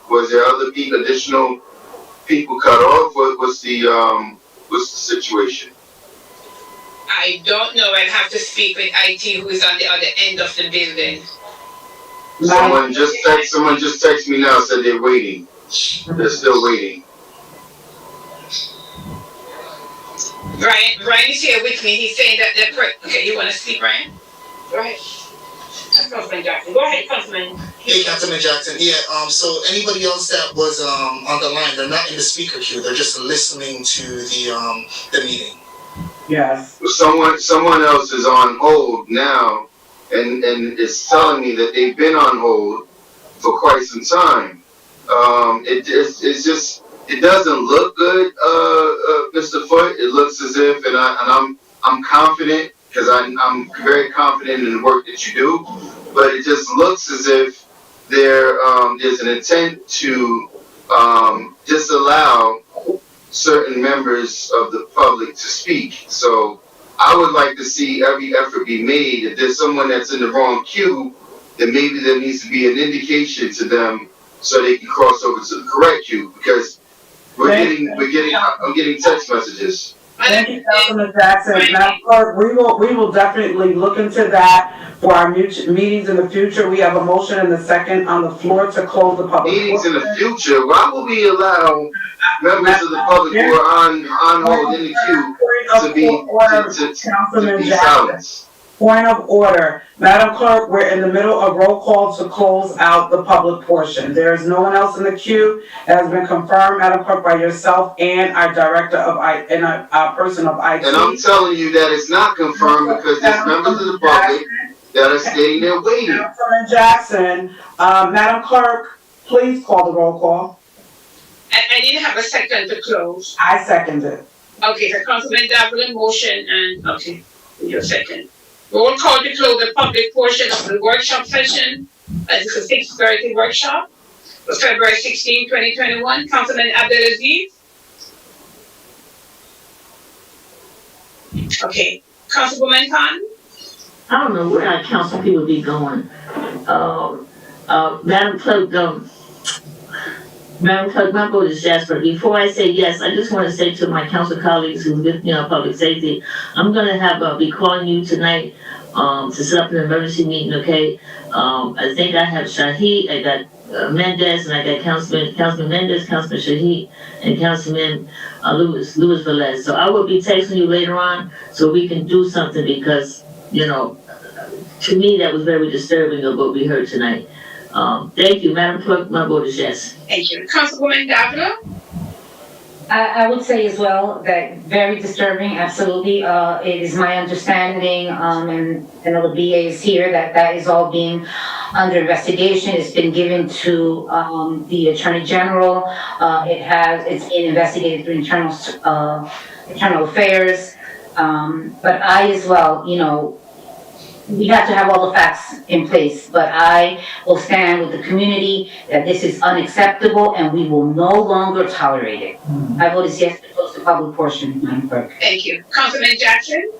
was there? Other people, additional people cut off? What's the situation? I don't know. I'll have to speak with IT, who is on the other end of the building. Someone just texted me now, said they're waiting. They're still waiting. Ryan is here with me. He's saying that okay, you want to speak, Ryan? Go ahead. Councilman Jackson. Go ahead, Councilman. Hey, Councilman Jackson. Yeah, so anybody else that was on the line, they're not in the speaker queue. They're just listening to the meeting. Yes. Someone else is on hold now, and is telling me that they've been on hold for quite some time. It doesn't look good, Mr. Foote. It looks as if, and I'm confident because I'm very confident in the work that you do, but it just looks as if there's an intent to disallow certain members of the public to speak. So I would like to see every effort be made. If there's someone that's in the wrong queue, then maybe there needs to be an indication to them so they can cross over to the correct queue, because I'm getting text messages. Thank you, Councilman Jackson. Madam Clerk, we will definitely look into that for our meetings in the future. We have a motion and a second on the floor to close the public Meetings portion. in the future? Why would we allow members of the public who are on hold in the queue to be silenced? Point of order. Madam Clerk, we're in the middle of roll call to close out the public portion. There is no one else in the queue. It has been confirmed, Madam Clerk, by yourself and our director of our person of IT. And I'm telling you that it's not confirmed because there's members of the public that are staying there waiting. Councilman Jackson, Madam Clerk, please call the roll call. I didn't have a second to close. I second it. Okay, so Councilman Davila motion and, okay, your second. Roll call to close the public portion of the workshop session. This is a 6:30 workshop for February 16, 2021. Councilman Abdelaziz. Okay, Councilwoman Khan. I don't know where our council people be going. Madam Clerk, my vote is yes, but before I say yes, I just want to say to my council colleagues who with me on public safety, I'm gonna be calling you tonight, to set up an emergency meeting, okay? I think I have Shahid, I got Mendez, and I got Councilman Mendez, Councilman Shahid, and Councilman Louis Velez. So I will be texting you later on so we can do something, because, to me, that was very disturbing of what we heard tonight. Thank you, Madam Clerk, my vote is yes. Thank you. Councilwoman Davila? I would say as well that very disturbing, absolutely. It is my understanding, and I know the BA is here, that is all being under investigation. It's been given to the Attorney General. It's being investigated through internal affairs. But I as well, we have to have all the facts in place, but I will stand with the community that this is unacceptable and we will no longer tolerate it. My vote is yes to close the public portion, Madam Clerk. Thank you. Councilman Jackson?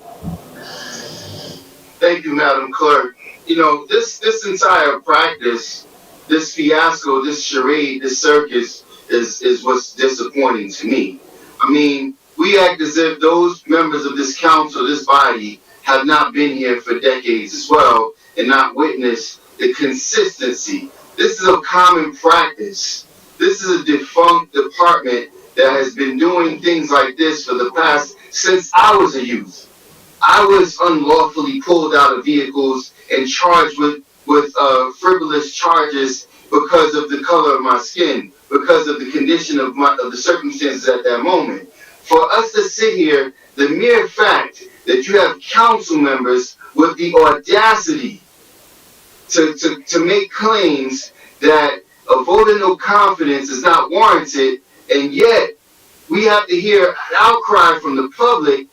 Thank you, Madam Clerk. This entire practice, this fiasco, this charade, this circus is what's disappointing to me. I mean, we act as if those members of this council, this body, have not been here for decades as well and not witnessed the consistency. This is a common practice. This is a defunct department that has been doing things like this for the past, since I was a youth. I was unlawfully pulled out of vehicles and charged with frivolous charges because of the color of my skin, because of the condition of the circumstances at that moment. For us to sit here, the mere fact that you have council members with the audacity to make claims that a vote of no confidence is not warranted, and yet we have to hear an outcry from the public,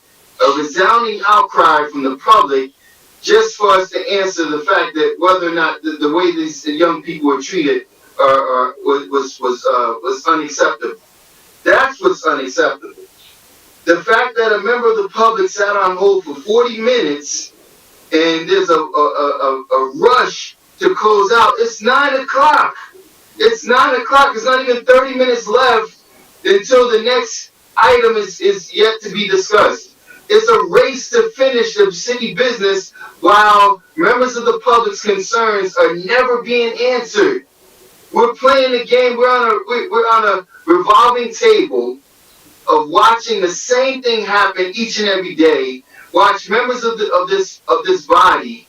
a resounding outcry from the public, just for us to answer the fact that whether or not the way these young people were treated was unacceptable. That's what's unacceptable. The fact that a member of the public sat on hold for 40 minutes and there's a rush to close out. It's 9 o'clock. It's 9 o'clock. There's not even 30 minutes left until the next item is yet to be discussed. It's a race to finish the city business while members of the public's concerns are never being answered. We're playing a game. We're on a revolving table of watching the same thing happen each and every day. Watch members of this body,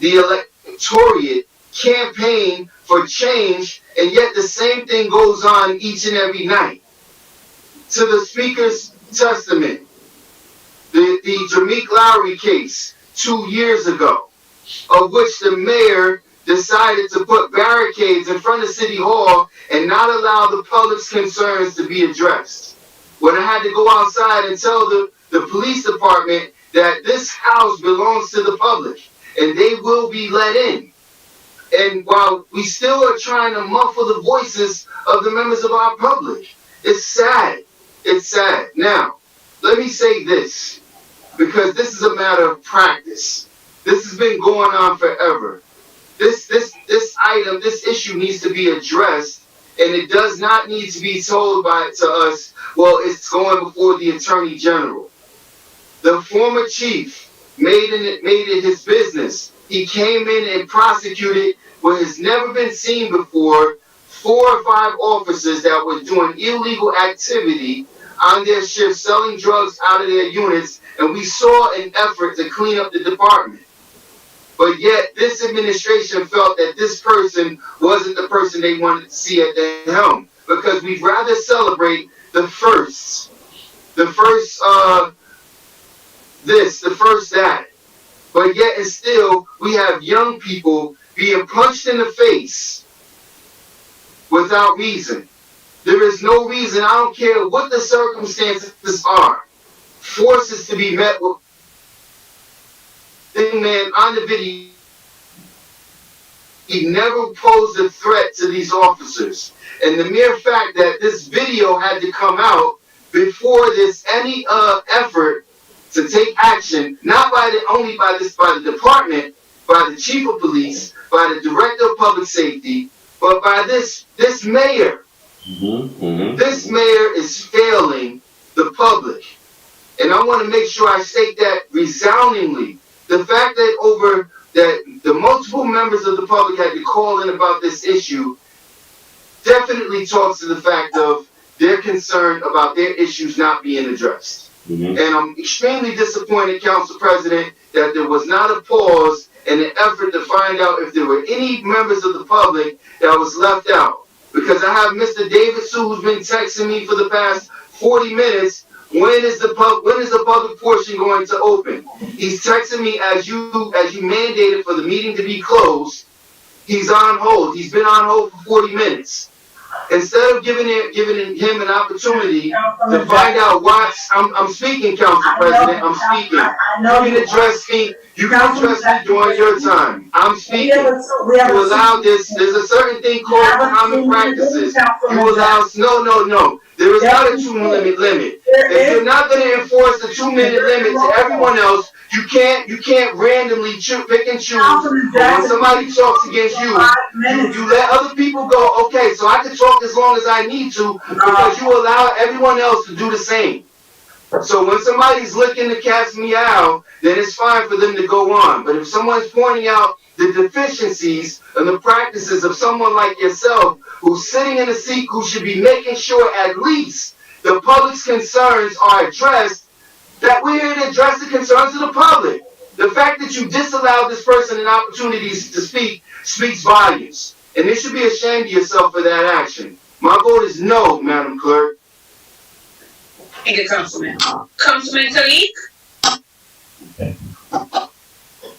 the electorate, campaign for change, and yet the same thing goes on each and every night. To the Speaker's testament, the Jameek Lowry case 2 years ago, of which the mayor decided to put barricades in front of City Hall and not allow the public's concerns to be addressed. When I had to go outside and tell the police department that this house belongs to the public and they will be let in. And while we still are trying to muffle the voices of the members of our public, it's sad. It's sad. Now, let me say this, because this is a matter of practice. This has been going on forever. This item, this issue needs to be addressed, and it does not need to be told to us, well, it's going before the Attorney General. The former chief made it his business. He came in and prosecuted what has never been seen before, 4 or 5 officers that were doing illegal activity on their shift, selling drugs out of their units, and we saw an effort to clean up the department. But yet, this administration felt that this person wasn't the person they wanted to see at the helm, because we'd rather celebrate the first this, the first that. But yet and still, we have young people being punched in the face without reason. There is no reason, I don't care what the circumstances are. Forces to be met with. The man on the video, he never posed a threat to these officers. And the mere fact that this video had to come out before there's any effort to take action, not only by the department, by the chief of police, by the director of public safety, but by this mayor. This mayor is failing the public. And I want to make sure I state that resoundingly. The fact that the multiple members of the public had to call in about this issue definitely talks to the fact of their concern about their issues not being addressed. And I'm extremely disappointed, Council President, that there was not a pause and an effort to find out if there were any members of the public that was left out. Because I have Mr. Davidson, who's been texting me for the past 40 minutes, when is the public portion going to open? He's texting me as you mandated for the meeting to be closed. He's on hold. He's been on hold for 40 minutes. Instead of giving him an opportunity to find out why I'm speaking, Council President. I'm speaking. You can address me. You can address me during your time. I'm speaking. You allow this. There's a certain thing called common practices. You allow. No. There is not a 2-minute limit. If you're not going to enforce the 2-minute limit to everyone else, you can't randomly pick and choose. When somebody talks against you, you let other people go. Okay, so I can talk as long as I need to because you allow everyone else to do the same. So when somebody's licking the cat's meow, then it's fine for them to go on. But if someone's pointing out the deficiencies and the practices of someone like yourself who's sitting in a seat who should be making sure at least the public's concerns are addressed, that we're here to address the concerns of the public. The fact that you disallowed this person an opportunity to speak speaks volumes. And you should be ashamed of yourself for that action. My vote is no, Madam Clerk. Thank you, Councilman. Councilman Tariq?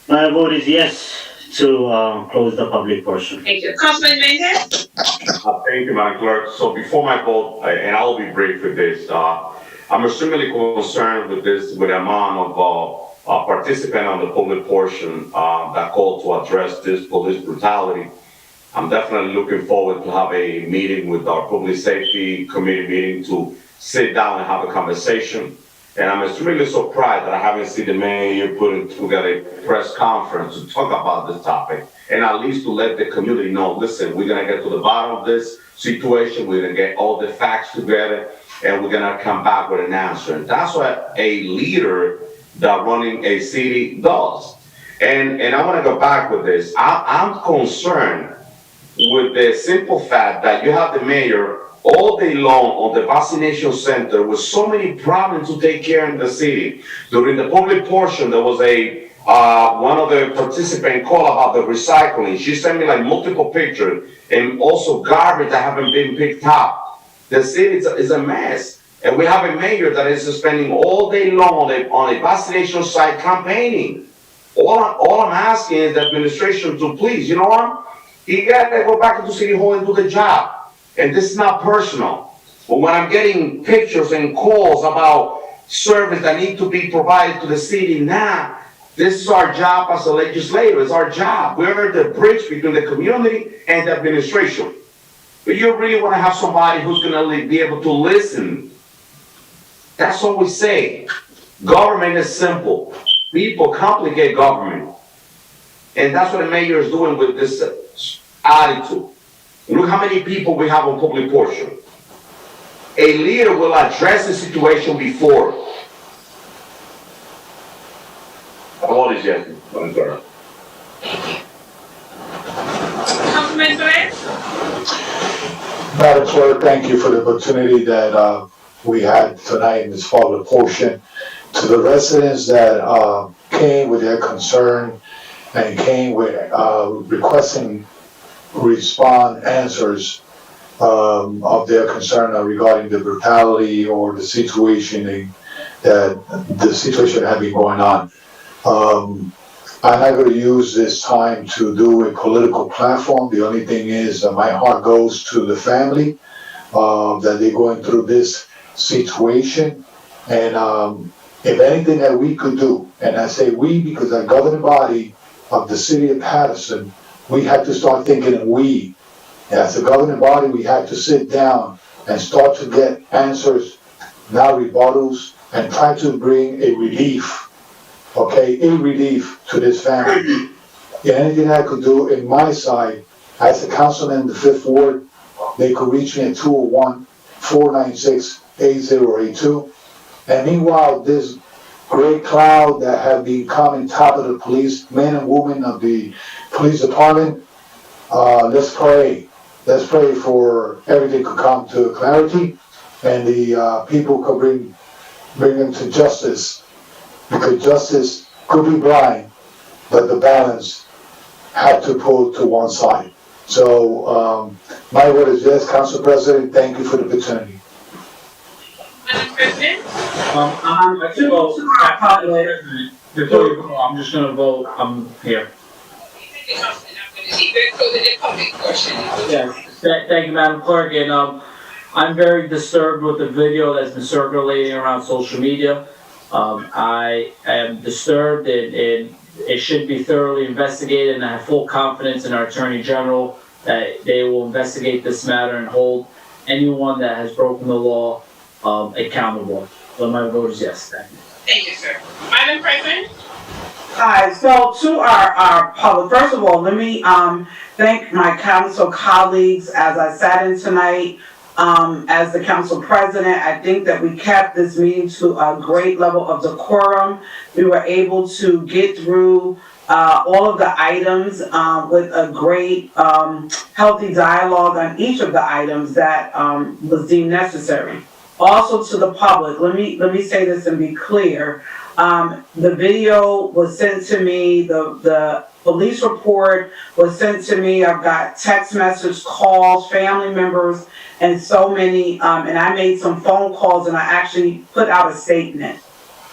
My vote is yes to close the public portion. Thank you. Councilman Mendez? Thank you, Madam Clerk. So before my vote, and I'll be brief with this, I'm extremely concerned with the amount of participants on the public portion that called to address this police brutality. I'm definitely looking forward to have a meeting with our public safety committee meeting to sit down and have a conversation. And I'm extremely surprised that I haven't seen the mayor putting together a press conference to talk about this topic and at least to let the community know, listen, we're going to get to the bottom of this situation. We're going to get all the facts together and we're going to come back with an answer. And that's what a leader that running a city does. And I want to go back with this. I'm concerned with the simple fact that you have the mayor all day long on the vaccination center with so many problems to take care in the city. During the public portion, there was one of the participants called about the recycling. She sent me like multiple pictures and also garbage that haven't been picked up. The city is a mess. And we have a mayor that is spending all day long on a vaccination site campaigning. All I'm asking is the administration to please, you know what? He got to go back into City Hall and do the job. And this is not personal. But when I'm getting pictures and calls about service that need to be provided to the city now. This is our job as a legislator. It's our job. We're the bridge between the community and the administration. But you really want to have somebody who's going to be able to listen. That's what we say. Government is simple. People complicate government. And that's what the mayor is doing with this attitude. Look how many people we have on public portion. A leader will address the situation before. What is yes? I'm sorry. Councilman Perez? Madam Clerk, thank you for the opportunity that we had tonight in this public portion. To the residents that came with their concern and came with requesting answers of their concern regarding the brutality or the situation that had been going on. I'm not going to use this time to do a political platform. The only thing is that my heart goes to the family that they're going through this situation. And if anything that we could do, and I say we because the governing body of the city of Paterson, we had to start thinking of we. As a governing body, we had to sit down and start to get answers, not rebuttals, and try to bring a relief. Okay, a relief to this family. Anything I could do in my side, as a councilman in the 5th Ward, they could reach me at 201-496-8082. And meanwhile, this great cloud that have become on top of the police, men and women of the police department, let's pray. Let's pray for everything could come to clarity and the people could bring them to justice. Because justice could be blind, but the balance had to pull to one side. So my word is yes, Council President, thank you for the opportunity. Madam President? I'm actually vote. Before you go, I'm just going to vote. I'm here. Yes, thank you, Madam Clerk. And I'm very disturbed with the video that's been circulating around social media. I am disturbed and it should be thoroughly investigated, and I have full confidence in our Attorney General that they will investigate this matter and hold anyone that has broken the law accountable. So my vote is yes. Thank you. Thank you, sir. Madam President? Hi, so to our public, first of all, let me thank my council colleagues as I sat in tonight. As the council president, I think that we kept this meeting to a great level of decorum. We were able to get through all of the items with a great healthy dialogue on each of the items that was deemed necessary. Also to the public, let me say this and be clear. The video was sent to me, the police report was sent to me. I've got text message, calls, family members, and so many, and I made some phone calls and I actually put out a statement.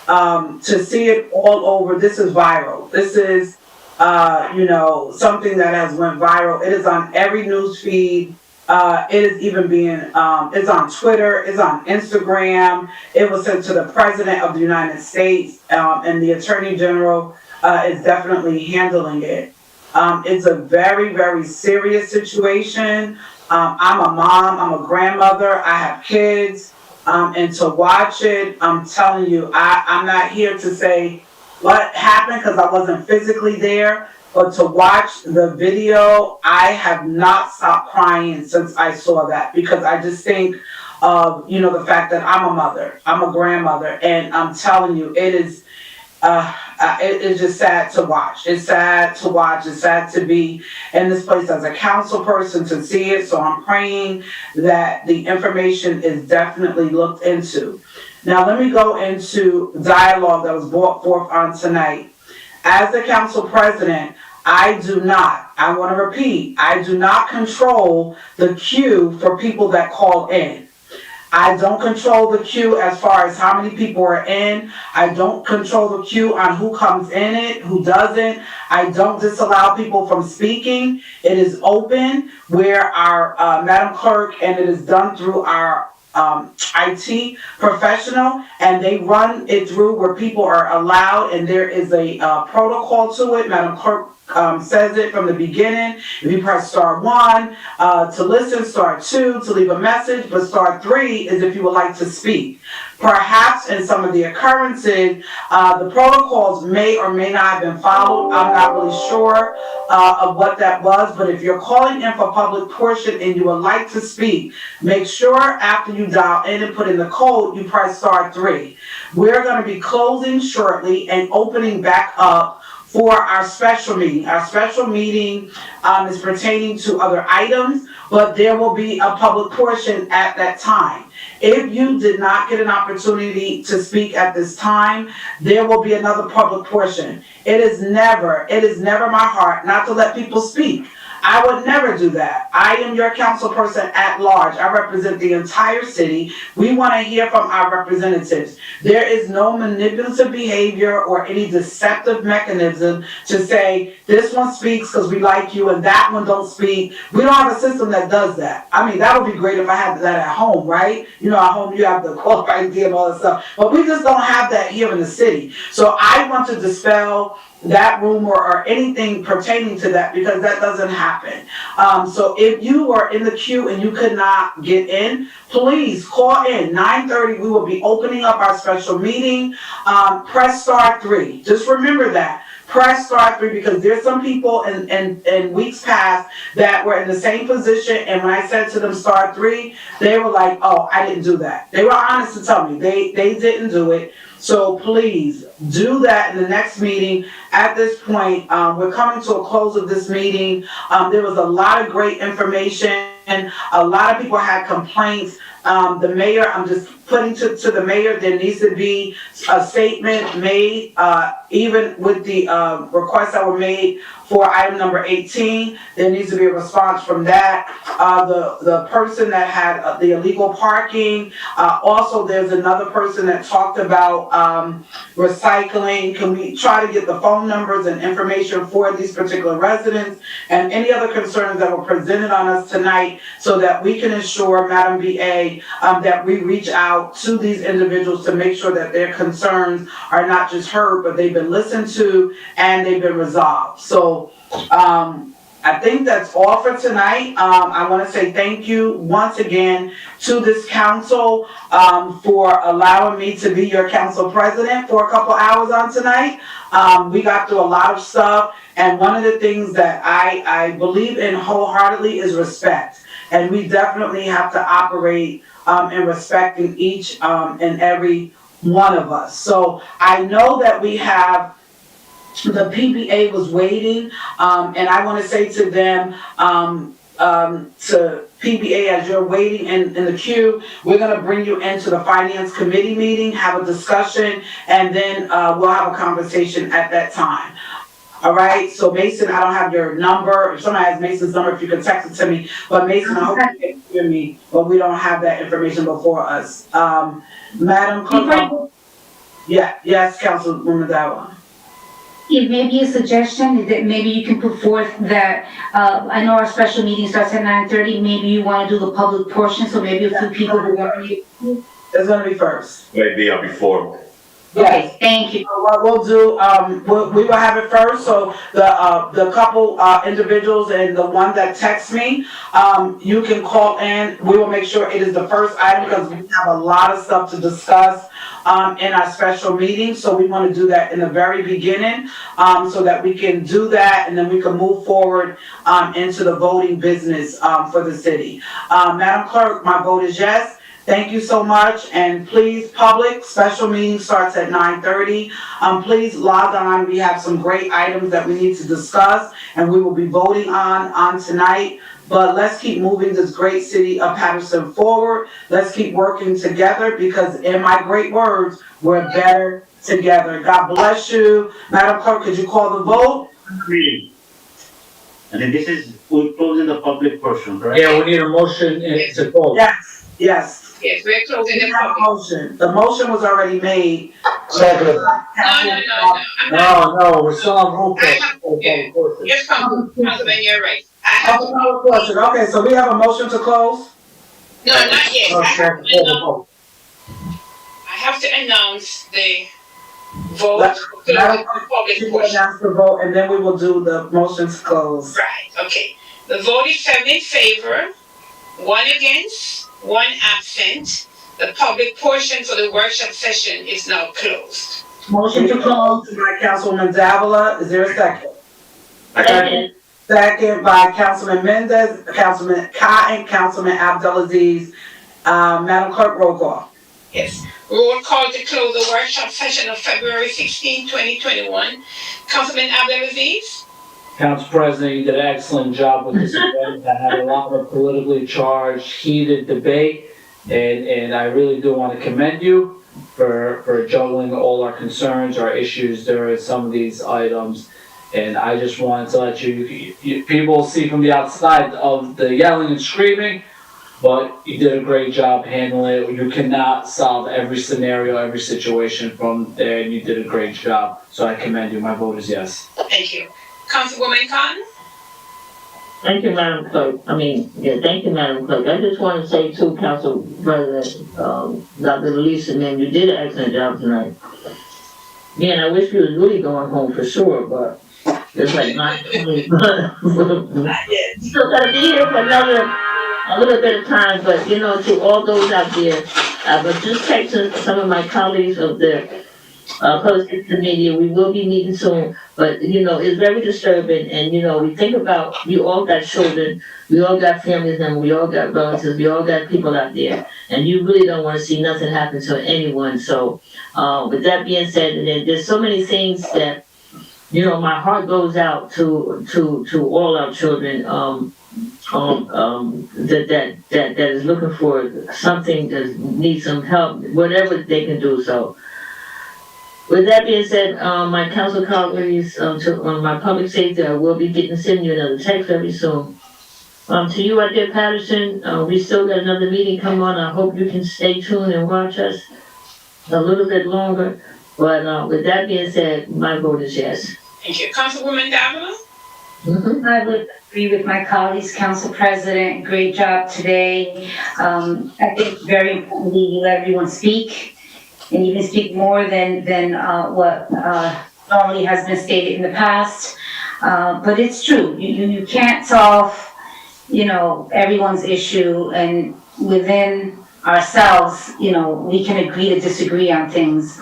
To see it all over, this is viral. This is, something that has went viral. It is on every news feed. It is even being, it's on Twitter, it's on Instagram. It was sent to the President of the United States, and the Attorney General is definitely handling it. It's a very, very serious situation. I'm a mom, I'm a grandmother, I have kids, and to watch it, I'm telling you, I'm not here to say what happened because I wasn't physically there. But to watch the video, I have not stopped crying since I saw that, because I just think of, the fact that I'm a mother, I'm a grandmother, and I'm telling you, it is, it's just sad to watch. It's sad to watch. It's sad to be in this place as a council person to see it. So I'm praying that the information is definitely looked into. Now let me go into dialogue that was brought forth on tonight. As the council president, I want to repeat, I do not control the queue for people that call in. I don't control the queue as far as how many people are in. I don't control the queue on who comes in it, who doesn't. I don't disallow people from speaking. It is open where our Madam Clerk, and it is done through our IT professional, and they run it through where people are allowed, and there is a protocol to it. Madam Clerk says it from the beginning. If you press *1 to listen, *2 to leave a message, but *3 is if you would like to speak. Perhaps in some of the occurrences, the protocols may or may not have been followed. I'm not really sure of what that was, but if you're calling in for public portion and you would like to speak, make sure after you dial in and put in the code, you press *3. We're going to be closing shortly and opening back up for our special meeting. Our special meeting is pertaining to other items, but there will be a public portion at that time. If you did not get an opportunity to speak at this time, there will be another public portion. It is never my heart not to let people speak. I would never do that. I am your council person at large. I represent the entire city. We want to hear from our representatives. There is no manipulative behavior or any deceptive mechanism to say this one speaks because we like you and that one don't speak. We don't have a system that does that. I mean, that would be great if I had that at home, right? You know, at home you have the call ID and all that stuff. But we just don't have that here in the city. So I want to dispel that rumor or anything pertaining to that, because that doesn't happen. So if you were in the queue and you could not get in, please call in. 9:30, we will be opening up our special meeting. Press *3. Just remember that. Press *3, because there's some people in weeks past that were in the same position, and when I said to them *3, they were like, oh, I didn't do that. They were honest to tell me they didn't do it. So please do that in the next meeting. At this point, we're coming to a close of this meeting. There was a lot of great information. A lot of people had complaints. The mayor, I'm just putting to the mayor, there needs to be a statement made, even with the requests that were made for item number 18. There needs to be a response from that. The person that had the illegal parking, also there's another person that talked about recycling. Can we try to get the phone numbers and information for these particular residents and any other concerns that were presented on us tonight, so that we can ensure, Madam BA, that we reach out to these individuals to make sure that their concerns are not just heard, but they've been listened to and they've been resolved. So I think that's all for tonight. I want to say thank you once again to this council for allowing me to be your council president for a couple hours on tonight. We got through a lot of stuff, and one of the things that I believe in wholeheartedly is respect. And we definitely have to operate in respecting each and every one of us. So I know that we have, the PBA was waiting, and I want to say to them, to PBA, as you're waiting in the queue, we're going to bring you into the Finance Committee meeting, have a discussion, and then we'll have a conversation at that time. All right, so Mason, I don't have your number. If somebody has Mason's number, if you can text it to me. But Mason, I hope you can hear me, but we don't have that information before us. Madam Clerk, yes, Councilwoman Dawa. If maybe a suggestion is that maybe you can put forth that, I know our special meeting starts at 9:30, maybe you want to do the public portion, so maybe a few people who want to. It's going to be first. Maybe before. Okay, thank you. What we'll do, we will have it first. So the couple individuals and the one that texts me, you can call in. We will make sure it is the first item, because we have a lot of stuff to discuss in our special meeting. So we want to do that in the very beginning, so that we can do that, and then we can move forward into the voting business for the city. Madam Clerk, my vote is yes. Thank you so much, and please, public, special meeting starts at 9:30. Please log on. We have some great items that we need to discuss, and we will be voting on tonight. But let's keep moving this great city of Paterson forward. Let's keep working together, because in my great words, we're better together. God bless you. Madam Clerk, could you call the vote? And then we're closing the public portion, right? Yeah, we need a motion to close. Yes. Yes, we're closing the public. Motion. The motion was already made. Second. No, we're still on roll call. Yes, Councilman, you're right. I have Okay, so we have a motion to close? No, not yet. Oh, sure. I have to announce the vote Let- for the Madam public She will portion. announce the vote, and then we will do the motions to close. Right, okay. The vote is 7 in favor, 1 against, 1 absent. The public portion for the workshop session is now closed. Motion to close. By Councilwoman Davila, is there a second? Second. Second by Councilman Mendez, Councilman Cotton, Councilman Abdelaziz. Madam Clerk, roll call. Yes. Roll call to close the workshop session of February 16, 2021. Councilman Abdelaziz? Council President, you did an excellent job with this event. I had a lot of politically charged, heated debate, and I really do want to commend you for juggling all our concerns, our issues during some of these items. And I just wanted to let you people see from the outside of the yelling and screaming, but you did a great job handling it. You cannot solve every scenario, every situation from there, and you did a great job. So I commend you. My vote is yes. Thank you. Councilwoman Cotton? Thank you, Madam Clerk. Thank you, Madam Clerk. I just want to say to Council President, Dr. Lisa, man, you did an excellent job tonight. Man, I wish you was really going home for sure, but it's like not. Still gotta be here for a little bit of time, but to all those out there, I was just texting some of my colleagues of the public media. We will be meeting soon, but it's very disturbing. And we think about, we all got children, we all got families, and we all got relatives, we all got people out there, and you really don't want to see nothing happen to anyone. So, with that being said, and then there's so many things that my heart goes out to all our children. That is looking for something, that needs some help, whatever they can do. So, with that being said, my council colleagues, on my public safety, I will be sending you another text very soon. To you out there, Paterson, we still got another meeting come on. I hope you can stay tuned and watch us a little bit longer. But with that being said, my vote is yes. Thank you. Councilwoman Davila? I would agree with my colleagues, Council President. Great job today. I think very importantly, you let everyone speak, and even speak more than what normally has been stated in the past. But it's true. You can't solve, everyone's issue, and within ourselves, we can agree to disagree on things.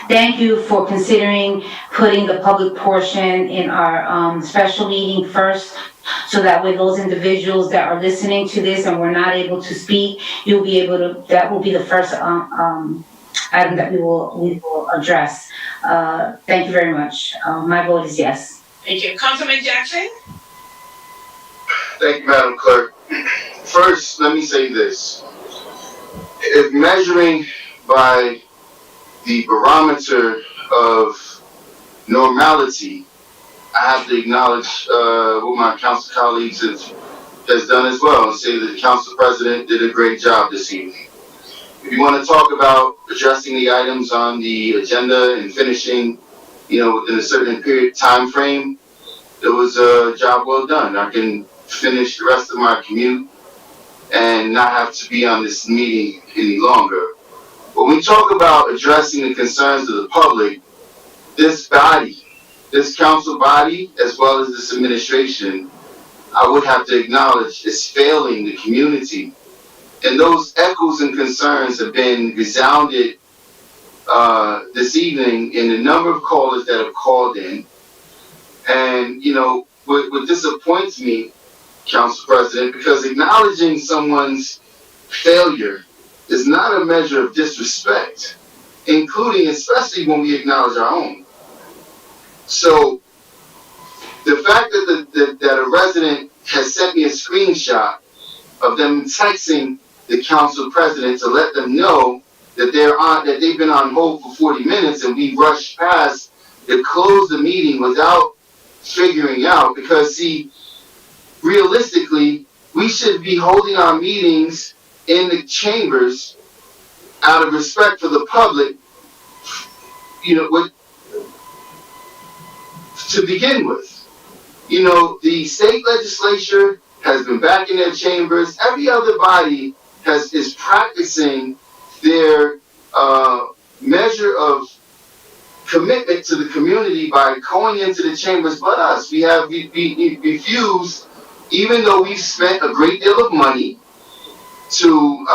Thank you for considering putting the public portion in our special meeting first, so that way those individuals that are listening to this and we're not able to speak, you'll be able to, that will be the first item that we will address. Thank you very much. My vote is yes. Thank you. Councilman Jackson? Thank you, Madam Clerk. First, let me say this. If measuring by the barometer of normality, I have to acknowledge what my council colleagues has done as well, and say that the council president did a great job this evening. If you want to talk about addressing the items on the agenda and finishing, within a certain time frame, it was a job well done. I can finish the rest of my commute and not have to be on this meeting any longer. When we talk about addressing the concerns of the public, this body, this council body, as well as this administration, I would have to acknowledge is failing the community. And those echoes and concerns have been resounded this evening in the number of callers that have called in. And, what disappoints me, Council President, because acknowledging someone's failure is not a measure of disrespect, including, especially when we acknowledge our own. So, the fact that a resident has sent me a screenshot of them texting the Council President to let them know that they've been on hold for 40 minutes and we rushed past to close the meeting without figuring out, because see, realistically, we should be holding our meetings in the chambers out of respect for the public, to begin with. The state legislature has been back in their chambers. Every other body is practicing their measure of commitment to the community by going into the chambers, but us. We have refused, even though we've spent a great deal of money to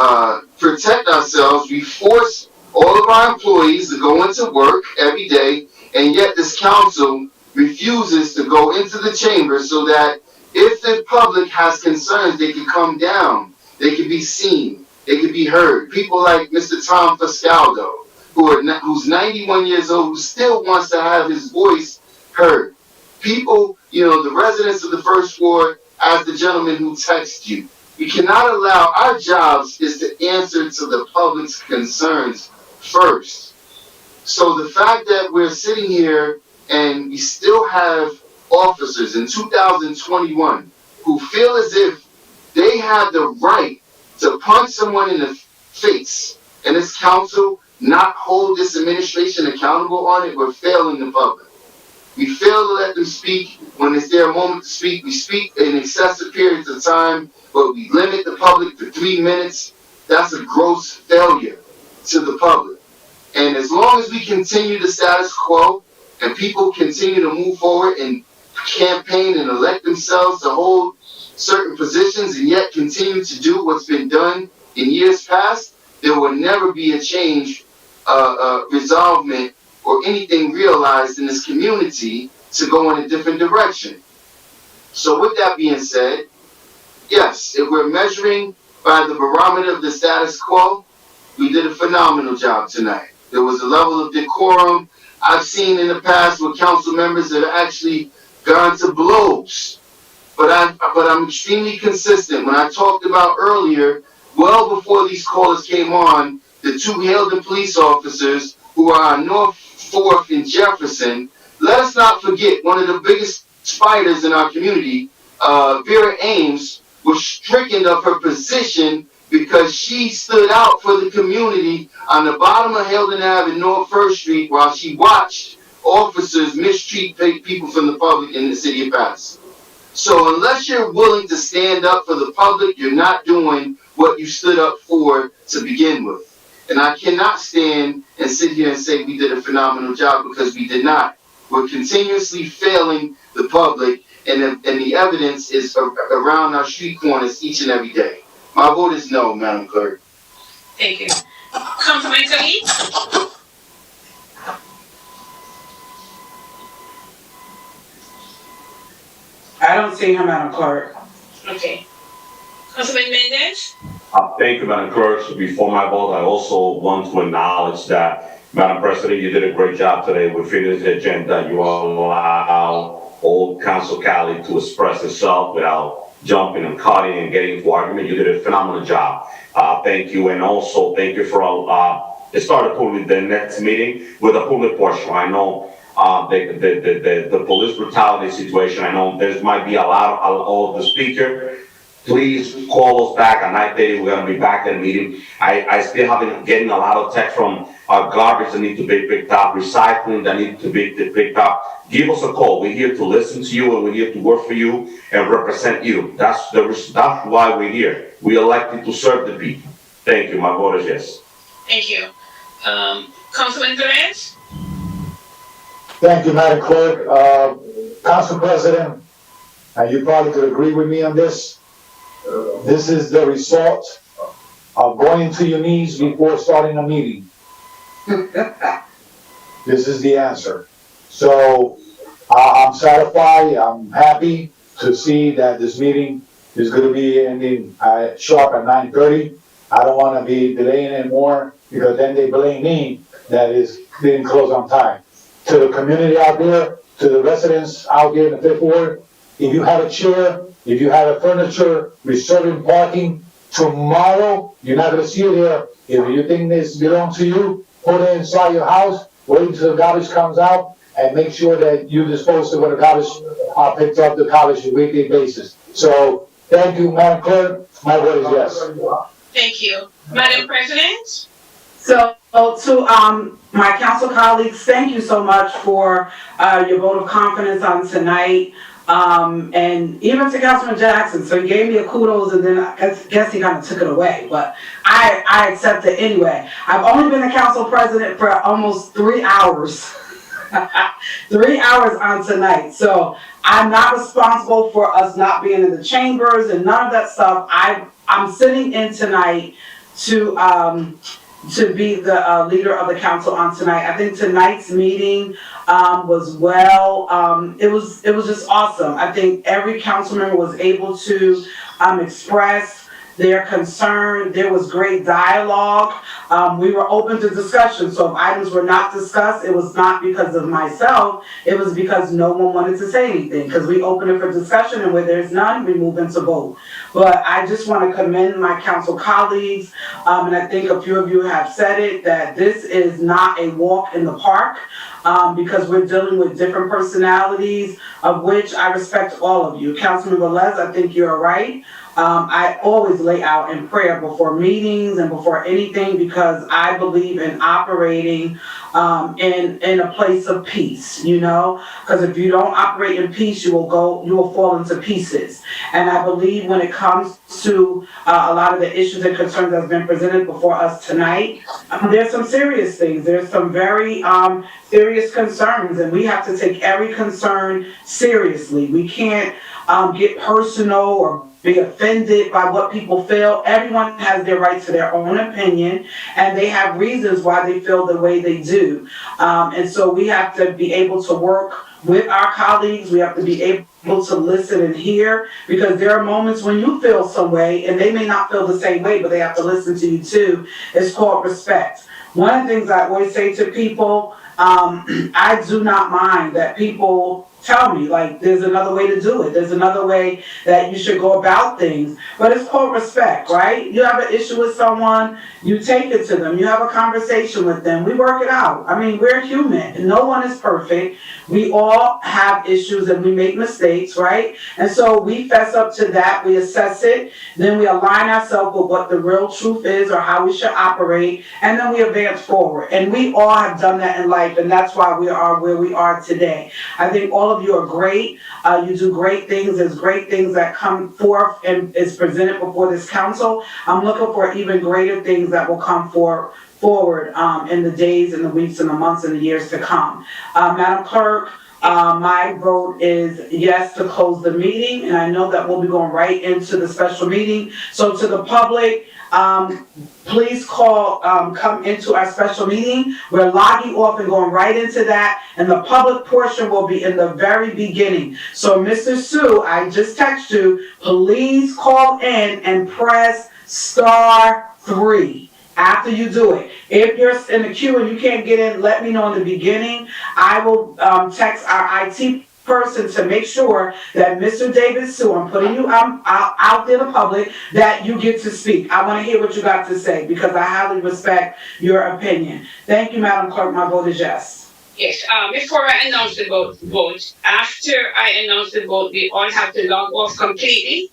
protect ourselves. We force all of our employees to go into work every day, and yet this council refuses to go into the chamber so that if the public has concerns, they can come down, they can be seen, they can be heard. People like Mr. Tom Fascaldo, who's 91 years old, who still wants to have his voice heard. People, the residents of the first ward, as the gentleman who texted you, we cannot allow, our jobs is to answer to the public's concerns first. So the fact that we're sitting here and we still have officers in 2021 who feel as if they have the right to punch someone in the face, and this council not hold this administration accountable on it, we're failing the public. We fail to let them speak. When it's their moment to speak, we speak in excessive periods of time, but we limit the public to 3 minutes. That's a gross failure to the public. And as long as we continue the status quo and people continue to move forward and campaign and elect themselves to hold certain positions and yet continue to do what's been done in years past, there will never be a change, resolvement, or anything realized in this community to go in a different direction. So with that being said, yes, if we're measuring by the barometer of the status quo, we did a phenomenal job tonight. There was a level of decorum I've seen in the past where council members have actually gone to blows. But I'm extremely consistent. When I talked about earlier, well before these callers came on, the two Hailden police officers who are on North 4th in Jefferson, let us not forget one of the biggest fighters in our community, Vera Ames, was stricken of her position because she stood out for the community on the bottom of Hailden Ave and North 1st Street while she watched officers mistreat people from the public in the city of Paterson. So unless you're willing to stand up for the public, you're not doing what you stood up for to begin with. And I cannot stand and sit here and say we did a phenomenal job, because we did not. We're continuously failing the public, and the evidence is around our street corners each and every day. My vote is no, Madam Clerk. Thank you. Councilman Khalid? I don't see him, Madam Clerk. Okay. Councilman Mendez? Thank you, Madam Clerk. So before my vote, I also want to acknowledge that, Madam President, you did a great job today with fitting the agenda. You allow old Council Cali to express itself without jumping and cutting and getting into argument. You did a phenomenal job. Thank you. And also thank you for started pulling the next meeting with a public portion. I know the police brutality situation. I know there might be a lot of the speaker. Please call us back at 9:30. We're gonna be back at the meeting. I still have been getting a lot of text from garbage that need to be picked up, recycling that need to be picked up. Give us a call. We're here to listen to you, and we're here to work for you and represent you. That's why we're here. We elected to serve the people. Thank you. My vote is yes. Thank you. Councilman Perez? Thank you, Madam Clerk. Council President, you probably could agree with me on this. This is the result of going to your knees before starting a meeting. This is the answer. So I'm satisfied, I'm happy to see that this meeting is going to be ending sharp at 9:30. I don't want to be delaying anymore, because then they blame me that it didn't close on time. To the community out there, to the residents out there in the 5th Ward, if you have a chair, if you have a furniture, reserving parking, tomorrow, you're not going to see it here. If you think this belongs to you, put it inside your house, wait until the garbage comes out, and make sure that you dispose of when the garbage picks up the garbage on a weekly basis. So, thank you, Madam Clerk. My vote is yes. Thank you. Madam President? So, to my council colleagues, thank you so much for your vote of confidence on tonight. and even to Councilman Jackson. So he gave me a kudos, and then I guess he kind of took it away, but I accept it anyway. I've only been a council president for almost 3 hours. 3 hours on tonight. So I'm not responsible for us not being in the chambers and none of that stuff. I'm sitting in tonight to be the leader of the council on tonight. I think tonight's meeting was well. It was just awesome. I think every council member was able to express their concern. There was great dialogue. We were open to discussion. So if items were not discussed, it was not because of myself. It was because no one wanted to say anything. Because we open it for discussion, and where there's none, we move into vote. But I just want to commend my council colleagues, and I think a few of you have said it, that this is not a walk in the park, because we're dealing with different personalities, of which I respect all of you. Councilman Velez, I think you're right. I always lay out in prayer before meetings and before anything, because I believe in operating in a place of peace, you know, because if you don't operate in peace, you will fall into pieces. And I believe when it comes to a lot of the issues and concerns that have been presented before us tonight, there's some serious things. There's some very serious concerns, and we have to take every concern seriously. We can't get personal or be offended by what people feel. Everyone has their right to their own opinion, and they have reasons why they feel the way they do. And so we have to be able to work with our colleagues. We have to be able to listen and hear, because there are moments when you feel some way and they may not feel the same way, but they have to listen to you too. It's called respect. One of the things I always say to people, I do not mind that people tell me, like, there's another way to do it. There's another way that you should go about things. But it's called respect, right? You have an issue with someone, you take it to them. You have a conversation with them. We work it out. I mean, we're human. No one is perfect. We all have issues and we make mistakes, right? And so we fess up to that. We assess it. Then we align ourselves with what the real truth is or how we should operate. And then we advance forward. And we all have done that in life. And that's why we are where we are today. I think all of you are great. You do great things. There's great things that come forth and is presented before this council. I'm looking for even greater things that will come forward in the days and the weeks and the months and the years to come. Madam Clerk, my vote is yes to close the meeting, and I know that we'll be going right into the special meeting. So to the public, please come into our special meeting. We're logging off and going right into that, and the public portion will be in the very beginning. So Mr. Sue, I just texted you, please call in and press *3 after you do it. If you're in the queue and you can't get in, let me know in the beginning. I will text our IT person to make sure that Mr. David Sue, I'm putting you out there in the public, that you get to speak. I want to hear what you got to say, because I highly respect your opinion. Thank you, Madam Clerk. My vote is yes. Yes, before I announce the vote, after I announce the vote, we all have to log off completely.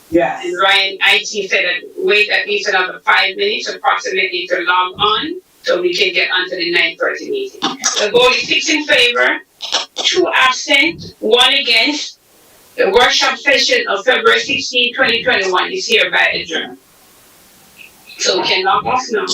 Yes. And Ryan IT said that wait at least another 5 minutes approximately to log on, so we can get onto the 9:30 meeting. The vote is 6 in favor, 2 absent, 1 against. The workshop session of February 16, 2021 is hereby adjourned. So we can log off now.